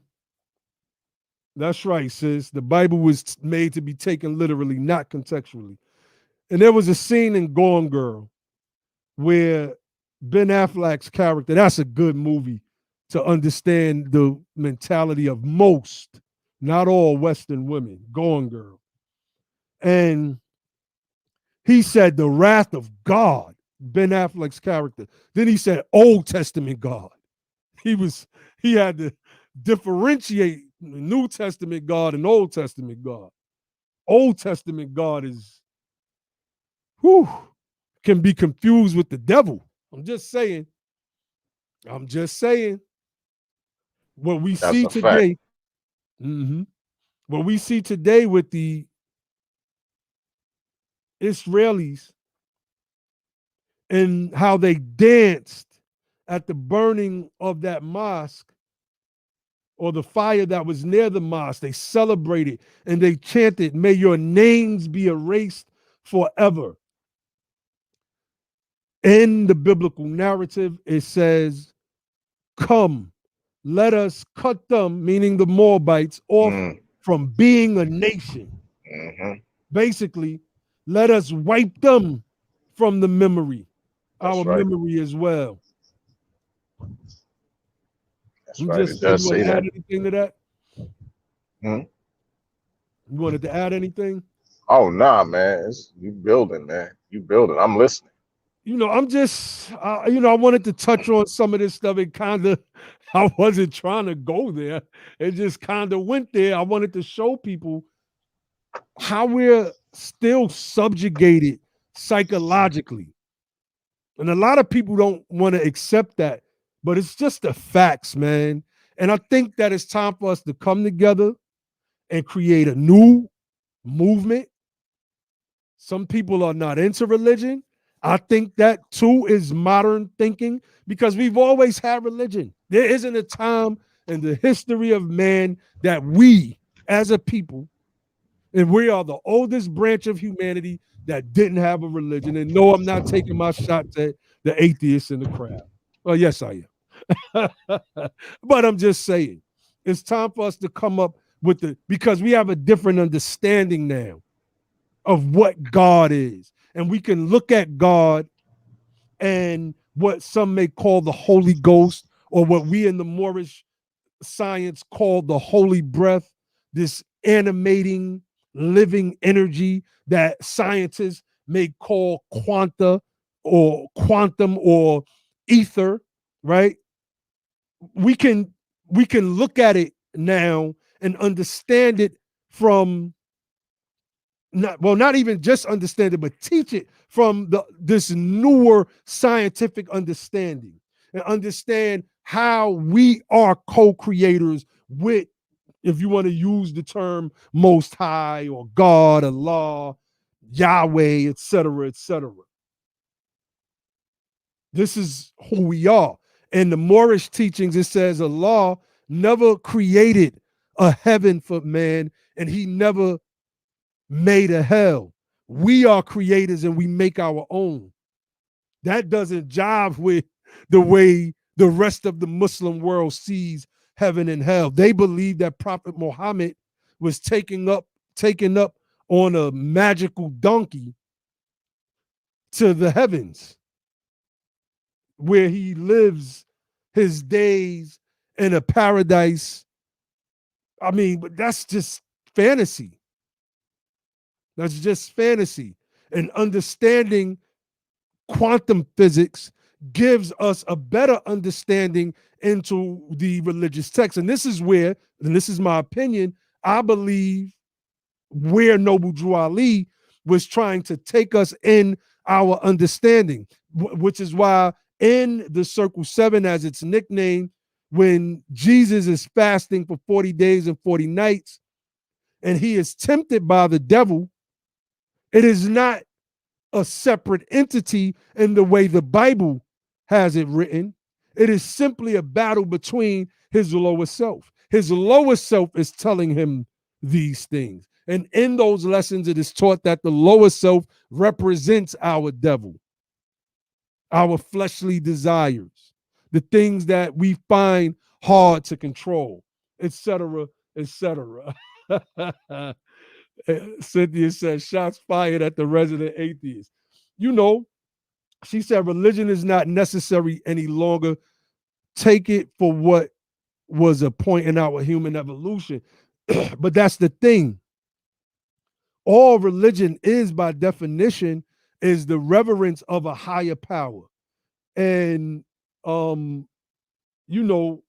that's right, sis. The Bible was made to be taken literally, not contextually. And there was a scene in Gone Girl where Ben Affleck's character, that's a good movie to understand the mentality of most, not all Western women. Gone Girl. And he said the wrath of God, Ben Affleck's character. Then he said Old Testament God. He had to differentiate New Testament God and Old Testament God. Old Testament God is, whew, can be confused with the devil. I'm just saying. What we That's see a fact. today, mhm, what we see today with the Israelis and how they danced at the burning of that mosque or the fire that was near the mosque. They celebrated and they chanted, "May your names be erased forever." In the biblical narrative, it says, "Come, let us cut them," meaning the Moabites, "off Mm, from being a nation." hmm Basically, let us wipe them from the memory, our That's right. memory as well. That's I'm right. just It saying, you does want say to add that. anything to that? Hmm? You wanted to add anything? Oh, nah, man. You building, man. You building. I'm listening. I'm just, I wanted to touch on some of this stuff. It kind of, I wasn't trying to go there. It just kind of went there. I wanted to show people how we're still subjugated psychologically. And a lot of people don't want to accept that, but it's just the facts, man. And I think that it's time for us to come together and create a new movement. Some people are not into religion. I think that too is modern thinking because we've always had religion. There isn't a time in the history of man that we, as a people, and we are the oldest branch of humanity that didn't have a religion. And no, I'm not taking my shots at the atheists in the crowd. Well, yes, I am. But I'm just saying, it's time for us to come up with because we have a different understanding now of what God is. And we can look at God and what some may call the Holy Ghost, or what we in the Moorish science call the holy breath, this animating, living energy that scientists may call quanta or quantum or ether, right? We can look at it now and understand it from not even just understand it, but teach it from this newer scientific understanding, and understand how we are co-creators with, if you want to use the term, Most High or God, Allah, Yahweh, etc., etc. This is who we are. In the Moorish teachings, it says Allah never created a heaven for man, and he never made a hell. We are creators and we make our own. That doesn't jive with the way the rest of the Muslim world sees heaven and hell. They believe that Prophet Muhammad was taken up on a magical donkey to the heavens, where he lives his days in a paradise. I mean, but that's just fantasy. That's just fantasy. And understanding quantum physics gives us a better understanding into the religious text. And this is where, and this is my opinion, I believe where Noble Drew Ali was trying to take us in our understanding, which is why in the Circle 7, as it's nicknamed, when Jesus is fasting for 40 days and 40 nights and he is tempted by the devil, it is not a separate entity in the way the Bible has it written. It is simply a battle between his lower self. His lower self is telling him these things. And in those lessons, it is taught that the lower self represents our devil, our fleshly desires, the things that we find hard to control, etc., etc. Cynthia says, shots fired at the resident atheist. You know, she said, religion is not necessary any longer. Take it for what was a point in our human evolution. But that's the thing. all religion is by definition is the reverence of a higher power. And you know,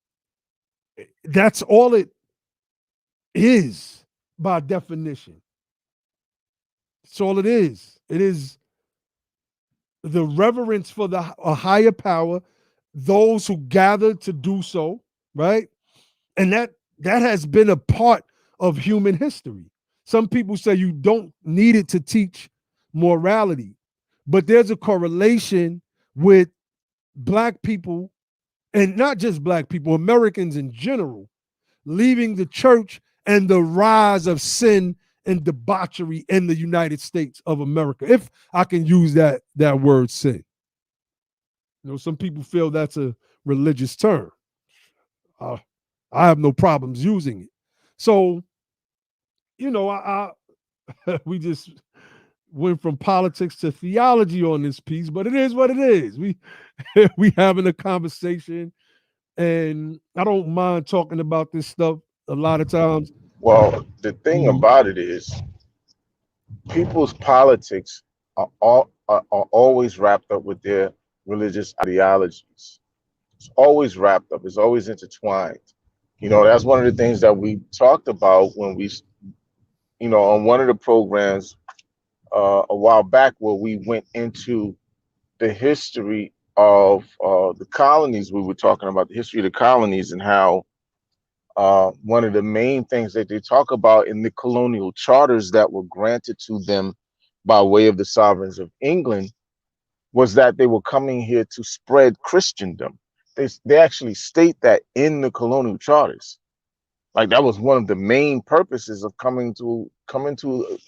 that's all it is by definition. That's all it is. It is the reverence for a higher power, those who gather to do so, right? And that has been a part of human history. Some people say you don't need it to teach morality, but there's a correlation with Black people, and not just Black people, Americans in general, leaving the church and the rise of sin and debauchery in the United States of America, if I can use that word sin. You know, some people feel that's a religious term. I have no problems using it. So, you know, I we just went from politics to theology on this piece, but it is what it is. We having a conversation, and I don't mind talking about this stuff a lot of times. Well, the thing about it is, people's politics are always wrapped up with their religious ideologies. It's always wrapped up. It's always intertwined. You know, that's one of the things that we talked about when we, you know, on one of the programs a while back, where we went into the history of the colonies. We were talking about the history of the colonies and how one of the main things that they talk about in the colonial charters that were granted to them by way of the sovereigns of England was that they were coming here to spread Christendom. They actually state that in the colonial charters. Like, that was one of the main purposes of coming to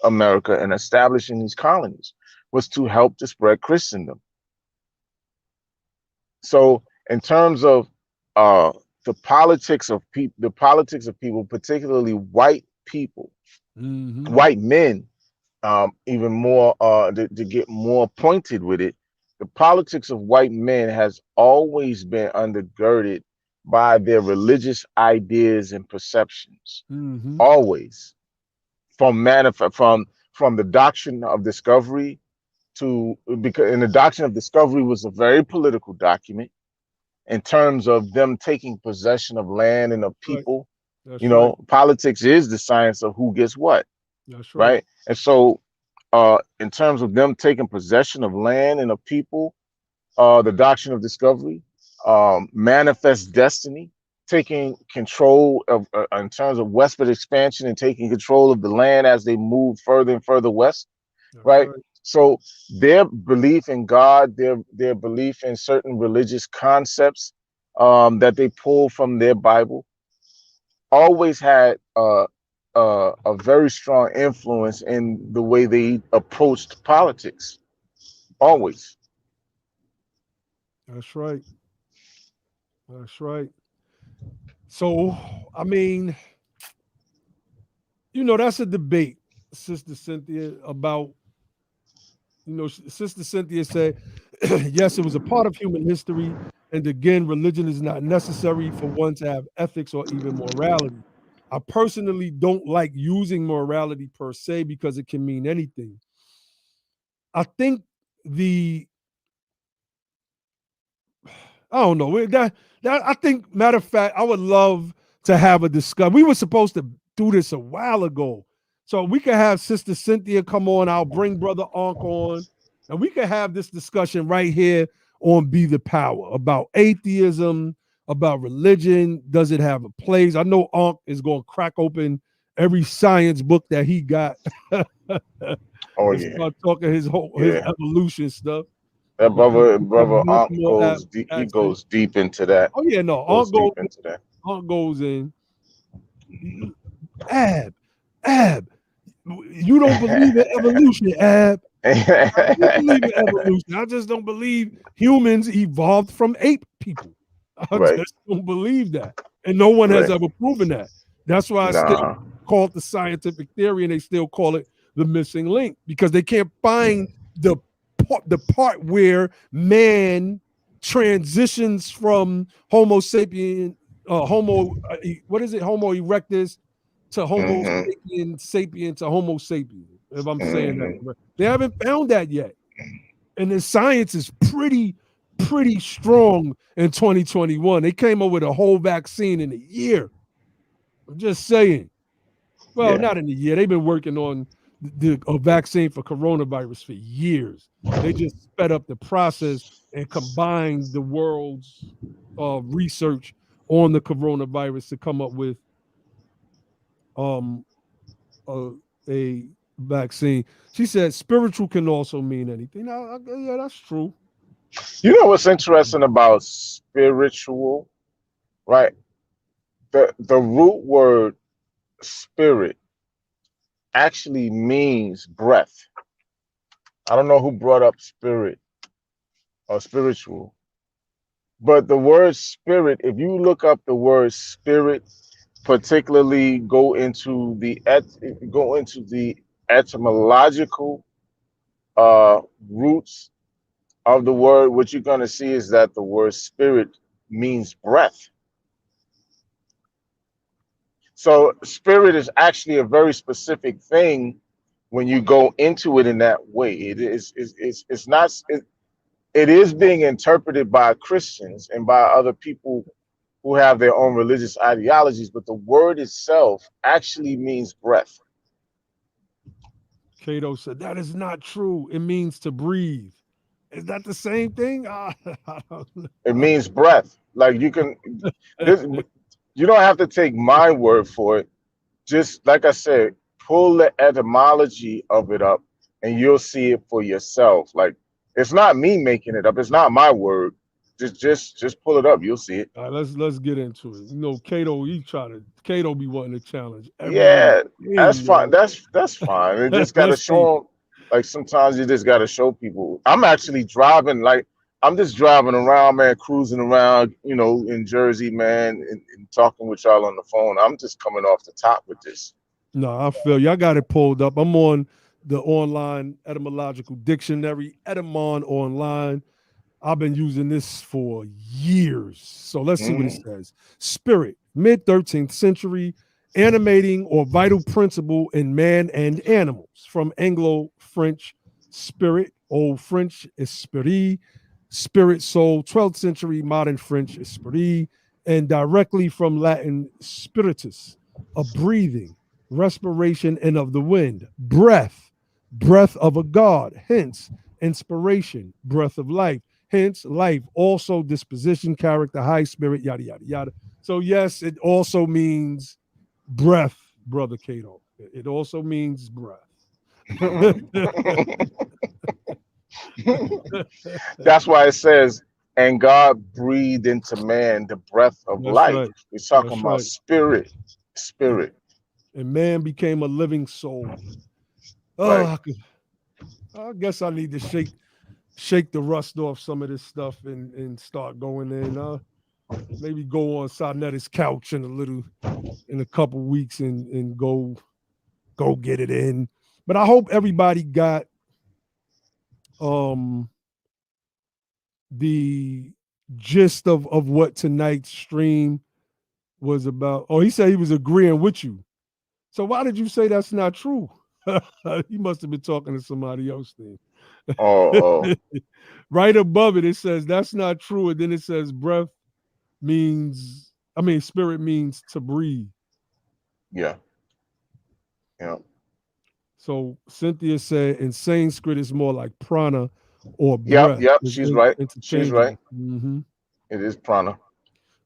America and establishing these colonies, was to help to spread Christendom. So in terms of the politics of people, particularly white people, white men, even more to get more pointed with it, the politics of white men has always been undergirded by their religious ideas and perceptions. Always, from the doctrine of discovery and the doctrine of discovery was a very political document in terms of them taking possession of land and of people. Right. You know, politics is the science of who gets what. That's right. And so in terms of them taking possession of land and of people, the doctrine of discovery, manifest destiny, taking control of, in terms of westward expansion and taking control of the land as they move further and further west. Right. So their belief in God, their belief in certain religious concepts that they pull from their Bible, always had a very strong influence in the way they approached politics. Always. That's right. That's right. So, I mean, you know, that's a debate, Sister Cynthia, about, you know, Sister Cynthia said, yes, it was a part of human history. And again, religion is not necessary for one to have ethics or even morality. I personally don't like using morality per se because it can mean anything. I think I don't know. That I think, matter of fact, I would love to have a discussion. We were supposed to do this a while ago. So we could have Sister Cynthia come on. I'll bring Brother Ankh on. And we could have this discussion right here on Be the Power about atheism, about religion. Does it have a place? I know Ankh is going to crack open every science book that he got. Oh, yeah. Start talking his evolution stuff. That brother Ankh goes deep. He goes deep into that. Oh yeah, no, Ankh goes into that. Ankh goes in. Ab, you don't believe in evolution, Ab. I do believe in evolution. I just don't believe humans evolved from ape people. I just don't believe that, and no one has ever proven that. That's why I still call it the scientific theory, and they still call it the missing link, because they can't find the part where man transitions from Homo sapien, Homo erectus to Homo sapien to Homo sapien. if I'm saying that correct. They haven't found that yet. And the science is pretty strong in 2021. They came up with a whole vaccine in a year. I'm just saying. Well, not in a year. They've been working on a vaccine for coronavirus for years. They just sped up the process and combined the world's research on the coronavirus to come up with a vaccine. She said spiritual can also mean anything. Now, yeah, that's true. You know what's interesting about spiritual, right? The root word spirit actually means breath. I don't know who brought up spirit or spiritual, but the word spirit, if you look up the word spirit, particularly go into the etymological roots of the word, what you're going to see is that the word spirit means breath. So spirit is actually a very specific thing when you go into it in that way. It is being interpreted by Christians and by other people who have their own religious ideologies, but the word itself actually means breath. Cato said, that is not true. It means to breathe. Is that the same thing? I don't know. It means breath. Like you can, you don't have to take my word for it. Just like I said, pull the etymology of it up and you'll see it for yourself. Like it's not me making it up. It's not my word. Just pull it up. You'll see it. All right, let's get into it. You know, Cato be wanting to challenge Yeah, that's fine. yo. That's fine. You just gotta Let's see. show them. Like sometimes you just gotta show people. I'm actually driving. Like I'm just driving around, man, cruising around, you know, in Jersey, man, and talking with y'all on the phone. I'm just coming off the top with this. No, I feel you. I got it pulled up. I'm on the online etymological dictionary, Etymon online. I've been using this for years. So let's see what it says. Spirit, mid 13th century, animating or vital principle in man and animals. From Anglo-French spirit, Old French esprit, spirit, soul, 12th century modern French esprit, and directly from Latin spiritus, a breathing, respiration, and of the wind, breath, breath of a god, hence inspiration, breath of life. Hence, life, also disposition, character, high spirit, yada, yada, yada. So, yes, it also means breath, Brother Cato. It also means breath. That's why it says, and God breathed into man the breath of That's life. right. We're talking That's about right. spirit. And man became a living soul. Right. I guess I need to shake the rust off some of this stuff and start going in. Maybe go on Sarnetta's couch in a couple weeks and go get it in. But I hope everybody got the gist of what tonight's stream was about. Oh, he said he was agreeing with you. So why did you say that's not true? He must have been talking to somebody else then. Oh. Right above it, it says that's not true. And then it says spirit means to breathe. Yeah. So Cynthia said in Sanskrit it's more like prana or breath. Yep. It's She's right. She's right. interchangeable. Mm-hmm. It is prana.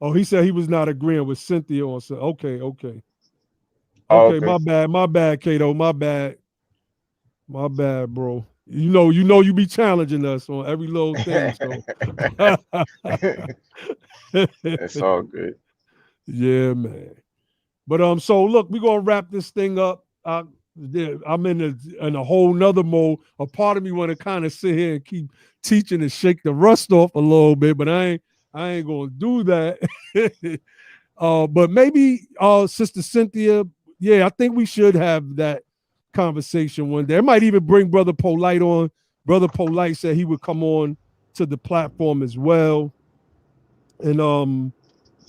Oh, he said he was not agreeing with Cynthia on so okay. Oh, Okay, okay. my bad, Cato. My bad, bro. You know you be challenging us on every little thing. So It's all good. yeah, man. But so look, we're gonna wrap this thing up. I'm in a whole nother mode. A part of me want to kind of sit here and keep teaching and shake the rust off a little bit, but I ain't gonna do that. But maybe Sister Cynthia, yeah, I think we should have that conversation one day. I might even bring Brother Polite on. Brother Polite said he would come on to the platform as well. And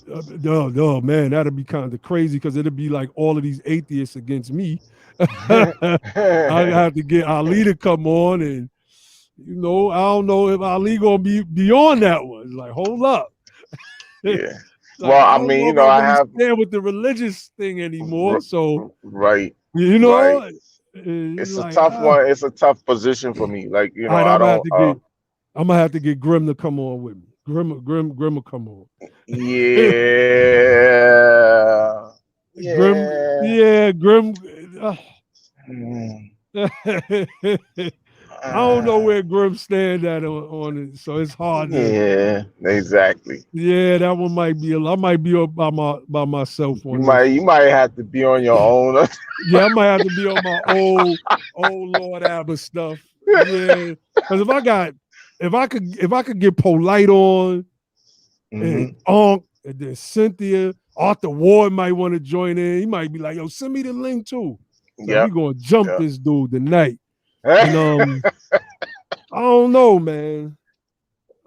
No, man, that'd be kind of crazy because it'd be like all of these atheists against me. I have to get Ali to come on, and I don't know if Ali gonna be on that one. It's like, hold up. Yeah. Like, Well, I I don't mean, know you if know, I I really have stand with the religious thing anymore. So, right, you right. know, It's a like, tough one. It's a tough position for me. Like, you all know, right, I don't. I'm gonna have to get Grim to come on with me. Grim will come on. Yeah. Grim, Yeah. yeah, Grim. Mm, I don't know uh, where Grim stand at on it, so it's hard to. yeah. Exactly. Yeah, that one might be. I might be up by myself You on this one. might have to be on your own. Yeah, I might have to be on my old Lord Abba stuff. Yeah, because if I could get Polite on and Hmm. and then Cynthia, Arthur Ward might want to join in. He might be like, "Yo, send me the link too." So we Yep. gonna jump Yep. this dude tonight. And I don't know, man.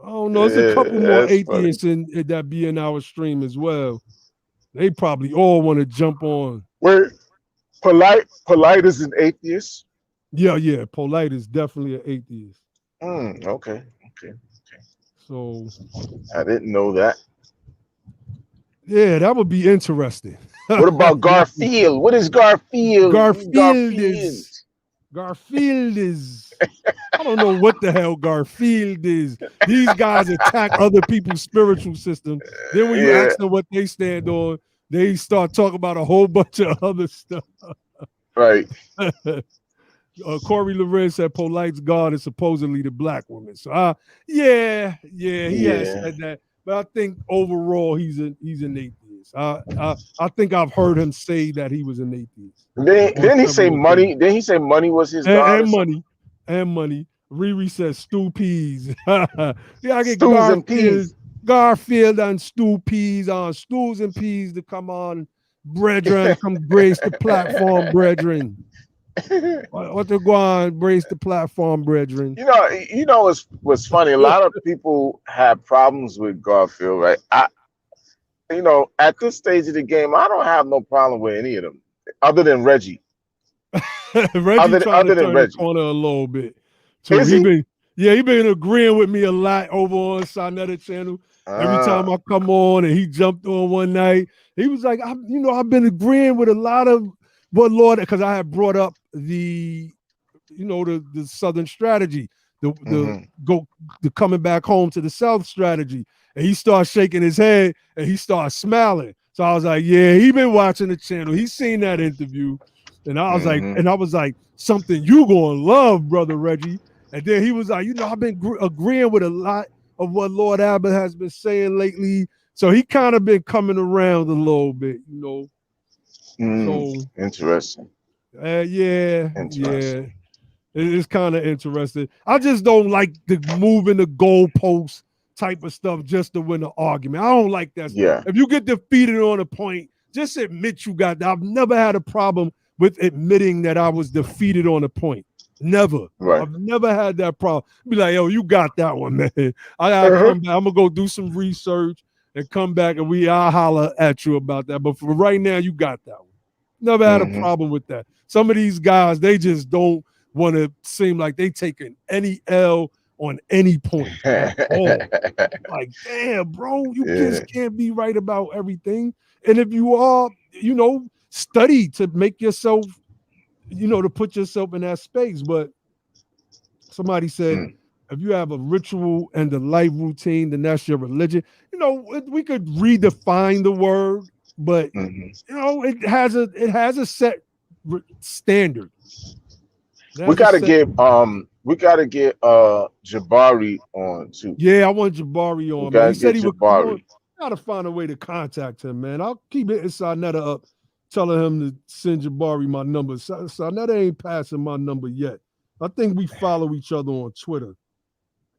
I don't know. There's a couple more That's funny. atheists that be in our stream as well. They probably all want to jump on. Wait, polite is an atheist. Yeah. Polite is definitely an atheist. Okay. Okay. So I didn't know that. yeah, that would be interesting. What about Garfield? What is Garfield? Who's Garfield Garfield? is Garfield is I don't know what the hell Garfield is. These guys attack other people's spiritual system. Then when you Yeah. ask them what they stand on, they start talking about a whole bunch of other stuff. Right. Corey Lorenz said Polite's God is supposedly the black woman. So yeah, he has Yeah. said that. But I think overall he's an atheist. I think I've heard him say that he was an atheist on Didn't he say several money? occasions. Didn't he say money was his God or And something? money. And money. Riri says stew peas. Yeah, I get Stews and peas. Garfield and stew peas on stews and peas to come on, brethren, come grace the platform, brethren. What to go on, brace the platform, brethren. What's funny? A lot of people have problems with Garfield, right? At this stage of the game, I don't have no problem with any of them, other than Reggie. Reggie trying to Other than turn the Reggie, corner a little bit too. is he? He been agreeing with me a lot over on Sarnetta channel. Every time Uh, I come on and he jumped on one night, he was like, I've been agreeing with a lot of what Lord, because I had brought up the Southern strategy, the coming back home to the South strategy. And he started shaking his head and he started smiling. So I was like, yeah, he been watching the channel. He's seen that interview. And I was like, something you gonna love, brother Reggie. And then he was like, I've been agreeing with a lot of what Lord Abbott has been saying lately. So he kind of been coming around a little bit, So interesting. yeah. Interesting. It's kind of interesting. I just don't like the moving the goalposts type of stuff just to win an argument. I don't like that. Yeah. If you get defeated on a point, just admit you got that. I've never had a problem with admitting that I was defeated on a point. Never. Right. I've never had that problem. Be like, yo, you got that one, man. I gotta come back. I'm gonna go do some research and come back and I'll holler at you about that. But for right now, you got that one. Never had a problem with that. Some of these guys, they just don't want to seem like they taking any L on any point at all. Like, damn, bro, you just can't be right about everything. And if you are, study to make yourself, to put yourself in that space. But somebody said, if you have a ritual and a life routine, then that's your religion. We could redefine the word, but it has a set standard. We gotta get Jabari on too. Yeah, I want Jabari on, man. He said he would come on. Jabari. Gotta find a way to contact him, man. I'll keep hitting Sarnetta up, telling him to send Jabari my number. Sarnetta ain't passing my number yet. I think we follow each other on Twitter.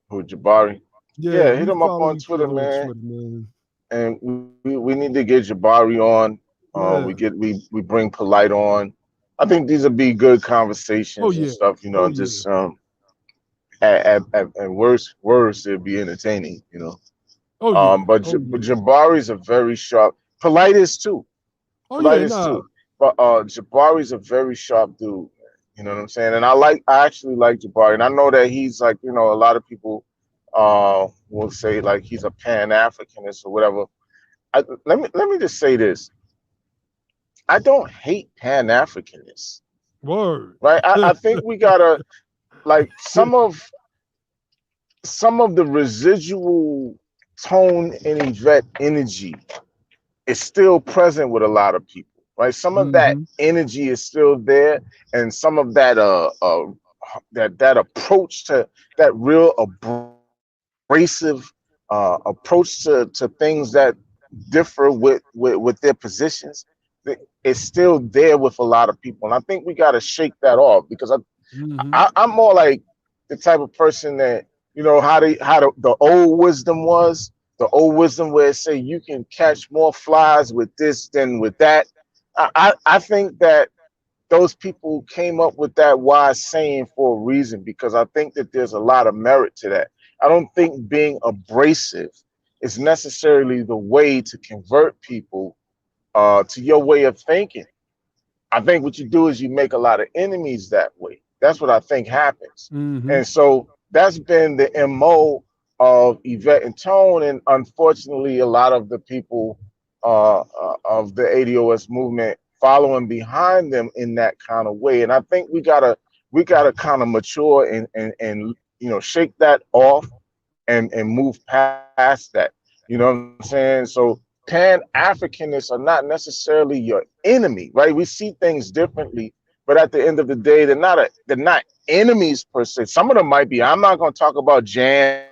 Who, Jabari? Yeah, hit him up on Twitter, man. Man. And we need to get Jabari on. We bring Polite on. I think these would be good conversations and stuff, at worst it'd be entertaining, Oh yeah. Oh But yeah. Jabari's a very sharp. Polite is too. Oh Polite yeah. is Nah. too. But Jabari's a very sharp dude. You know what I'm saying? And I actually like Jabari, and I know that he's like, you know, a lot of people will say like he's a Pan-Africanist or whatever. Let me just say this. I don't hate Pan-Africanists, Word. right? I think we gotta like some of the residual tone and Yvette energy is still present with a lot of people, right? Some of that Mm-hmm. energy is still there, and some of that that approach to that real abrasive approach to things that differ with their positions is still there with a lot of people, and I think we got to shake that off because Mm-hmm. I'm more like the type of person that, you know, the old wisdom was, the old wisdom where it say you can catch more flies with this than with that. I think that those people came up with that wise saying for a reason, because I think that there's a lot of merit to that. I don't think being abrasive is necessarily the way to convert people to your way of thinking. I think what you do is you make a lot of enemies that way. That's what I think happens. Mm-hmm. And so that's been the MO of Yvette and Tone. And unfortunately, a lot of the people of the ADOS movement following behind them in that kind of way. And I think we gotta kind of mature and you know, shake that off and move past that. You know what I'm saying? So Pan-Africanists are not necessarily your enemy, right? We see things differently, but at the end of the day, they're not enemies per se. Some of them might be. I'm not going to talk about Jam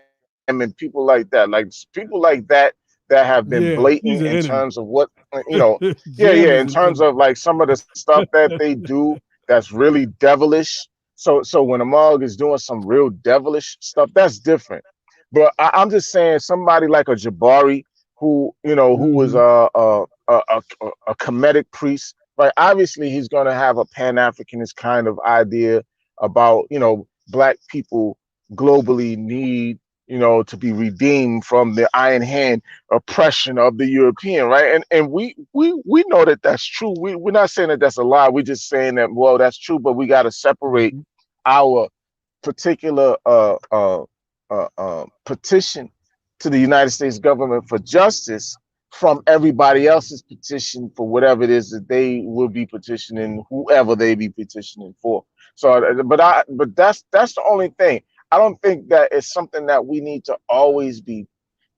and people like that. Like people like that have been blatant Yeah. in He's an terms of enemy. what, you know, yeah, Jam in is an terms of enemy. like some of the stuff that they do that's really devilish. So when a mug is doing some real devilish stuff, that's different. But I'm just saying, somebody like a Jabari, who, you know, who was Mm-hmm. a Kemetic priest, right? Obviously, he's going to have a Pan Africanist kind of idea about, you know, black people globally need, you know, to be redeemed from the iron hand oppression of the European, right? And we know that that's true. We're not saying that that's a lie. We're just saying that, well, that's true, but we got to separate Mm-hmm. our particular petition to the United States government for justice from everybody else's petition for whatever it is that they will be petitioning, whoever they be petitioning for. So, but that's the only thing. I don't think that it's something that we need to always be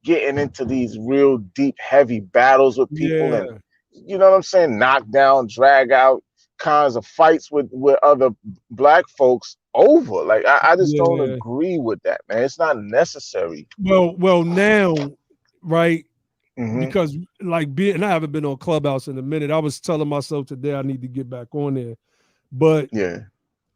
getting into these real deep, heavy battles with people, and Yeah. you know what I'm saying, knock down, drag out kinds of fights with other black folks over. Like I just don't Yeah. agree with that, man. It's not necessary. Well, now, right? Hmm. Because like being, and I haven't been on Clubhouse in a minute. I was telling myself today I need to get back on there, but Yeah.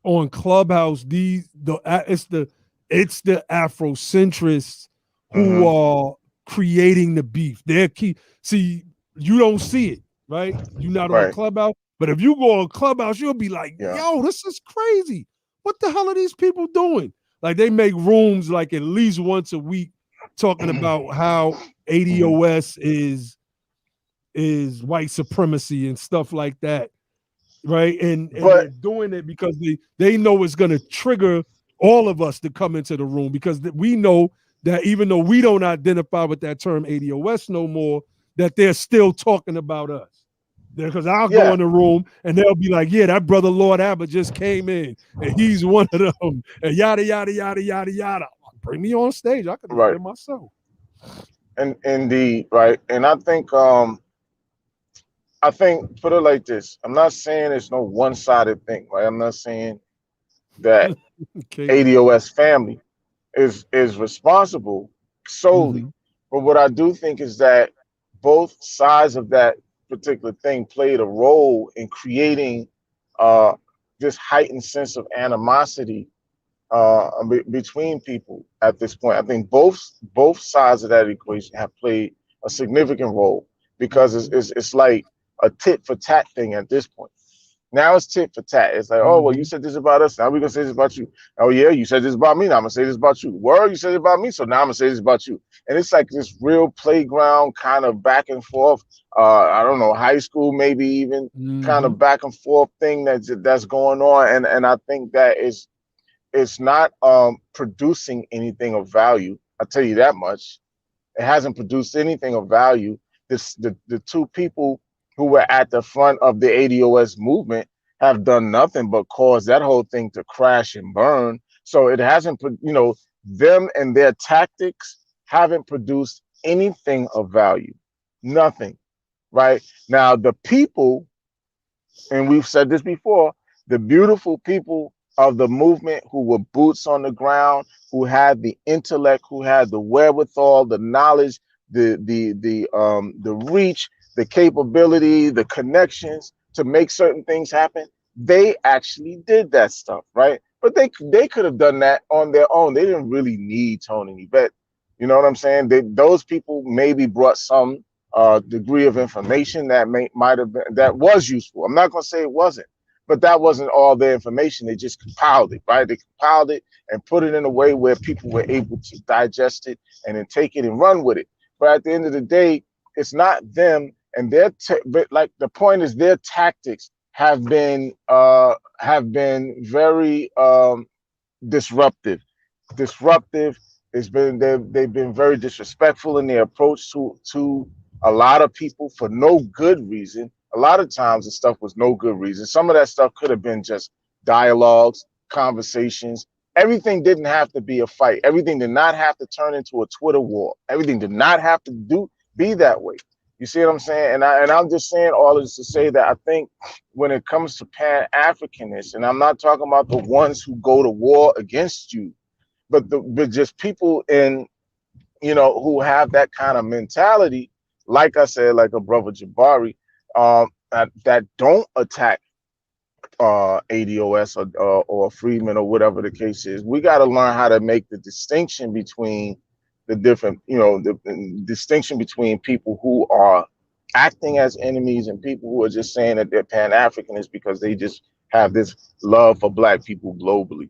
on Clubhouse, it's the Afrocentrists who Hmm. are creating the beef. They're key. See, you don't see it, right? You're not on Right. Clubhouse, but if you go on Clubhouse, you'll be like, Yeah. "Yo, this is crazy. What the hell are these people doing?" Like they make rooms like at least once a week talking about how Hmm. ADOS is white supremacy and stuff like that, right? And But they're doing it because they know it's going to trigger all of us to come into the room, because we know that even though we don't identify with that term ADOS no more, that they're still talking about us. Because I'll go yeah, in the room and they'll be like, "Yeah, that brother Lord Abbott just came in and he's one of them," and yada yada yada yada yada. Bring me on stage. I could right. defend myself. And indeed, right. And I think put it like this. I'm not saying it's no one-sided thing, right? I'm not saying that Okay. ADOS family is responsible solely. Mm-hmm. But what I do think is that both sides of that particular thing played a role in creating uh, this heightened sense of animosity between people at this point. I think both sides of that equation have played a significant role, because Mm-hmm. it's like a tit for tat thing at this point. Now it's tit for tat. It's like, oh, well, you said this about us. Now we're going to say this about you. Oh, yeah, you said this about me. Now I'm going to say this about you. Word, you said it about me. So now I'm going to say this about you. And it's like this real playground kind of back and forth. I don't know, high school, maybe even kind of back and forth thing that's going on. And I think that it's not producing anything of value. I'll tell you that much. It hasn't produced anything of value. The two people who were at the front of the ADOS movement have done nothing but cause that whole thing to crash and burn. So it hasn't, them and their tactics haven't produced anything of value. Nothing. Right now, the people, and we've said this before, the beautiful people of the movement who were boots on the ground, who had the intellect, who had the wherewithal, the knowledge, the reach, the capability, the connections to make certain things happen, they actually did that stuff, right? But they could have done that on their own. They didn't really need Tony and Yvette. You know what I'm saying? Those people maybe brought some degree of information that might have been, that was useful. I'm not going to say it wasn't, but that wasn't all the information. They just compiled it, right? They compiled it and put it in a way where people were able to digest it and then take it and run with it. But at the end of the day, it's not them and but like the point is their tactics have been very disruptive. It's been they've been very disrespectful in their approach to a lot of people for no good reason. A lot of times the stuff was no good reason. Some of that stuff could have been just dialogues, conversations. Everything didn't have to be a fight. Everything did not have to turn into a Twitter war. Everything did not have to be that way. You see what I'm saying? And I'm just saying all of this to say that I think when it comes to Pan-Africanists, and I'm not talking about the ones who go to war against you, but just people who have that kind of mentality, like I said, like a brother Jabari, that don't attack ADOS or Freedmen or whatever the case is. We got to learn how to make the distinction between the different, the distinction between people who are acting as enemies and people who are just saying that they're Pan-Africanists because they just have this love for Black people globally.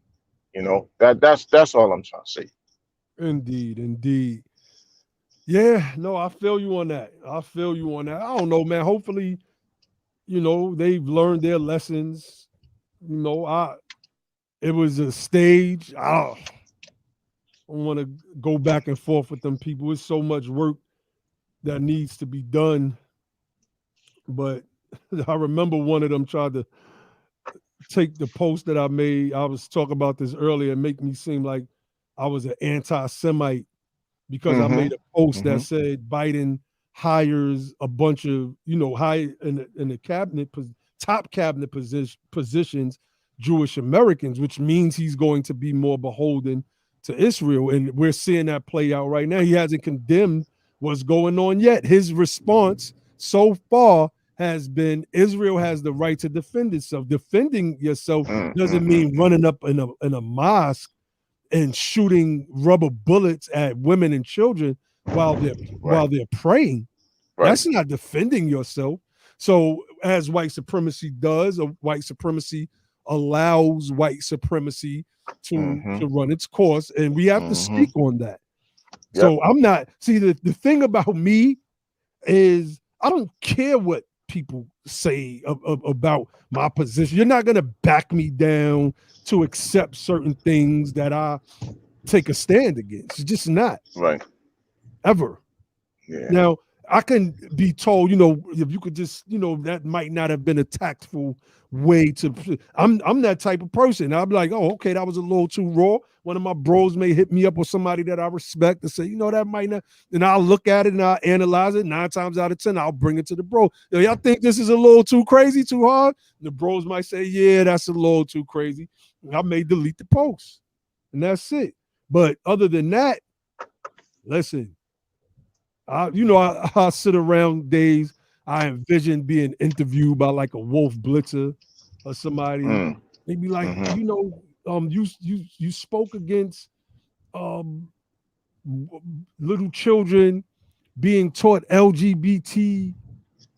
That's all I'm trying to say. Indeed. Yeah, no, I feel you on that. I don't know, man. Hopefully, they've learned their lessons. It was a stage. I don't want to go back and forth with them people. It's so much work that needs to be done. But I remember one of them tried to take the post that I made. I was talking about this earlier and make me seem like I was an anti-Semite because I made a post that said Biden hires a bunch of, high in the cabinet, top cabinet positions, Jewish Americans, which means he's going to be more beholden to Israel. And we're seeing that play out right now. He hasn't condemned what's going on yet. His response so far has been Israel has the right to defend itself. Defending yourself doesn't mean running up in a mosque and shooting rubber bullets at women and children while they're praying. Right. That's not defending yourself. So as white supremacy does, white supremacy allows white supremacy to run its course, and we have to speak on that. Yep. So I'm not, see, the thing about me is I don't care what people say about my position. You're not going to back me down to accept certain things that I take a stand against. It's just not. Right. Ever. Yeah. Now, I can be told, if you could just, that might not have been a tactful way to, I'm that type of person. I'm like, oh, okay, that was a little too raw. One of my bros may hit me up or somebody that I respect and say, that might not, and I'll look at it and I'll analyze it. 9 times out of 10, I'll bring it to the bro. Y'all think this is a little too crazy, too hard? And the bros might say, yeah, that's a little too crazy. And I may delete the post and that's it. But other than that, listen, I sit around days. I envision being interviewed by like a Wolf Blitzer or somebody. They'd be like, you spoke against little children being taught LGBT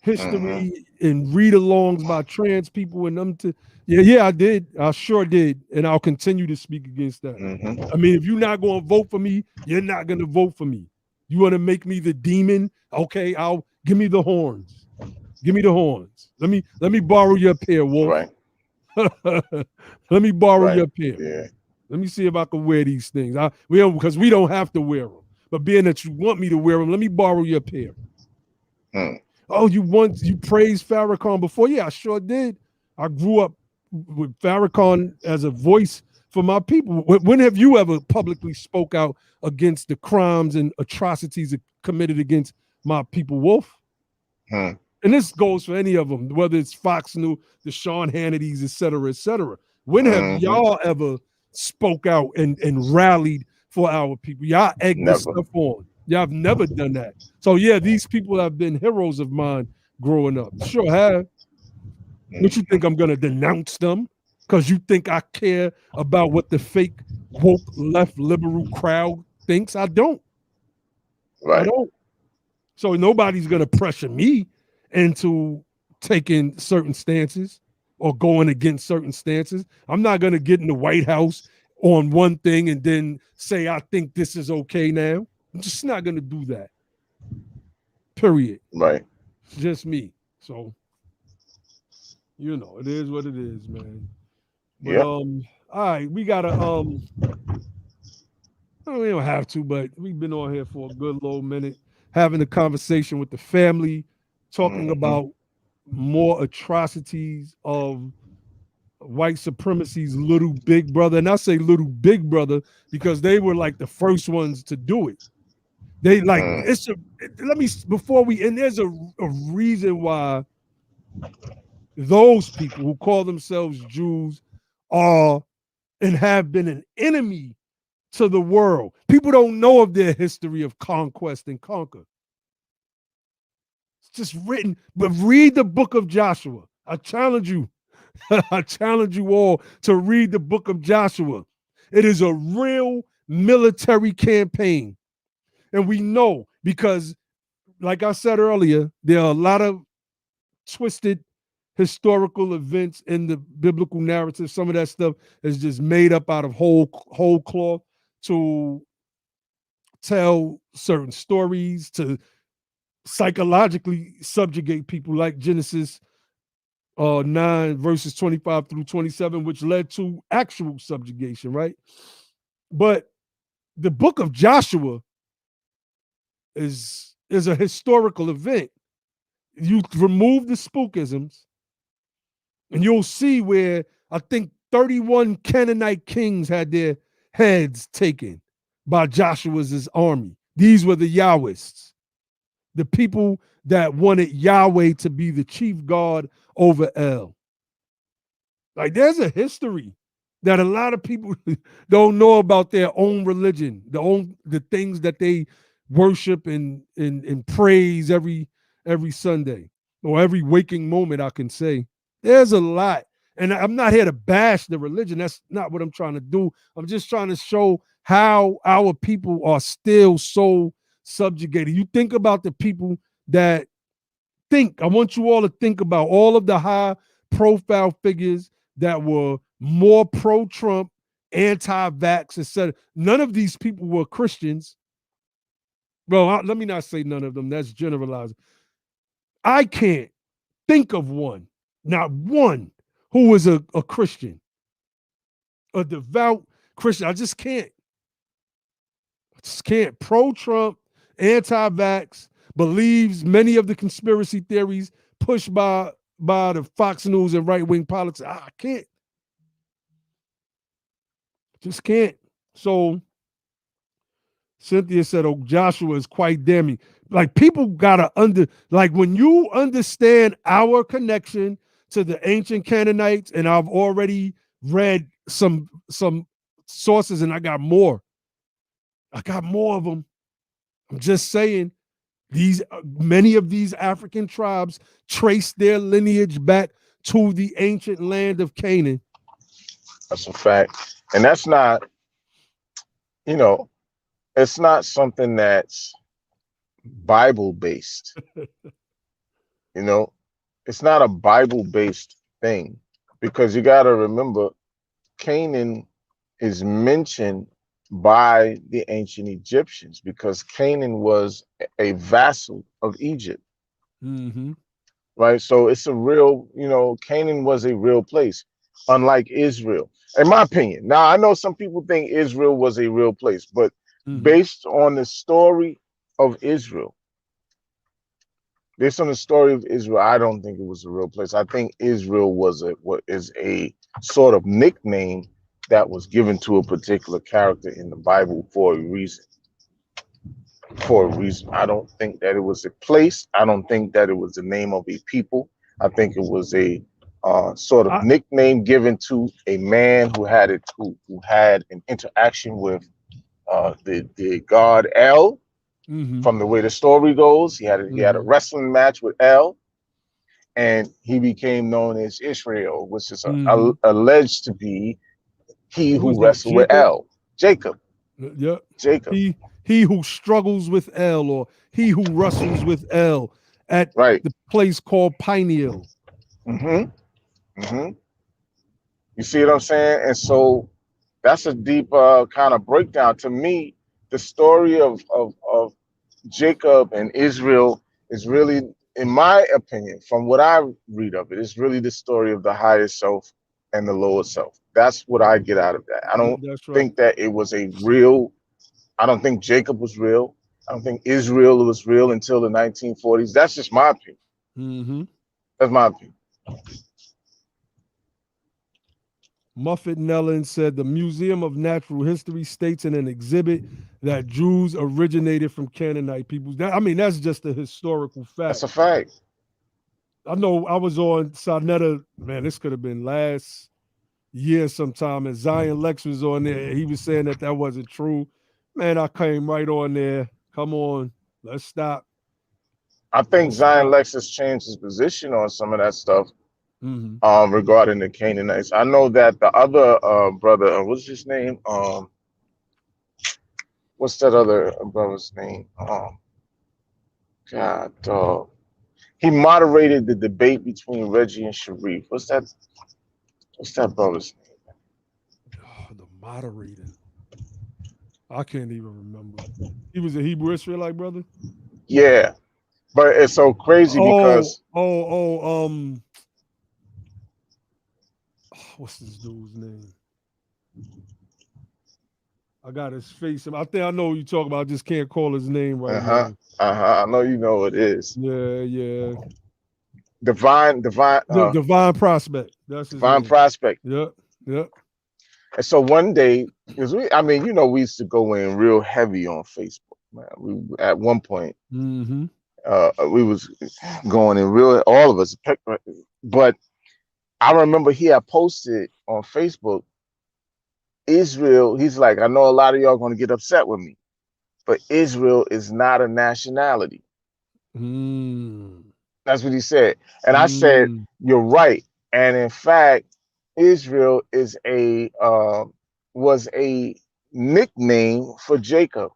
history and read-alongs by trans people and them to yeah, I did. I sure did. And I'll continue to speak against that. I mean, if you're not going to vote for me, you're not going to vote for me. You want to make me the demon? Okay, I'll give me the horns. Give me the horns. Let me borrow your pair, Wolf. Right. Let me borrow your pair. Yeah. Let me see if I can wear these things. Because we don't have to wear them. But being that you want me to wear them, let me borrow your pair. Oh, you praised Farrakhan before? Yeah, I sure did. I grew up with Farrakhan as a voice for my people. When have you ever publicly spoke out against the crimes and atrocities committed against my people, Wolf? And this goes for any of them, whether it's Fox News, the Sean Hannitys, et cetera, et cetera. When have y'all ever spoke out and rallied for our people? Y'all egged this stuff on. Y'all have never done that. So yeah, these people have been heroes of mine growing up. Sure have. What you think I'm gonna denounce them? Because you think I care about what the fake woke left liberal crowd thinks? I don't. Right. I don't. So nobody's gonna pressure me into taking certain stances or going against certain stances. I'm not gonna get in the White House on one thing and then say I think this is okay now. I'm just not gonna do that. Period. Right. It's just me. So it is what it is, man. But all right, we gotta we don't have to, but we've been on here for a good little minute, having a conversation with the family, talking about more atrocities of white supremacy's little big brother. And I say little big brother because they were like the first ones to do it. They like there's a reason why those people who call themselves Jews are and have been an enemy to the world. People don't know of their history of conquest and conquer. It's just written, but read the book of Joshua. I challenge you. I challenge you all to read the book of Joshua. It is a real military campaign. And we know because, like I said earlier, there are a lot of twisted historical events in the biblical narrative. Some of that stuff is just made up out of whole cloth to tell certain stories, to psychologically subjugate people, like Genesis 9 verses 25 through 27, which led to actual subjugation, right? But the book of Joshua is a historical event. You remove the spookisms, and you'll see where I think 31 Canaanite kings had their heads taken by Joshua's army. These were the Yahwists, the people that wanted Yahweh to be the chief god over El. Like there's a history that a lot of people don't know about their own religion, the things that they worship and praise every Sunday or every waking moment, I can say. There's a lot. And I'm not here to bash the religion. That's not what I'm trying to do. I'm just trying to show how our people are still so subjugated. You think about the people that I want you all to think about all of the high profile figures that were more pro-Trump, anti-vax, etc. None of these people were Christians. Well, let me not say none of them. That's generalizing. I can't think of one, not one, who was a Christian, a devout Christian. I just can't. Pro-Trump, anti-vax, believes many of the conspiracy theories pushed by the Fox News and right-wing politics. I can't. Just can't. So Cynthia said, oh, Joshua is quite damning. Like people gotta when you understand our connection to the ancient Canaanites, and I've already read some sources and I got more of them. I'm just saying many of these African tribes trace their lineage back to the ancient land of Canaan. That's a fact. And that's not, it's not something that's Bible based. it's not a Bible-based thing, because you got to remember Canaan is mentioned by the ancient Egyptians because Canaan was a vassal of Egypt, Mm-hmm. right? So it's a real, Canaan was a real place, unlike Israel, in my opinion. Now, I know some people think Israel was a real place, but Mm-hmm. based on the story of Israel, based on the story of Israel, I don't think it was a real place. I think Israel was what is a sort of nickname that was given to a particular character in the Bible for a reason. For a reason. I don't think that it was a place. I don't think that it was the name of a people. I think it was a sort of I, nickname given to a man who had an interaction with the god El. mm-hmm. From the way the story goes, he had a Mm-hmm. wrestling match with El, and he became known as Israel, which is Mm-hmm. alleged to be he Who is who that? wrestled with Jacob? El, Jacob, Yep. Jacob, He who struggles with El, or he who wrestles with El at right? the place called Pineal. Mm-hmm. Mm-hmm. You see what I'm saying? And so that's a deep kind of breakdown. To me, the story of Jacob and Israel is really, in my opinion, from what I read of it, is really the story of the higher self and the lower self. That's what I get out of that. I don't That's right. think that it was a real, I don't think Jacob was real. I don't think Israel was real until the 1940s. That's just my opinion. Mm-hmm. That's my opinion. Muffet Nellen said the Museum of Natural History states in an exhibit that Jews originated from Canaanite peoples. I mean, that's just a historical That's fact. a fact. I know I was on Sonetta, man, this could have been last year sometime, and Zion Lex was on there. He was saying that wasn't true. Man, I came right on there. Come on, let's stop. I think Let's Zion stop. Lex has changed his position on some of that stuff Mm-hmm. regarding the Canaanites. I know that the other brother, what's his name? What's that other brother's name? God, dog. He moderated the debate between Reggie and Sharif. What's that brother's name? Oh, the moderator. I can't even remember. He was a Hebrew Israelite brother. Yeah, but it's so crazy Oh, because oh, what's this dude's name? I got his face. I think I know what you're talking about. I just can't call his name right uh-huh, now. I know you know it is. Yeah, yeah. Divine The Divine Prospect. That's his Divine name. Prospect. Yep, yep. And so one day, because I mean, we used to go in real heavy on Facebook, man. We at one point, Mm-hmm. we was going in real, all of us. But I remember he had posted on Facebook, Israel. He's like, I know a lot of y'all going to get upset with me, but Israel is not a nationality. Mm. That's what he said. And I said, Mm. you're right. And in fact, Israel was a nickname for Jacob.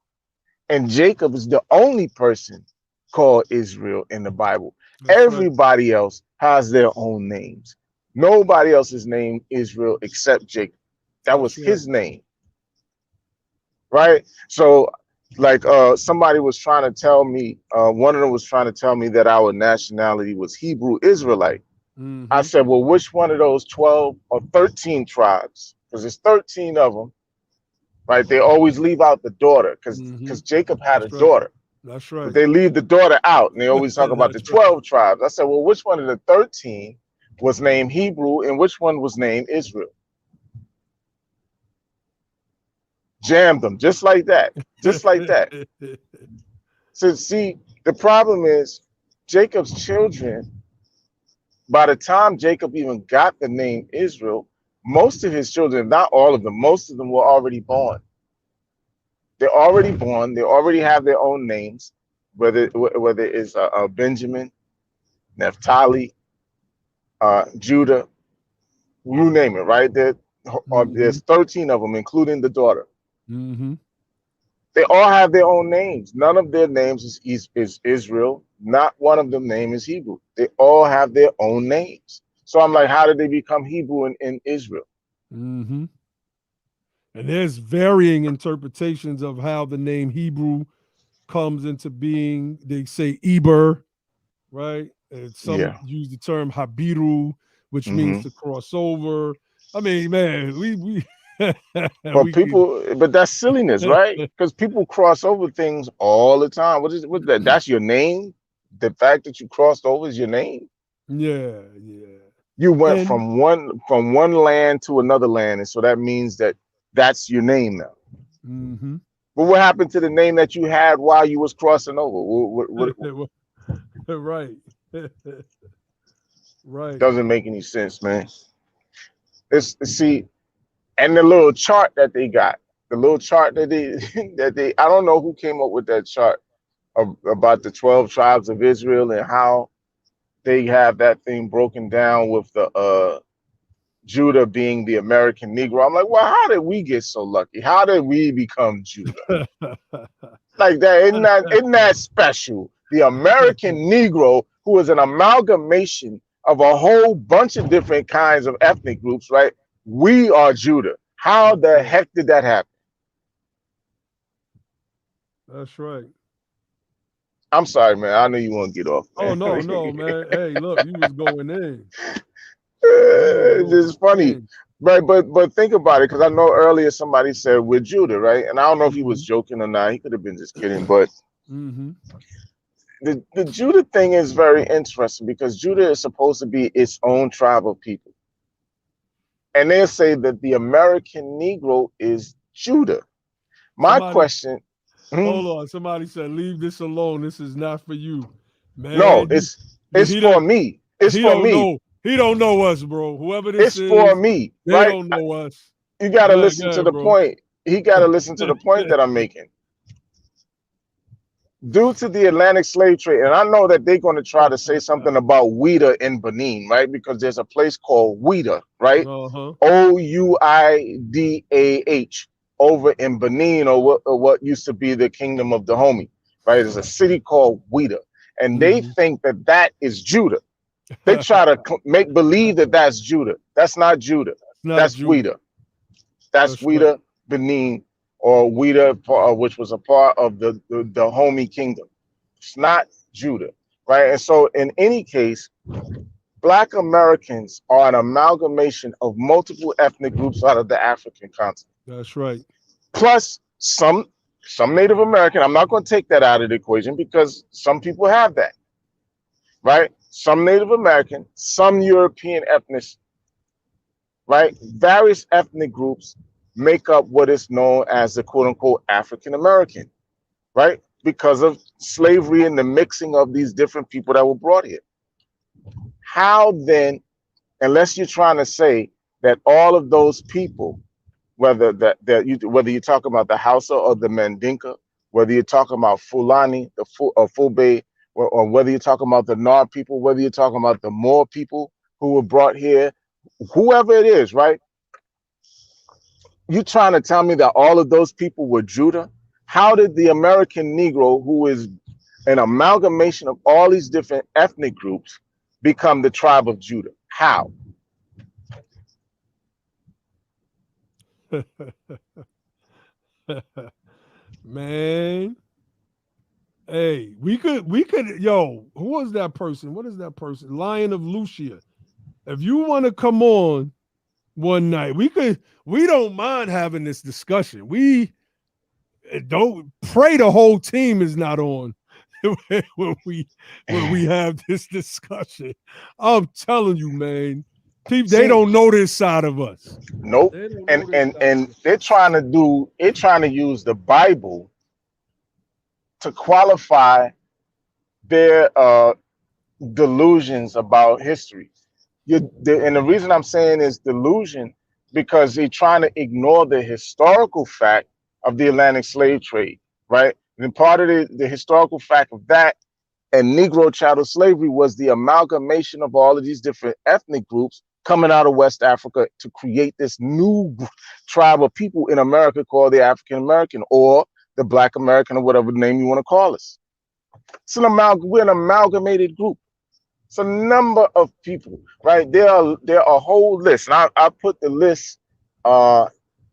And Jacob is the only person called Israel in the Bible. That's right. Everybody else has their own names. Nobody else is named Israel except Jacob. That was That's right. his name, right? So, like, somebody was trying to tell me, one of them was trying to tell me that our nationality was Hebrew Israelite. I Mm-hmm. said, well, which one of those 12 or 13 tribes? Because there's 13 of them, right? They always leave out the daughter because Mm-hmm. because Jacob had a That's right. daughter, That's but right. they leave the daughter out, and they always talk about the That's right. 12 tribes. I said, well, which one of the 13 was named Hebrew, and which one was named Israel? Jammed them just like that, just like that. So see, the problem is Jacob's children. By the time Jacob even got the name Israel, most of his children, not all of them, most of them were already born. They're already born. They already have their own names, whether it's Benjamin, Naphtali, Judah, you name it, right? Mm-hmm. There's 13 of them, including the daughter. Mm-hmm. They all have their own names. None of their names is Israel. Not one of them name is Hebrew. They all have their own names. So I'm like, how did they become Hebrew in Israel? Mm-hmm. And there's varying interpretations of how the name Hebrew comes into being. They say Eber, right? And some Yeah. use the term Habiru, which means Hmm. to cross over. I mean, man, we But we could. but that's silliness, right? Because people cross over things all the time. What that? That's your name. The fact that you crossed over is your name. Yeah, yeah. You went And from one land to another land, and so that means that that's your name now. mm-hmm. But what happened to the name that you had while you was crossing over? What Right. Right. doesn't make any sense, man. It's see, and the little chart that they got, the little chart that they that they I don't know who came up with that chart about the 12 tribes of Israel and how they have that thing broken down with the Judah being the American Negro. I'm like, well, how did we get so lucky? How did we become Judah? Like that, isn't that special? The American Negro, who is an amalgamation of a whole bunch of different kinds of ethnic groups, right? We are Judah. How That's the right. heck did that happen? That's right. I'm sorry, man. I know you want to get off, Oh man. no, no, man. Hey, look, you was going in. You was It's going just funny. in. But think about it, because I know earlier somebody said we're Judah, right? And I don't know if he was Mm-hmm. joking or not. He could have been just kidding. But Mm-hmm. the Judah thing is very interesting because Judah is supposed to be its own tribe of people. And they say that the American Negro is Judah. My Somebody, question, hmm, hold on. Somebody said, "Leave this alone. This is not for you, no, man." it's He for don't. me. It's He for don't me. know. He don't know us, bro. Whoever this It's for is, me, they right? don't know us. You got to listen Go to ahead, the bro. point. He got to listen to the point that I'm making. Due to the Atlantic slave trade, and I know that they're going to try to say something about Ouida in Benin, right? Because there's a place called Ouida, right? Uh-huh. Ouidah over in Benin, or what used to be the Kingdom of Dahomey, right? There's a city called Ouida, and they Mm-hmm. think that that is Judah. They try to make believe that that's Judah. That's not Judah. Not That's Judah. Ouida. That's That's right. Ouida, Benin, or Ouida, which was a part of the Dahomey Kingdom. It's not Judah, right? And so, in any case, Black Americans are an amalgamation of multiple ethnic groups out of the African continent, That's right. plus some Native American. I'm not going to take that out of the equation because some people have that, right? Some Native American, some European ethnic, right? Various ethnic groups make up what is known as the quote unquote African American, right? Because of slavery and the mixing of these different people that were brought here. How then, unless you're trying to say that all of those people, whether you talk about the Hausa or the Mandinka, whether you're talking about Fulani, the Fulbe, or whether you're talking about the Nar people, whether you're talking about the Moor people who were brought here, whoever it is, right? You trying to tell me that all of those people were Judah? How did the American Negro, who is an amalgamation of all these different ethnic groups, become the tribe of Judah? How? Man. Hey, yo, who was that person? What is that person? Lion of Lucia. If you want to come on one night, we don't mind having this discussion. We don't pray the whole team is not on when we have this discussion. I'm telling you, man. People they See, don't know this side of us. nope. They don't And know this and side of and us. they're trying to use the Bible to qualify their delusions about history. And the reason I'm saying is delusion because they're trying to ignore the historical fact of the Atlantic slave trade, right? And part of the historical fact of that and Negro chattel slavery was the amalgamation of all of these different ethnic groups coming out of West Africa to create this new tribe of people in America called the African American or the Black American or whatever name you want to call us. We're an amalgamated group. It's a number of people, right? There are a whole list. And I put the list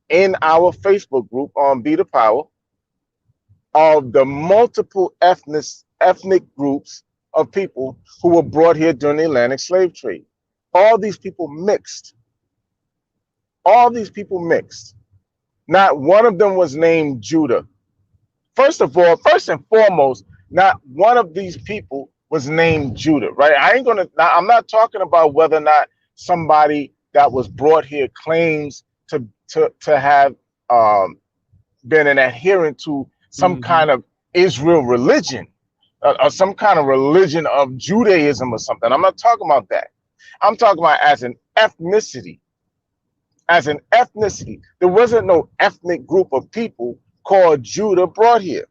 in our Facebook group on Be the Power of the multiple ethnic groups of people who were brought here during the Atlantic slave trade. All these people mixed. All these people mixed. Not one of them was named Judah. First of all, first and foremost, not one of these people was named Judah, right? I'm not talking about whether or not somebody that was brought here claims to have been an adherent to some kind of Israel religion or some kind of religion of Judaism or something. I'm not talking about that. I'm talking about as an ethnicity. As an ethnicity, there wasn't no ethnic group of people called Judah brought here.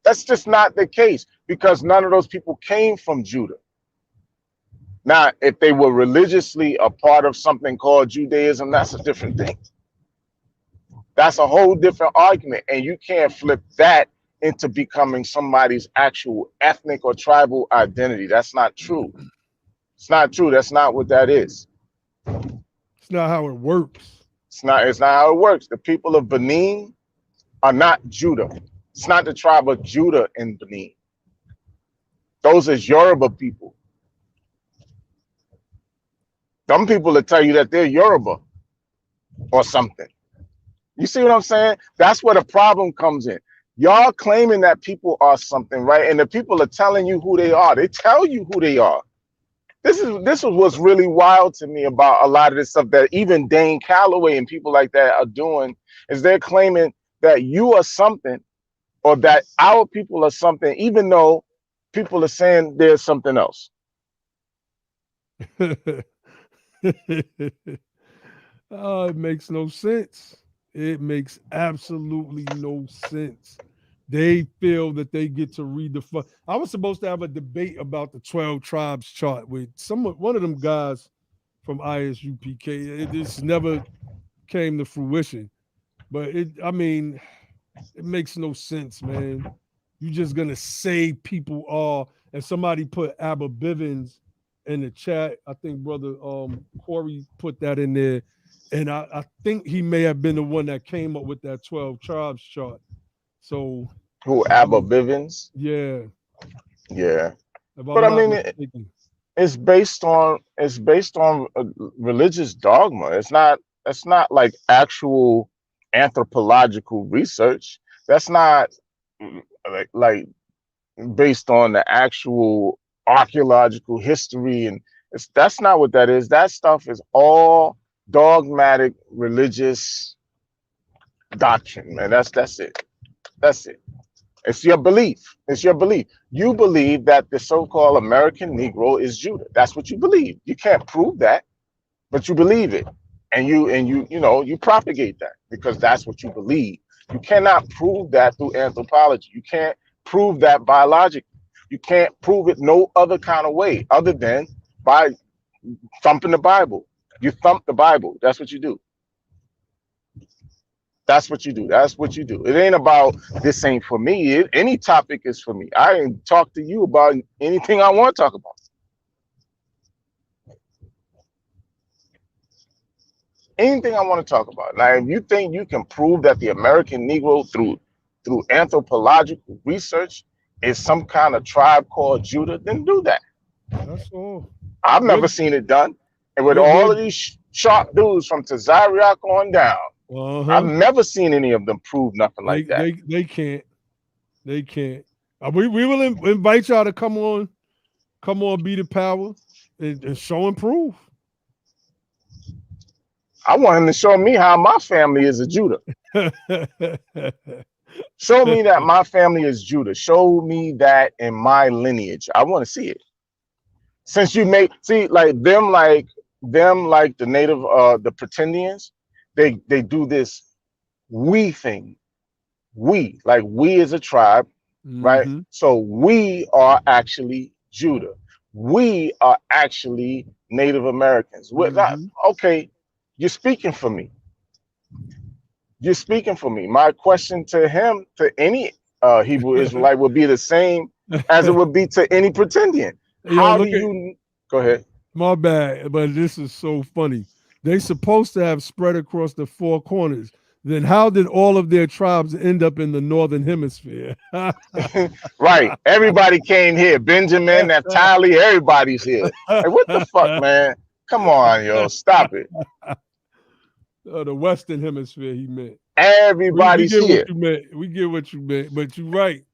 That's just not the case because none of those people came from Judah. Now, if they were religiously a part of something called Judaism, that's a different thing. That's a whole different argument. And you can't flip that into becoming somebody's actual ethnic or tribal identity. That's not true. It's not true. That's not what that is. It's not how it works. It's not how it works. The people of Benin are not Judah. It's not the tribe of Judah in Benin. Those are Yoruba people. Some people will tell you that they're Yoruba or something. You see what I'm saying? That's where the problem comes in. Y'all claiming that people are something, right? And the people are telling you who they are. They tell you who they are. This is what's really wild to me about a lot of this stuff that even Dane Calloway and people like that are doing, is they're claiming that you are something or that our people are something, even though people are saying there's something else. It makes no sense. It makes absolutely no sense. They feel that they get to redefine. I was supposed to have a debate about the 12 tribes chart with one of them guys from ISUPK. It just never came to fruition. But it makes no sense, man. You're just gonna say people are, and somebody put Abba Bivens in the chat. I think brother Corey put that in there. And I think he may have been the one that came up with that 12 tribes chart. So who, Abba Bivens? Yeah. Yeah. But I mean, it's based on religious dogma. It's not like actual anthropological research. That's not like based on the actual archaeological history, and that's not what that is. That stuff is all dogmatic religious doctrine, man. That's it. That's it. It's your belief. It's your belief. You believe that the so-called American Negro is Judah. That's what you believe. You can't prove that, but you believe it, and you propagate that because that's what you believe. You cannot prove that through anthropology. You can't prove that biologically. You can't prove it no other kind of way other than by thumping the Bible. You thump the Bible. That's what you do. That's what you do. That's what you do. It ain't about this ain't for me. Any topic is for me. I can talk to you about anything I want to talk about. Anything I want to talk about. Now, if you think you can prove that the American Negro through anthropological research is some kind of tribe called Judah, then do that. That's all. I've never seen it done. And with all of these sharp dudes from Tazariak on down, I've never seen any of them prove nothing like that. They can't. They can't. We will invite y'all to come on, Be the Power, and show and prove. I want him to show me how my family is a Judah. Show me that my family is Judah. Show me that in my lineage. I want to see it. Since you like the native the Pretendians, they do this we thing. We as a tribe, right? So we are actually Judah. We are actually Native Americans. Okay, you're speaking for me. You're speaking for me. My question to him, to any Hebrew Israelite would be the same as it would be to any pretendian. Yo, How do look at, you go ahead? my bad, but this is so funny. They supposed to have spread across the four corners. Then how did all of their tribes end up in the northern hemisphere? Right. Everybody came here. Benjamin, Naphtali, everybody's here. Like, what the fuck, man? Come on, yo. Stop it. The western hemisphere, he meant. We Everybody's get here. what you meant. We get what you meant, but you're right.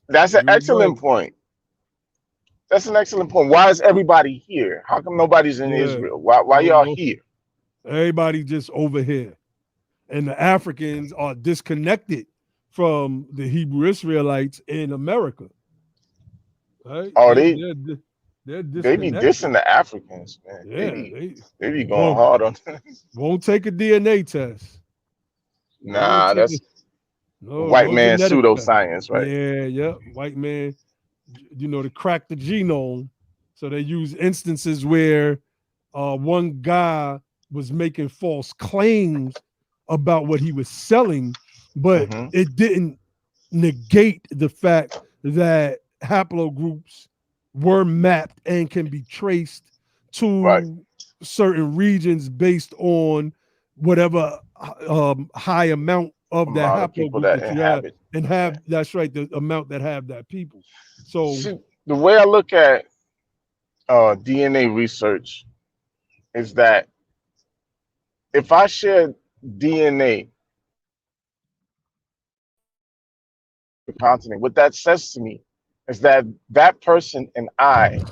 That's an You're excellent right. point. That's an excellent point. Why is everybody here? How come nobody's in Israel? Why y'all here? Everybody just over here. And the Africans are disconnected from the Hebrew Israelites in America. Right? Oh, they're they be dissing the Africans, man. Yeah, they be going hard on them. Won't take a DNA test. Nah, that's white man pseudoscience, right? Yeah, white man, to crack the genome. So they use instances where one guy was making false claims about what he was selling, but it didn't negate the fact that haplogroups were mapped and can be traced to certain regions based on whatever high amount of that haplogroup that you have, and have that's right, the amount that have that people. So see, the way I look at DNA research is that if I share DNA the continent, what that says to me is that that person and I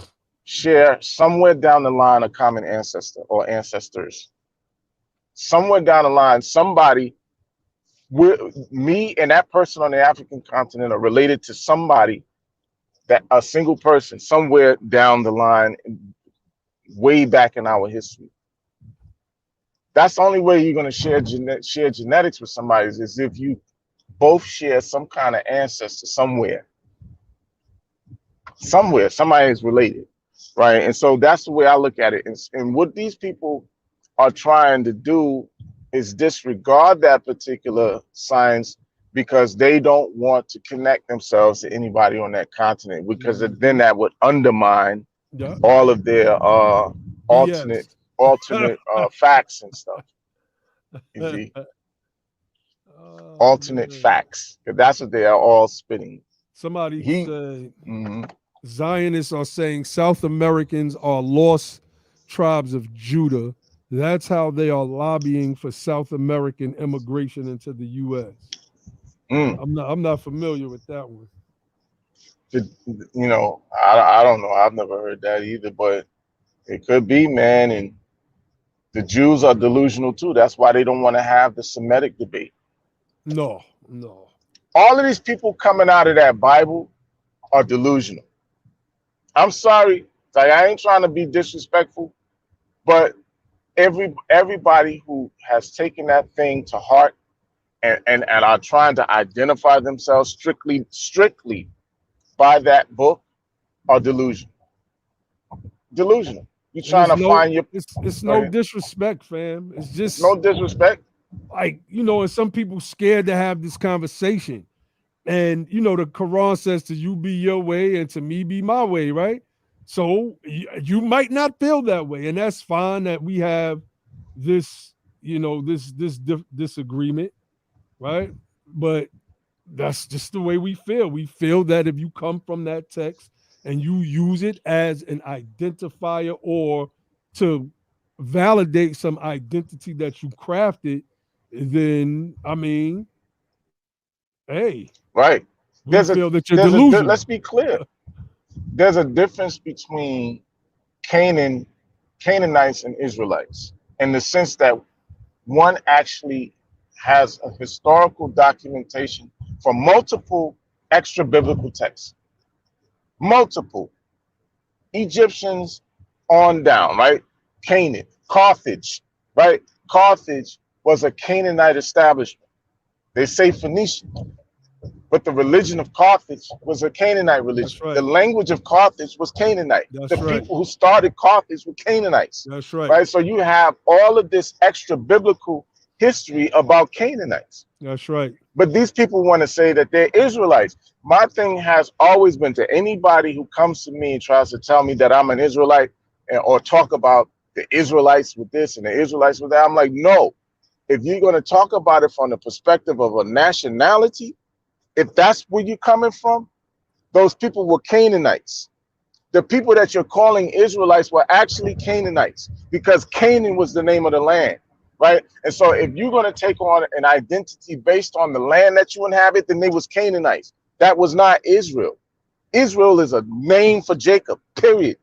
share somewhere down the line a common ancestor or ancestors. Somewhere down the line, me and that person on the African continent are related to somebody, that a single person somewhere down the line, way back in our history. That's the only way you're going to share genetics with somebody is if you both share some kind of ancestor somewhere. Somebody is related, right? And so that's the way I look at it. And what these people are trying to do is disregard that particular science because they don't want to connect themselves to anybody on that continent, because then that would undermine all of their alternate facts and stuff. You see? Alternate facts. That's what they are all spitting. Somebody said Zionists are saying South Americans are lost tribes of Judah. That's how they are lobbying for South American immigration into the U.S. I'm not familiar with that one. I don't know. I've never heard that either, but it could be, man. And the Jews are delusional too. That's why they don't want to have the Semitic debate. No. All of these people coming out of that Bible are delusional. I'm sorry, I ain't trying to be disrespectful, but everybody who has taken that thing to heart and are trying to identify themselves strictly by that book are delusional. You're trying to find your. It's no disrespect, fam. It's just no disrespect. Like, and some people scared to have this conversation. And, the Quran says to you be your way and to me be my way, right? So you might not feel that way. And that's fine that we have this, this disagreement, right? But that's just the way we feel. We feel that if you come from that text and you use it as an identifier or to validate some identity that you crafted, then, hey. Right. Feel that you're delusional. Let's be clear. There's a difference between Canaanites and Israelites in the sense that one actually has a historical documentation from multiple extra biblical texts. Multiple. Egyptians on down, right? Canaan, Carthage, right? Carthage was a Canaanite establishment. They say Phoenician, but the religion of Carthage was a Canaanite religion. Right. The language of Carthage was Canaanite. People who started Carthage were Canaanites. That's right. Right. So you have all of this extra biblical history about Canaanites. That's right. But these people want to say that they're Israelites. My thing has always been to anybody who comes to me and tries to tell me that I'm an Israelite or talk about the Israelites with this and the Israelites with that. I'm like, no, if you're going to talk about it from the perspective of a nationality, if that's where you're coming from, those people were Canaanites. The people that you're calling Israelites were actually Canaanites because Canaan was the name of the land, right? And so if you're going to take on an identity based on the land that you inhabit, then they was Canaanites. That was not Israel. Israel is a name for Jacob, period.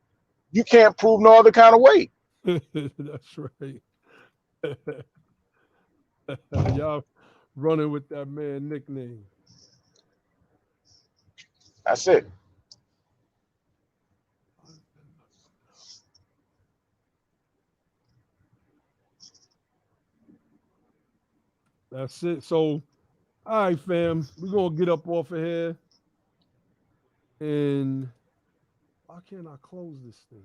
You can't prove no other kind of way. That's right. Y'all running with that man nickname. That's it. That's it. So, all right, fam, we're going to get up off of here. And why can't I close this thing?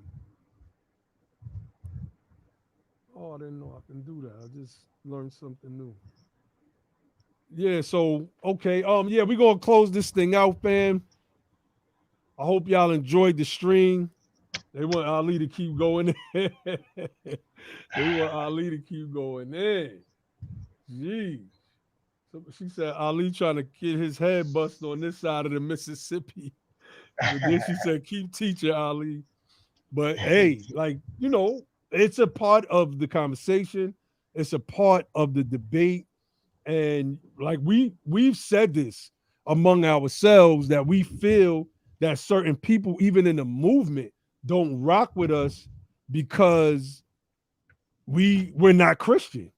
Oh, I didn't know I can do that. I just learned something new. Yeah, so, okay. Yeah, we're going to close this thing out, fam. I hope y'all enjoyed the stream. They want Ali to keep going in. They want Ali to keep going in. Jeez. So she said Ali trying to get his head bust on this side of the Mississippi. But then she said, keep teaching, Ali. But hey, like, you know, it's a part of the conversation. It's a part of the debate. And like we've said this among ourselves that we feel that certain people, even in the movement, don't rock with us because we're not Christian.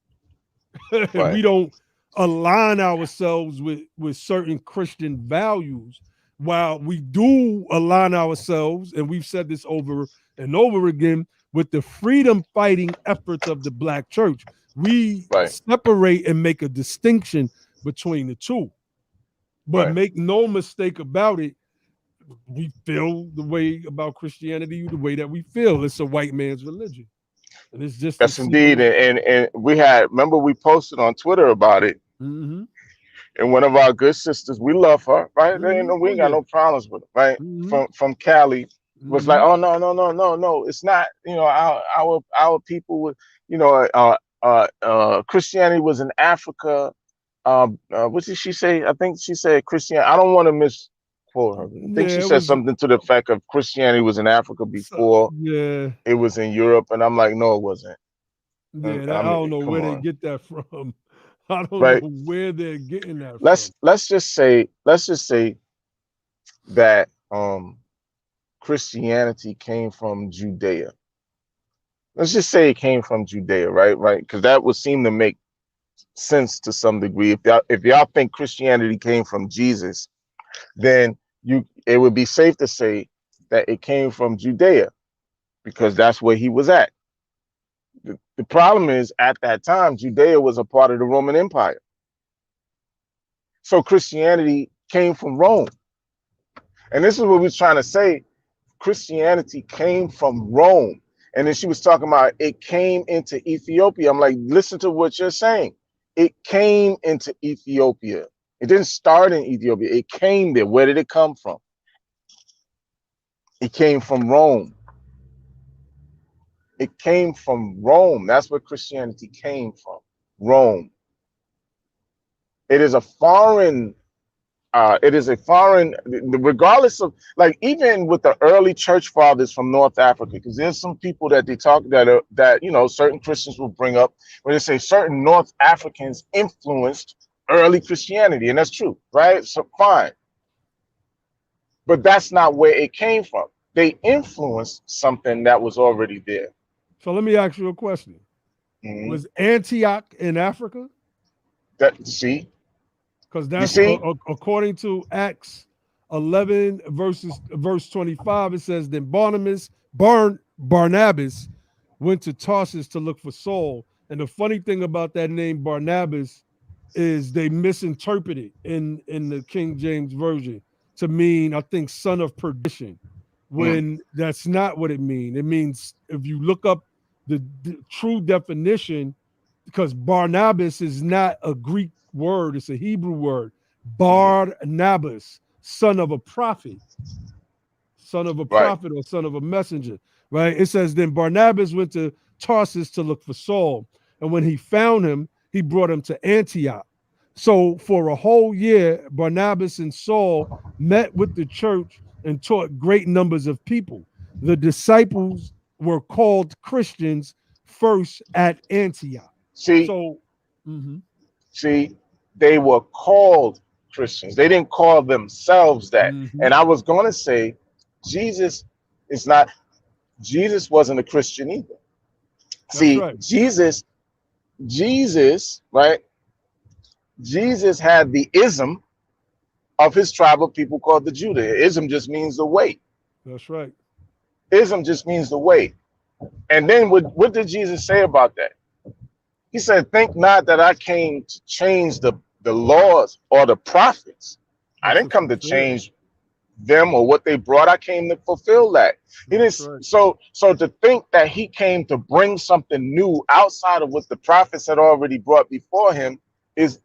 Right. We don't align ourselves with certain Christian values. While we do align ourselves, and we've said this over and over again, with the freedom fighting efforts of the Black church, we separate and make a distinction between the two. But make no mistake about it, we feel the way about Christianity the way that we feel. It's a white man's religion. And it's just yes, indeed. And we had, remember, we posted on Twitter about it. Mm-hmm. And one of our good sisters, we love her, right? Mm-hmm. We ain't got no problems with her, right? Mm-hmm. From Cali, was like, Mm-hmm. oh no, it's not. You know, our people would, you know, Christianity was in Africa. What did she say? I think she said Christianity. I don't want to misquote her. I think she said something to the effect of Christianity was in Africa before it was in Europe, and I'm like, no, it wasn't. Yeah, I I don't know where they on. get that from. I don't know where they're getting that from. Let's just say that Christianity came from Judea. Let's just say it came from Judea, right? Because that would seem to make sense to some degree. If y'all think Christianity came from Jesus, then it would be safe to say that it came from Judea, because that's where he was at. The problem is, at that time, Judea was a part of the Roman Empire. So Christianity came from Rome. And this is what we was trying to say. Christianity came from Rome. And then she was talking about it came into Ethiopia. I'm like, listen to what you're saying. It came into Ethiopia. It didn't start in Ethiopia. It came there. Where did it come from? It came from Rome. It came from Rome. That's where Christianity came from. Rome. It is a foreign, regardless of, like, even with the early church fathers from North Africa, because there's some people that they talk that you know, certain Christians will bring up where they say certain North Africans influenced early Christianity, and that's true, right? So fine. But that's not where it came from. They influenced something that was already there. So let me ask you a question. Mm-hmm. Was Antioch in Africa? See? Because that's according to Acts 11 verse 25, it says, then Barnabas went to Tarsus to look for Saul. And the funny thing about that name Barnabas is they misinterpreted in the King James Version to mean, I think, son of perdition, when that's not what it means. It means, if you look up the true definition, because Barnabas is not a Greek word. It's a Hebrew word. Barnabas, son of a prophet. Son of a Right. prophet or son of a messenger, right? It says, then Barnabas went to Tarsus to look for Saul. And when he found him, he brought him to Antioch. So for a whole year, Barnabas and Saul met with the church and taught great numbers of people. The disciples were called Christians first at Antioch. See, So, see, they were called Christians. They didn't call themselves that. And I was going to say, Jesus is not, Jesus wasn't a Christian either. That's See, right. Jesus, right? Jesus had the ism of his tribe of people called the Judah. Ism just means the way. That's right. Ism just means the way. And then what did Jesus say about that? He said, think not that I came to change the laws or the prophets. I didn't come to change them or what they brought. I came to fulfill that. He didn't, right. so to think that he came to bring something new outside of what the prophets had already brought before him is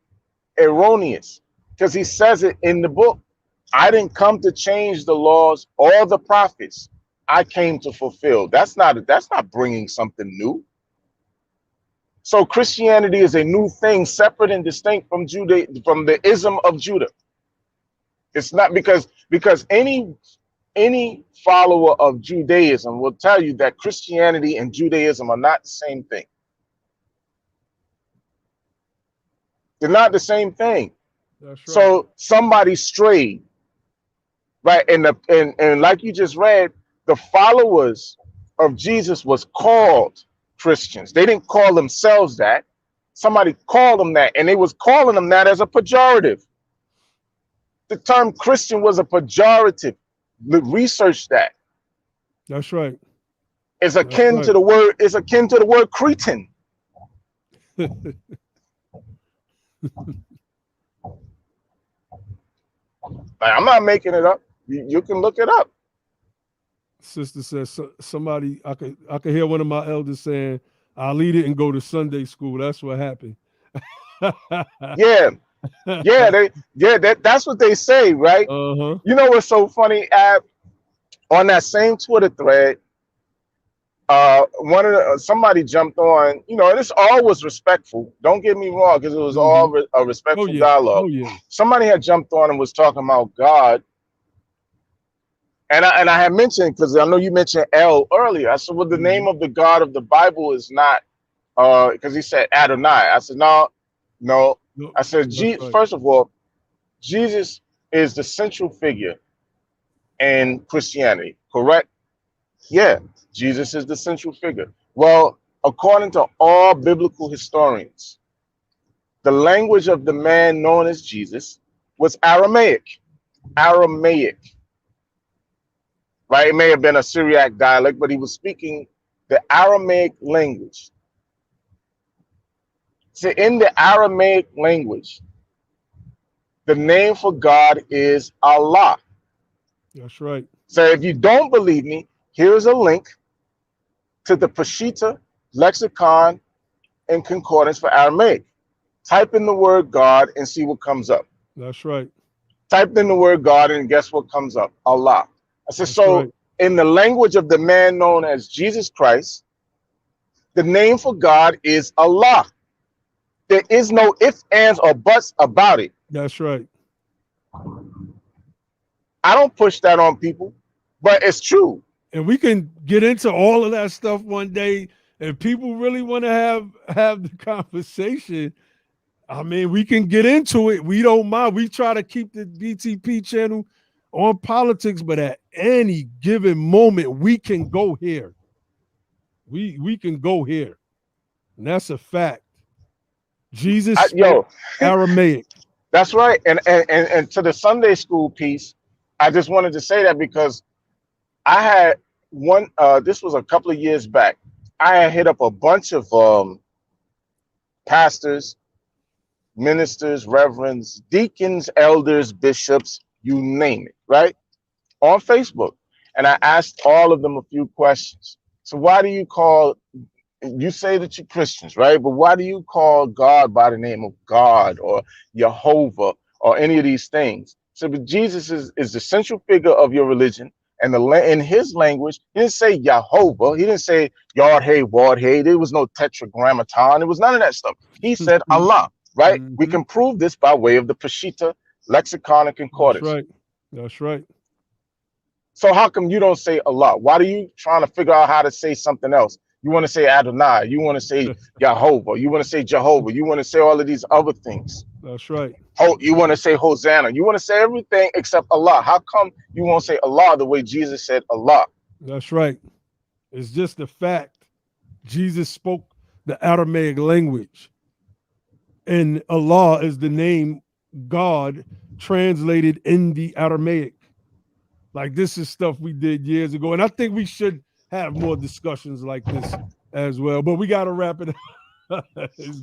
erroneous, because he says it in the book. I didn't come to change the laws or the prophets. I came to fulfill. That's not bringing something new. So Christianity is a new thing, separate and distinct from from the ism of Judah. It's not because any follower of Judaism will tell you that Christianity and Judaism are not the same thing. They're not the same thing. That's right. So somebody strayed, right? And like you just read, the followers of Jesus was called Christians. They didn't call themselves that. Somebody called them that, and they was calling them that as a pejorative. The term Christian was a pejorative. Research that. That's right. It's akin to the word. It's akin to the word Cretan. I'm not making it up. You can look it up. Sister says somebody. I could hear one of my elders saying, "I'll eat it and go to Sunday school." That's what happened. Yeah. That's what they say, right? You know what's so funny? On that same Twitter thread, somebody jumped on. You know, and this all was respectful. Don't get me wrong, because it was all a respectful dialogue. Oh yeah. Somebody had jumped on and was talking about God, and I had mentioned, because I know you mentioned El earlier. I said, well, the name of the God of the Bible is not, because he said Adonai. I said, no. I said, first of all, Jesus is the central figure in Christianity, correct? Yeah, Jesus is the central figure. Well, according to all biblical historians, the language of the man known as Jesus was Aramaic. Aramaic, right? It may have been a Syriac dialect, but he was speaking the Aramaic language. So in the Aramaic language, the name for God is Allah. That's right. So if you don't believe me, here's a link to the Peshitta lexicon and concordance for Aramaic. Type in the word God and see what comes up. That's right. Type in the word God and guess what comes up? Allah. I said, so in the language of the man known as Jesus Christ, the name for God is Allah. There is no ifs, ands, or buts about it. That's right. I don't push that on people, but it's true. And we can get into all of that stuff one day. If people really want to have the conversation, I mean, we can get into it. We don't mind. We try to keep the BTP channel on politics, but at any given moment, we can go here. We can go here. And that's a fact. Jesus spoke Aramaic. That's right. And to the Sunday school piece, I just wanted to say that because I had one, this was a couple of years back. I had hit up a bunch of pastors, ministers, reverends, deacons, elders, bishops, you name it, right? On Facebook. And I asked all of them a few questions. So why do you call you say that you're Christians, right? But why do you call God by the name of God or Jehovah or any of these things? So, but Jesus is the central figure of your religion, and in his language, he didn't say Jehovah, he didn't say Yod Hey Wad Hey. There was no Tetragrammaton. There was none of that stuff. He said Allah, right? We can prove this by way of the Peshitta lexicon and concordance. That's right. That's right. So how come you don't say Allah? Why are you trying to figure out how to say something else? You want to say Adonai, you want to say Jehovah, you want to say Jehovah, you want to say all of these other things. That's right. Oh, you want to say Hosanna, you want to say everything except Allah. How come you won't say Allah the way Jesus said Allah? That's right. It's just the fact Jesus spoke the Aramaic language, and Allah is the name God translated in the Aramaic. Like, this is stuff we did years ago, and I think we should have more discussions like this as well. But we got to wrap it up.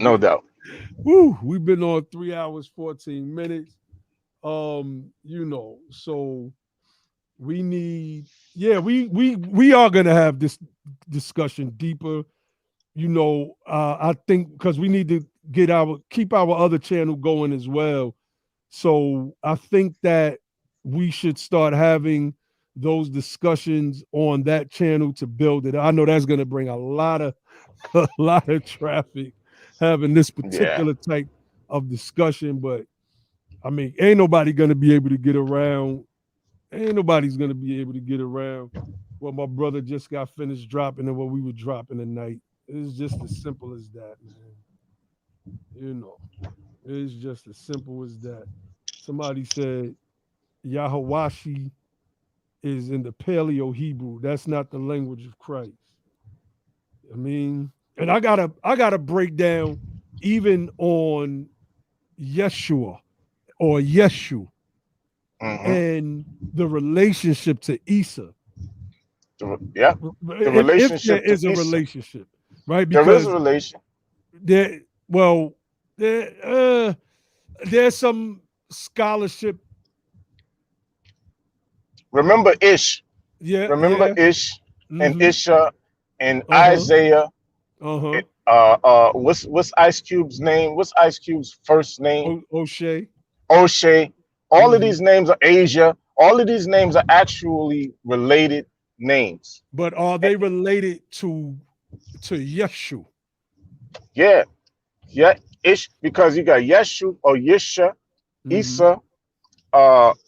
No doubt. Woo, we've been on 3 hours, 14 minutes. So we need, we are gonna have this discussion deeper. I think because we need to keep our other channel going as well. So I think that we should start having those discussions on that channel to build it. I know that's going to bring a lot of traffic, having this particular type of discussion. But I mean, ain't nobody going to be able to get around. Ain't nobody's going to be able to get around what my brother just got finished dropping and what we were dropping tonight. It's just as simple as that, man. It's just as simple as that. Somebody said Yahawashi is in the Paleo Hebrew. That's not the language of Christ. I mean, and I gotta break down even on Yeshua or Yeshu and the relationship to Isa. The relationship. If there is a relationship, right? Because there is a relation. There's some scholarship. Remember Ish. Yeah. Remember Ish and Isha and Isaiah. What's Ice Cube's name? What's Ice Cube's first name? O'Shea. All of these names are Asia. All of these names are actually related names. But are they related to Yeshu? Yeah. Ish, because you got Yeshu or Yisha, Isa,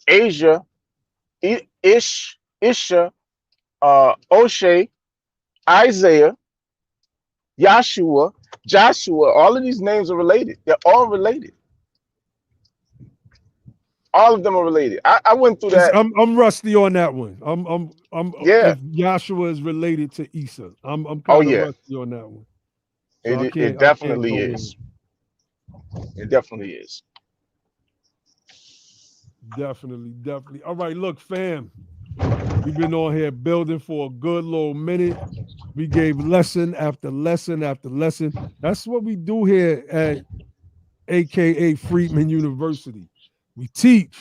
Asia, Ish, Isha, O'Shea, Isaiah, Yahshua, Joshua. All of these names are related. They're all related. All of them are related. I went through that. I'm rusty on that one. If Yahshua is related to Isa, I'm kind of rusty on that one. So it definitely is. It definitely is. Definitely. All right, look, fam. We've been on here building for a good little minute. We gave lesson after lesson after lesson. That's what we do here at AKA Freedman University. We teach.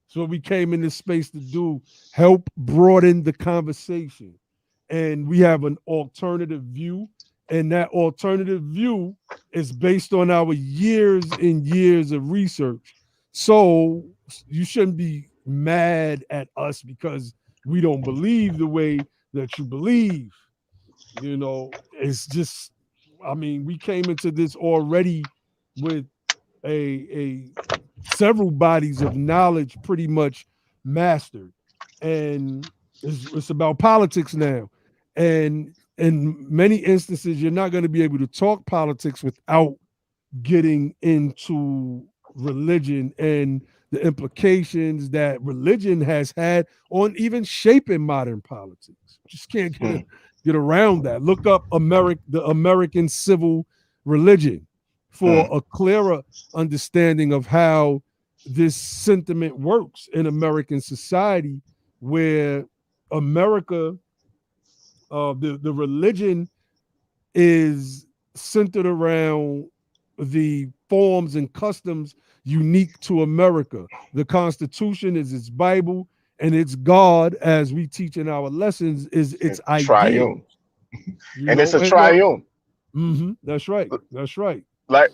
That's what we came in this space to do, help broaden the conversation. And we have an alternative view. And that alternative view is based on our years and years of research. So you shouldn't be mad at us because we don't believe the way that you believe. It's just, I mean, we came into this already with a several bodies of knowledge pretty much mastered. And it's about politics now. And in many instances, you're not going to be able to talk politics without getting into religion and the implications that religion has had on even shaping modern politics. Just can't get around that. Look up the American civil religion for a clearer understanding of how this sentiment works in American society, where America, the religion is centered around the forms and customs unique to America. The Constitution is its Bible, and its God, as we teach in our lessons, is its idea. Triune. And it's a triune. That's right. That's right. Like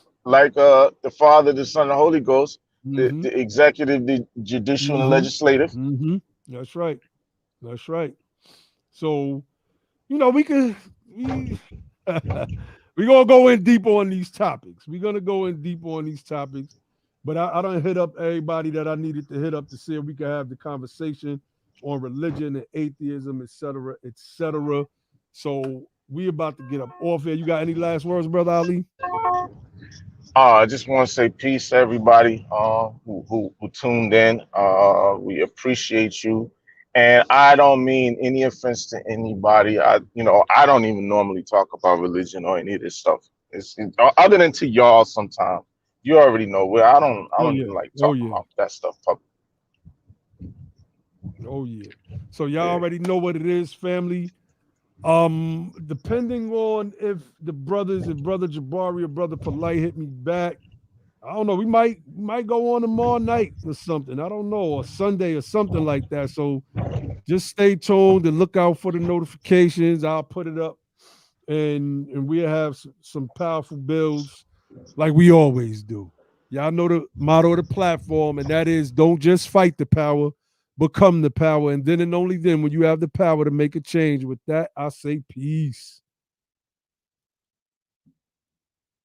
the Father, the Son, the Holy Ghost, Mm-hmm. the executive, the judicial, and Mm-hmm. legislative. Mm-hmm. That's right. That's right. So, you know, we could we we're gonna go in deep on these topics. We're gonna go in deep on these topics. But I don't hit up everybody that I needed to hit up to see if we could have the conversation on religion and atheism, et cetera, et cetera. So we about to get up off here. You got any last words, Brother Ali? I just want to say peace to everybody who tuned in. We appreciate you, and I don't mean any offense to anybody. I don't even normally talk about religion or any of this stuff. Other than to y'all sometimes. You already know where I don't even like Oh talking yeah. about that stuff public. Oh yeah. So y'all Yeah. already know what it is, family. Depending on if Brother Jabari or Brother Polite hit me back, I don't know. We might go on tomorrow night or something. I don't know, or Sunday or something like that. So just stay tuned and look out for the notifications. I'll put it up, and we'll have some powerful builds like we always do. Y'all know the motto of the platform, and that is don't just fight the power, become the power. And then and only then, when you have the power to make a change. With that, I say peace.